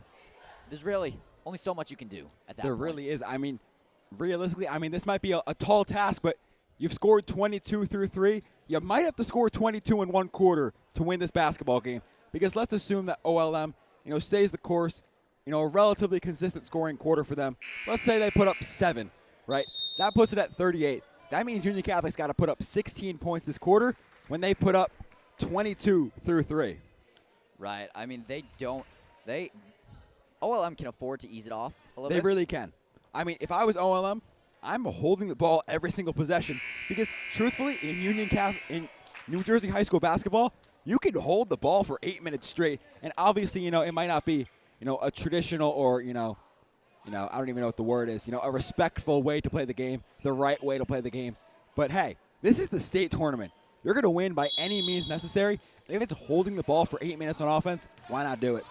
there's really only so much you can do at that point. There really is. I mean, realistically, this might be a tall task, but you've scored 22 through 3. You might have to score 22 in one quarter to win this basketball game, because let's assume that OLM, stays the course, a relatively consistent scoring quarter for them. Let's say they put up 7, right? That puts it at 38. That means Union Catholic's got to put up 16 points this quarter when they put up 22 through 3. Right. I mean, OLM can afford to ease it off a little bit. They really can. I mean, if I was OLM, I'm holding the ball every single possession, because truthfully, in New Jersey high school basketball, you can hold the ball for 8 minutes straight, and obviously, it might not be, a traditional or, I don't even know what the word is, a respectful way to play the game, the right way to play the game. But hey, this is the state tournament. You're going to win by any means necessary. And if it's holding the ball for 8 minutes on offense, why not do it?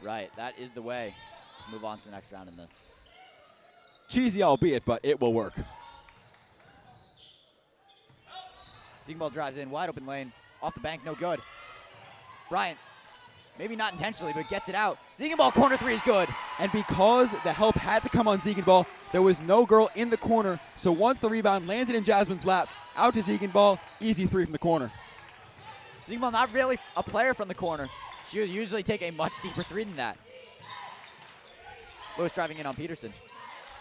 Right. That is the way to move on to the next round in this. Cheesy albeit, but it will work. Ziegenball drives in, wide open lane, off the bank, no good. Bryant, maybe not intentionally, but gets it out. Ziegenball corner 3 is good. And because the help had to come on Ziegenball, there was no girl in the corner. So once the rebound landed in Jasmine's lap, out to Ziegenball, easy three from the corner. Ziegenball not really a player from the corner. She would usually take a much deeper three than that. Lewis driving in on Peterson.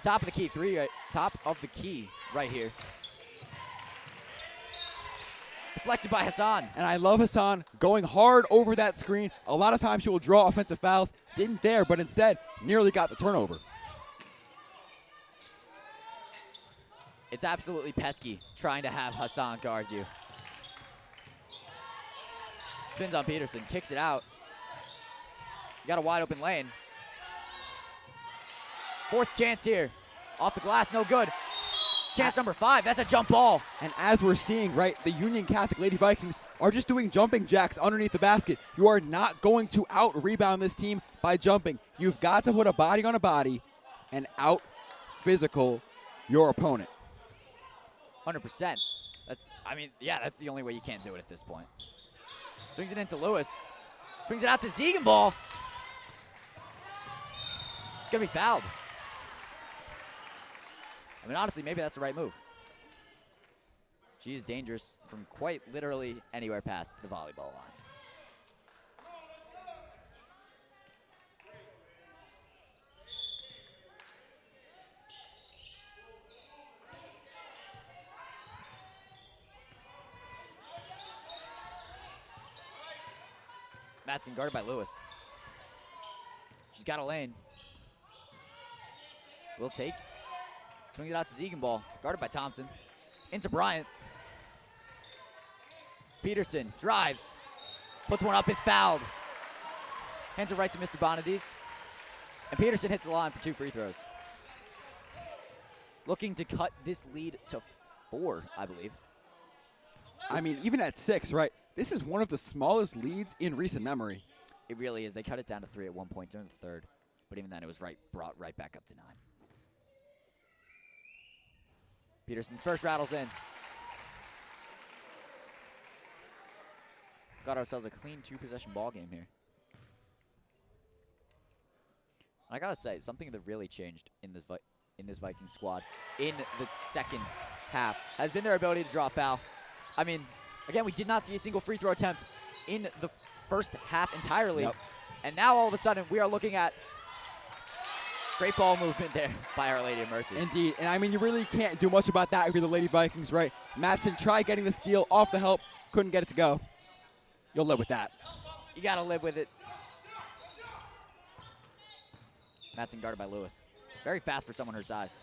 Top of the key three, top of the key right here. Deflected by Hassan. And I love Hassan going hard over that screen. A lot of times she will draw offensive fouls. Didn't dare, but instead nearly got the turnover. It's absolutely pesky trying to have Hassan guard you. Spins on Peterson, kicks it out. You got a wide open lane. Fourth chance here. Off the glass, no good. Chance number 5, that's a jump ball. And as we're seeing, right, the Union Catholic Lady Vikings are just doing jumping jacks underneath the basket. You are not going to out-rebound this team by jumping. You've got to put a body on a body and out-physical your opponent. 100%. That's the only way you can't do it at this point. Swings it into Lewis. Swings it out to Ziegenball. It's going to be fouled. I mean, honestly, maybe that's the right move. She is dangerous from quite literally anywhere past the volleyball line. Matson guarded by Lewis. She's got a lane. Will take. Swing it out to Ziegenball. Guarded by Thompson. Into Bryant. Peterson drives. Puts one up, is fouled. Hands it right to Mr. Bonadis. And Peterson hits the line for 2 free throws. Looking to cut this lead to 4, I believe. I mean, even at 6, right? This is one of the smallest leads in recent memory. It really is. They cut it down to 3 at one point during the third. But even then, it was brought right back up to 9. Peterson's first rattles in. Got ourselves a clean 2-possession ball game here. I gotta say, something that really changed in this Vikings squad in the second half has been their ability to draw a foul. I mean, again, we did not see a single free throw attempt in the first half entirely. Yep. And now all of a sudden we are looking at great ball movement there by Our Lady of Mercy. Indeed. And I mean, you really can't do much about that if you're the Lady Vikings, right? Matson tried getting the steal off the help, couldn't get it to go. You'll live with that. You got to live with it. Matson guarded by Lewis. Very fast for someone her size.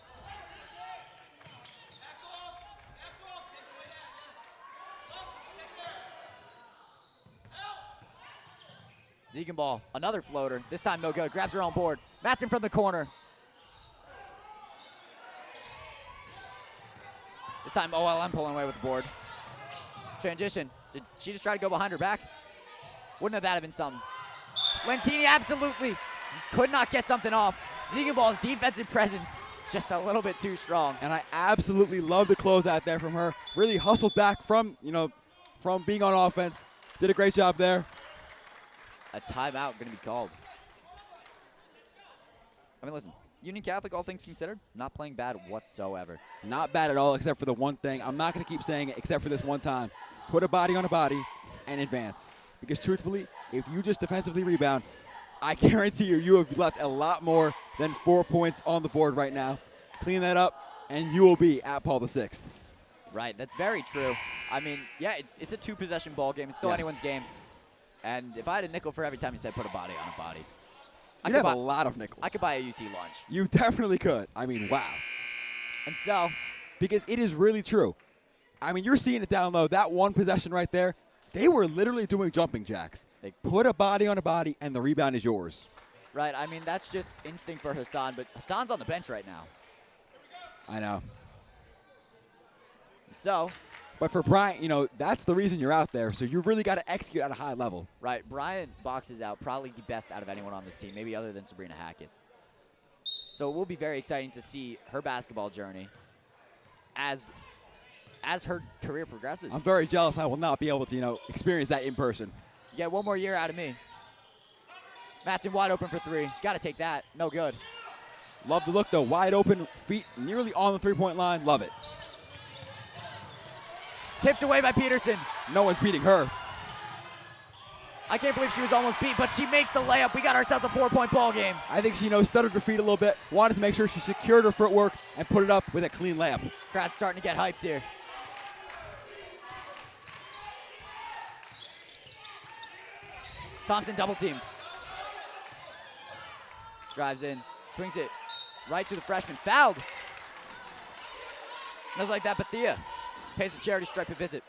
Ziegenball, another floater. This time no good. Grabs her own board. Matson from the corner. This time OLM pulling away with the board. Transition. Did she just try to go behind her back? Wouldn't that have been something? Lentini absolutely could not get something off. Ziegenball's defensive presence just a little bit too strong. And I absolutely love the closeout there from her. Really hustled back from being on offense. Did a great job there. A timeout going to be called. I mean, listen, Union Catholic, all things considered, not playing bad whatsoever. Not bad at all, except for the one thing. I'm not going to keep saying it, except for this one time. Put a body on a body and advance. Because truthfully, if you just defensively rebound, I guarantee you have left a lot more than 4 points on the board right now. Clean that up, and you will be at Paul VI. Right, that's very true. I mean, yeah, it's a 2-possession ball game. It's still anyone's game. And if I had a nickel for every time you said put a body on a body, You'd have a lot of nickels. I could buy a UC lunch. You definitely could. I mean, wow. And so, because it is really true. I mean, you're seeing it down low. That one possession right there, they were literally doing jumping jacks. They put a body on a body, and the rebound is yours. Right, I mean, that's just instinct for Hassan, but Hassan's on the bench right now. I know. So, but for Bryant, that's the reason you're out there. So you really got to execute at a high level. Right. Bryant boxes out probably the best out of anyone on this team, maybe other than Sabrina Hackett. So it will be very exciting to see her basketball journey as her career progresses. I'm very jealous. I will not be able to, experience that in person. You get one more year out of me. Matson wide open for three. Got to take that. No good. Love the look, though. Wide open, feet nearly on the three-point line. Love it. Tipped away by Peterson. No one's beating her. I can't believe she was almost beat, but she makes the layup. We got ourselves a 4-point ball game. I think she stuttered her feet a little bit, wanted to make sure she secured her footwork and put it up with a clean layup. Crowd's starting to get hyped here. Thompson double teamed. Drives in, swings it right to the freshman. Fouled. Knows like that, Bethia pays the charity stripe a visit.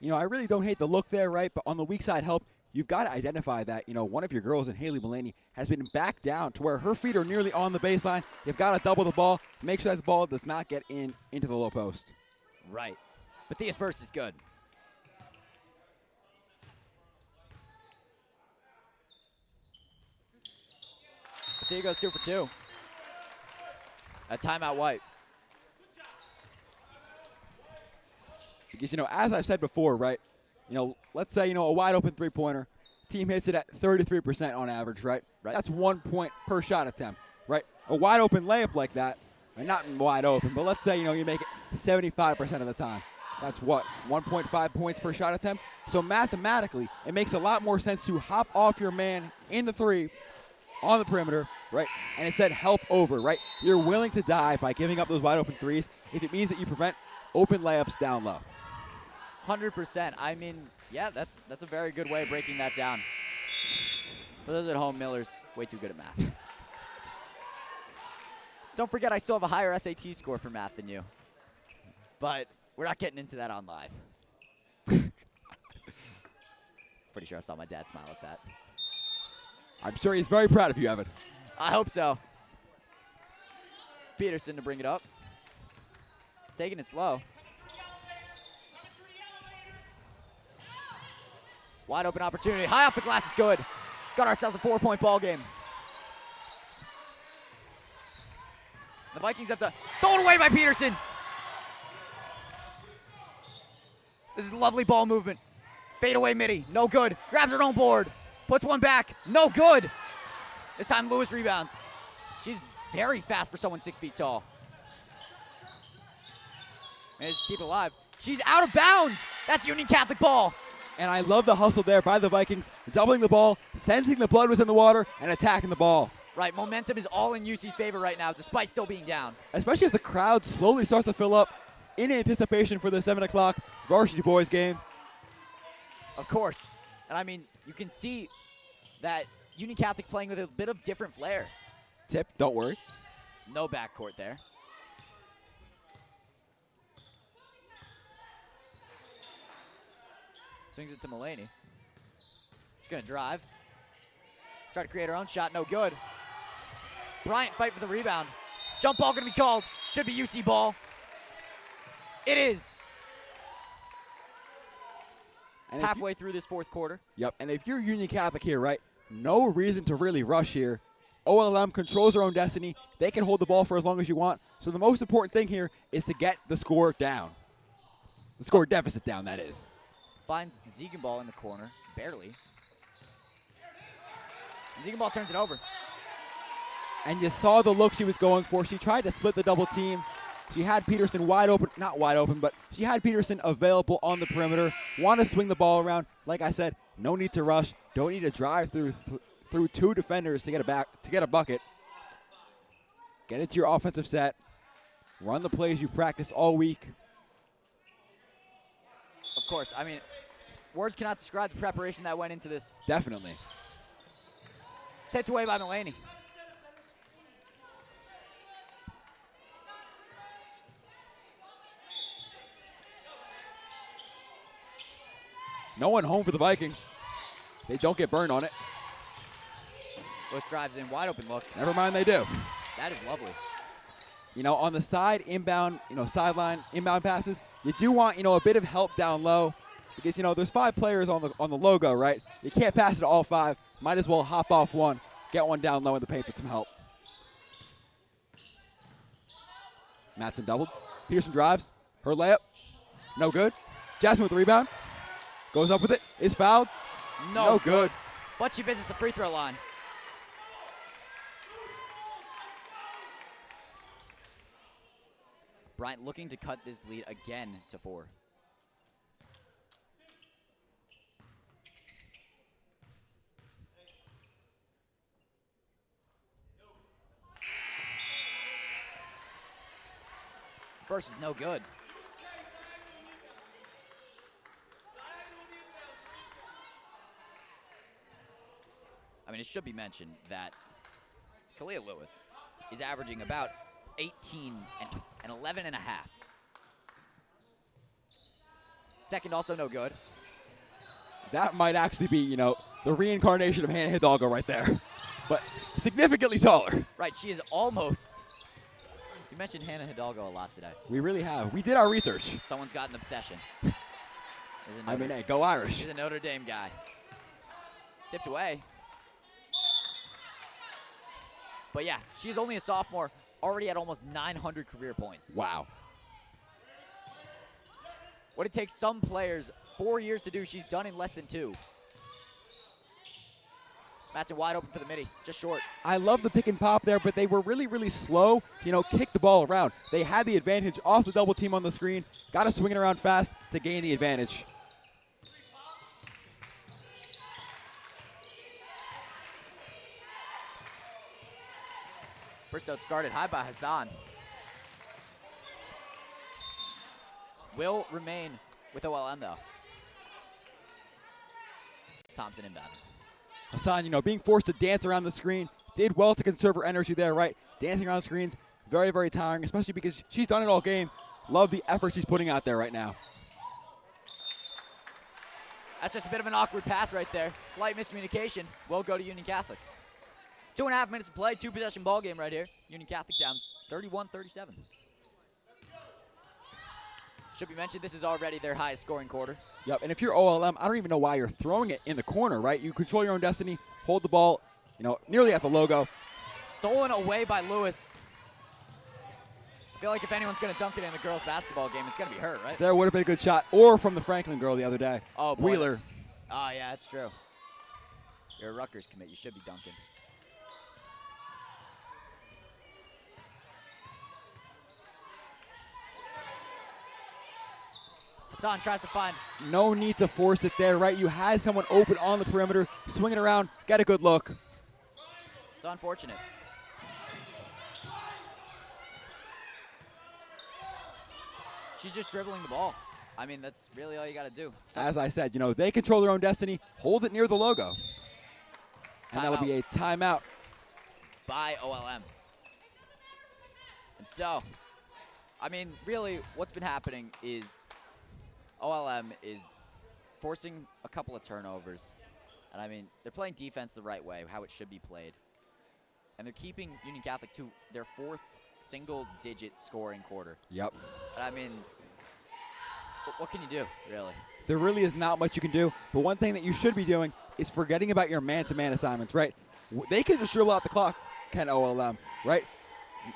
I really don't hate the look there, right? But on the weak side help, you've got to identify that, one of your girls in Haley Mullaney has been back down to where her feet are nearly on the baseline. You've got to double the ball, make sure that the ball does not get into the low post. Right. Bethia's first is good. Bethia goes 2 for 2. A timeout White. Because, as I've said before, right, let's say, a wide open three-pointer, team hits it at 33% on average, right? That's 1 point per shot attempt, right? A wide open layup like that, and not wide open, but let's say, you make it 75% of the time. That's what, 1.5 points per shot attempt? So mathematically, it makes a lot more sense to hop off your man in the three on the perimeter, right? And instead help over, right? You're willing to die by giving up those wide open threes if it means that you prevent open layups down low. 100%. I mean, yeah, that's a very good way of breaking that down. For those at home, Miller's way too good at math. Don't forget, I still have a higher SAT score for math than you. But we're not getting into that on live. Pretty sure I saw my dad smile at that. I'm sure he's very proud of you, Evan. I hope so. Peterson to bring it up. Taking it slow. Wide open opportunity. High off the glass is good. Got ourselves a 4-point ball game. The Vikings have to. Stolen away by Peterson. This is lovely ball movement. Fade away midi. No good. Grabs her own board. Puts one back. No good. This time Lewis rebounds. She's very fast for someone 6 feet tall. Managed to keep it alive. She's out of bounds. That's Union Catholic ball. And I love the hustle there by the Vikings, doubling the ball, sensing the blood was in the water, and attacking the ball. Right, momentum is all in UC's favor right now, despite still being down. Especially as the crowd slowly starts to fill up in anticipation for the 7 o'clock varsity boys game. Of course. And I mean, you can see that Union Catholic playing with a bit of different flair. Tip, don't worry. No backcourt there. Swings it to Mullaney. She's going to drive. Try to create her own shot. No good. Bryant fight for the rebound. Jump ball going to be called. Should be UC ball. It is. And halfway through this fourth quarter. Yep, and if you're Union Catholic here, right, no reason to really rush here. OLM controls their own destiny. They can hold the ball for as long as you want. So the most important thing here is to get the score down. The score deficit down, that is. Finds Ziegenball in the corner, barely. Ziegenball turns it over. And you saw the look she was going for. She tried to split the double team. She had Peterson wide open, not wide open, but she had Peterson available on the perimeter. Want to swing the ball around. Like I said, no need to rush. Don't need to drive through two defenders to get a bucket. Get into your offensive set. Run the plays you've practiced all week. Of course. I mean, words cannot describe the preparation that went into this. Definitely. Tipped away by Mullaney. No one home for the Vikings. They don't get burned on it. Bush drives in, wide open look. Never mind, they do. That is lovely. On the side, inbound, sideline, inbound passes, you do want, a bit of help down low because, there's 5 players on the logo, right? You can't pass it to all 5. Might as well hop off one, get one down low in the paint for some help. Matson doubled. Peterson drives. Her layup. No good. Jasmine with the rebound. Goes up with it. Is fouled. No good. But she visits the free throw line. Bryant looking to cut this lead again to 4. First is no good. I mean, it should be mentioned that Kalia Lewis is averaging about 18 and 11 and a half. Second also no good. That might actually be, you know, the reincarnation of Hannah Hidalgo right there. But significantly taller. Right, she is almost. You mentioned Hannah Hidalgo a lot today. We really have. We did our research. Someone's got an obsession. I mean, hey, go Irish. He's a Notre Dame guy. Tipped away. But yeah, she's only a sophomore, already at almost 900 career points. Wow. What it takes some players 4 years to do, she's done in less than 2. Matson wide open for the midi, just short. I love the pick and pop there, but they were really, really slow to, you know, kick the ball around. They had the advantage off the double team on the screen, got to swing it around fast to gain the advantage. Bristow's guarded high by Hassan. Will remain with OLM though. Thompson inbound. Hassan, you know, being forced to dance around the screen, did well to conserve her energy there, right? Dancing around screens, very, very tiring, especially because she's done it all game. Love the effort she's putting out there right now. That's just a bit of an awkward pass right there. Slight miscommunication. Will go to Union Catholic. 2.5 minutes to play, 2-possession ball game right here. Union Catholic down 31-37. Should be mentioned, this is already their highest scoring quarter. Yep, and if you're OLM, I don't even know why you're throwing it in the corner, right? You control your own destiny, hold the ball, you know, nearly at the logo. Stolen away by Lewis. I feel like if anyone's going to dunk it in the girls' basketball game, it's going to be her, right? There would have been a good shot, or from the Franklin girl the other day. Oh, boy. Wheeler. Oh, yeah, that's true. You're a Rutgers commit. You should be dunking. Hassan tries to find. No need to force it there, right? You had someone open on the perimeter, swing it around, get a good look. It's unfortunate. She's just dribbling the ball. I mean, that's really all you got to do. As I said, you know, they control their own destiny. Hold it near the logo. And that'll be a timeout. By OLM. And so, I mean, really, what's been happening is OLM is forcing a couple of turnovers. And, I mean, they're playing defense the right way, how it should be played. And they're keeping Union Catholic to their 4th single-digit scoring quarter. Yep. But, I mean, what can you do, really? There really is not much you can do. But one thing that you should be doing is forgetting about your man-to-man assignments, right? They can just dribble out the clock, can OLM, right?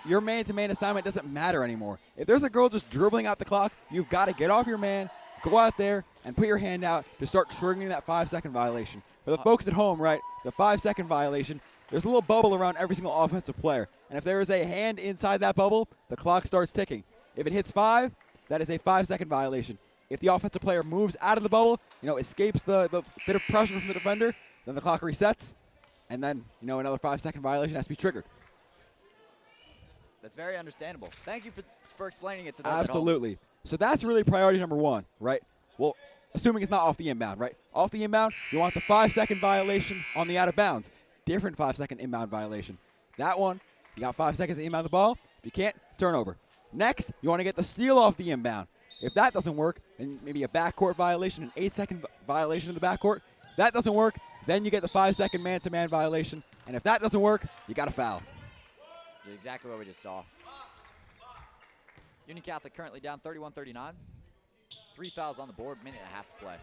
Your man-to-man assignment doesn't matter anymore. If there's a girl just dribbling out the clock, you've got to get off your man, go out there, and put your hand out to start triggering that 5-second violation. For the folks at home, right, the 5-second violation, there's a little bubble around every single offensive player. And if there is a hand inside that bubble, the clock starts ticking. If it hits 5, that is a 5-second violation. If the offensive player moves out of the bubble, you know, escapes the bit of pressure from the defender, then the clock resets, and then, you know, another 5-second violation has to be triggered. That's very understandable. Thank you for explaining it to those Absolutely. at home. So that's really priority number 1, right? Well, assuming it's not off the inbound, right? Off the inbound, you want the 5-second violation on the out of bounds. Different 5-second inbound violation. That one, you got 5 seconds to inbound the ball. If you can't, turnover. Next, you want to get the steal off the inbound. If that doesn't work, then maybe a backcourt violation, an 8-second violation in the backcourt. That doesn't work, then you get the 5-second man-to-man violation. And if that doesn't work, you got to foul. Exactly what we just saw. Union Catholic currently down 31-39. 3 fouls on the board, minute and a half to play.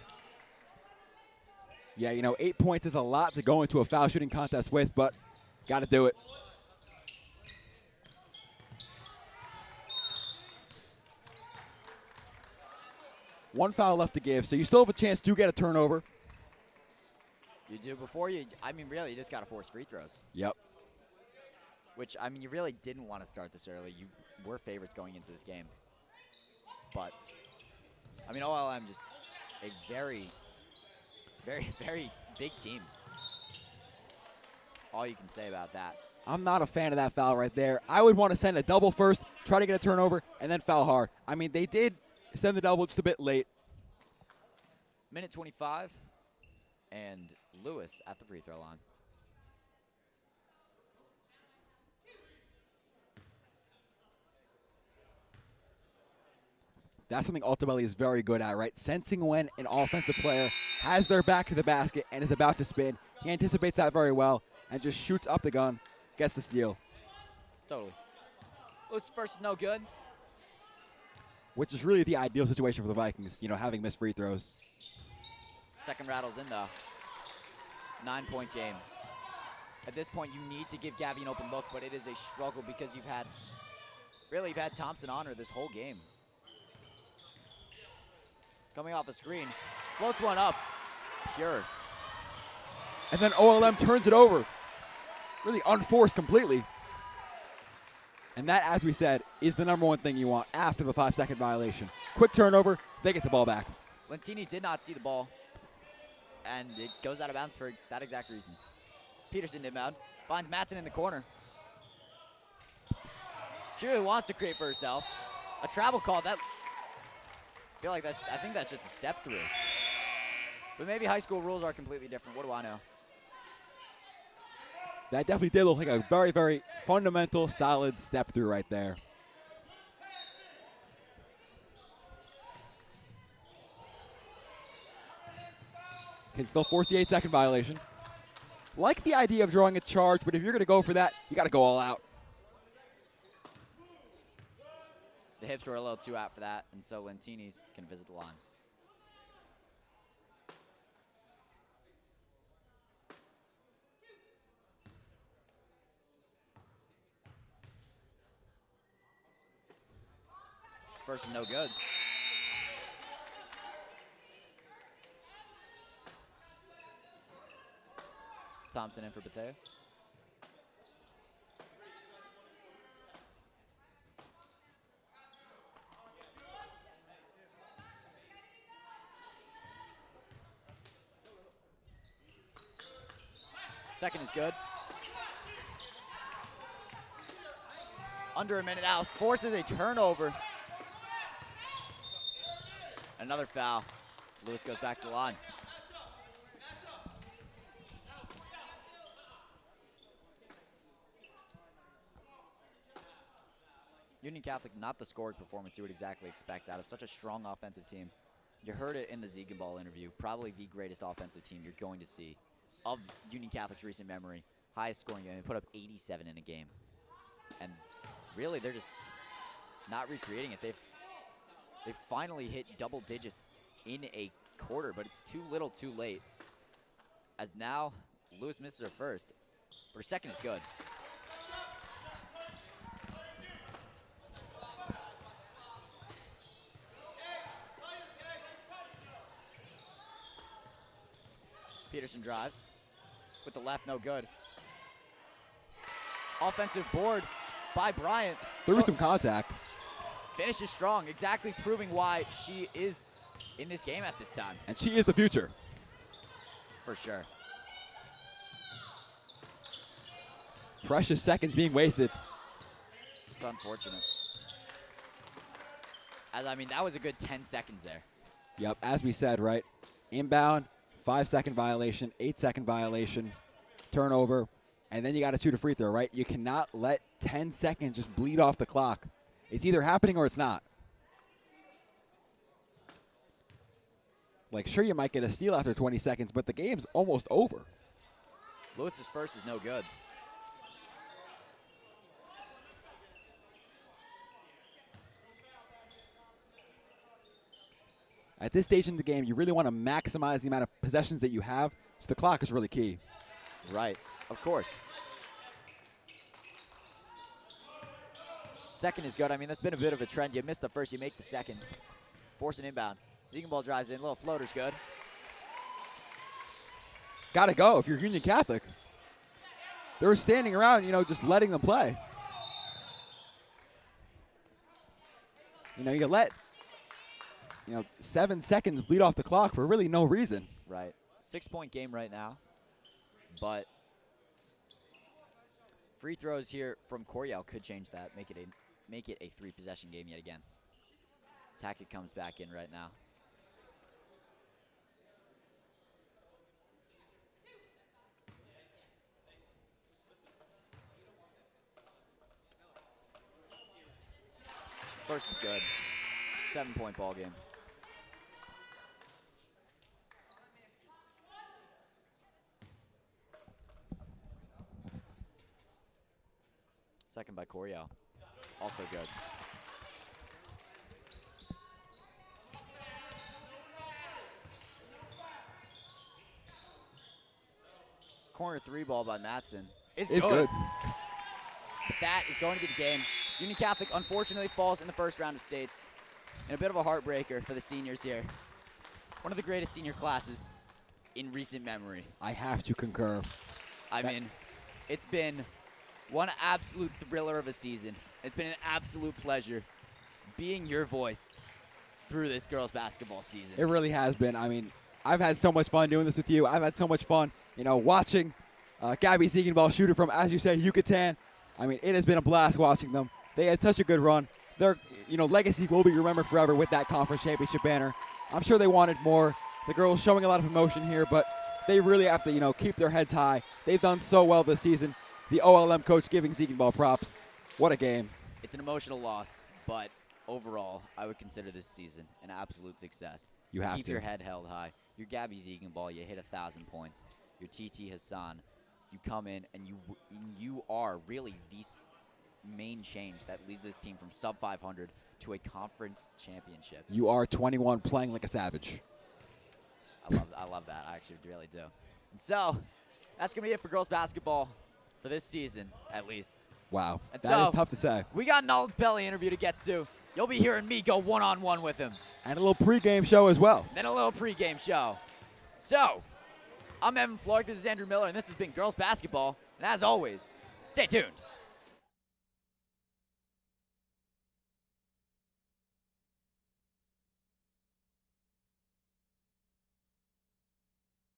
Yeah, you know, 8 points is a lot to go into a foul shooting contest with, but got to do it. 1 foul left to give, so you still have a chance to get a turnover. You do before you, I mean, really, you just got to force free throws. Yep. Which, I mean, you really didn't want to start this early. You were favorites going into this game. But, I mean, OLM just a very, very, very big team. All you can say about that. I'm not a fan of that foul right there. I would want to send a double first, try to get a turnover, and then foul hard. I mean, they did send the double just a bit late. Minute 25, and Lewis at the free throw line. That's something Altobelli is very good at, right? Sensing when an offensive player has their back to the basket and is about to spin. He anticipates that very well and just shoots up the gun, gets the steal. Totally. Lewis first is no good. Which is really the ideal situation for the Vikings, you know, having missed free throws. Second rattles in, though. 9-point game. At this point, you need to give Gabby an open look, but it is a struggle because you've had Thompson on her this whole game. Coming off a screen, floats one up, pure. And then OLM turns it over, really unforced completely. And that, as we said, is the number one thing you want after the 5-second violation. Quick turnover, they get the ball back. Lentini did not see the ball, and it goes out of bounds for that exact reason. Peterson inbound, finds Matson in the corner. She really wants to create for herself. A travel call, that, I think that's just a step through. But maybe high school rules are completely different. What do I know? That definitely did look like a very, very fundamental, solid step through right there. Can still force the 8-second violation. Like the idea of drawing a charge, but if you're going to go for that, you got to go all out. The hips were a little too out for that, and so Lentini's can visit the line. First is no good. Thompson in for Bethea. Second is good. Under a minute out, forces a turnover. Another foul. Lewis goes back to the line. Union Catholic, not the scoring performance you would exactly expect out of such a strong offensive team. You heard it in the Ziegenball interview. Probably the greatest offensive team you're going to see of Union Catholic's recent memory. Highest scoring game. They put up 87 in a game. And really, they're just not recreating it. They've finally hit double digits in a quarter, but it's too little too late. As now, Lewis misses her first, but her second is good. Peterson drives with the left, no good. Offensive board by Bryant. Through some contact. Finishes strong, exactly proving why she is in this game at this time. And she is the future. For sure. Precious seconds being wasted. It's unfortunate. I mean, that was a good 10 seconds there. Yep, as we said, right? Inbound, 5-second violation, 8-second violation, turnover, and then you got to shoot a free throw, right? You cannot let 10 seconds just bleed off the clock. It's either happening or it's not. Like, sure, you might get a steal after 20 seconds, but the game's almost over. Lewis's first is no good. At this stage in the game, you really want to maximize the amount of possessions that you have, so the clock is really key. Right, of course. Second is good. I mean, that's been a bit of a trend. You miss the first, you make the second. Force an inbound. Ziegenball drives in. Little floater's good. Got to go if you're Union Catholic. They were standing around, just letting them play. You can let, 7 seconds bleed off the clock for really no reason. Right. 6-point game right now. But free throws here from Coryell could change that, make it a 3-possession game yet again. As Hackett comes back in right now. First is good. 7-point ball game. Second by Coryell. Also good. Corner 3 ball by Matson. It's good. That is going to be the game. Union Catholic unfortunately falls in the first round of states. And a bit of a heartbreaker for the seniors here. One of the greatest senior classes in recent memory. I have to concur. I mean, it's been one absolute thriller of a season. It's been an absolute pleasure being your voice through this girls basketball season. It really has been. I mean, I've had so much fun doing this with you. I've had so much fun, watching Gabby Ziegenball shoot it from, as you say, Yucatan. I mean, it has been a blast watching them. They had such a good run. Their, legacy will be remembered forever with that conference championship banner. I'm sure they wanted more. The girls showing a lot of emotion here, but they really have to, keep their heads high. They've done so well this season. The OLM coach giving Ziegenball props. What a game. It's an emotional loss, but overall, I would consider this season an absolute success. You have Keep to. your head held high. You're Gabby Ziegenball. You hit 1,000 points. You're TT Hassan. You come in and you are really the main change that leads this team from sub 500 to a conference championship. You are 21 playing like a savage. I love that. I actually really do. And so, that's going to be it for girls basketball for this season, at least. Wow. And that is tough to say. We got Knowledge Pelly interview to get to. You'll be hearing me go one-on-one with him. And a little pregame show as well. Then a little pregame show. So, I'm Evan Flork. This is Andrew Miller, and this has been girls basketball. And as always, stay tuned.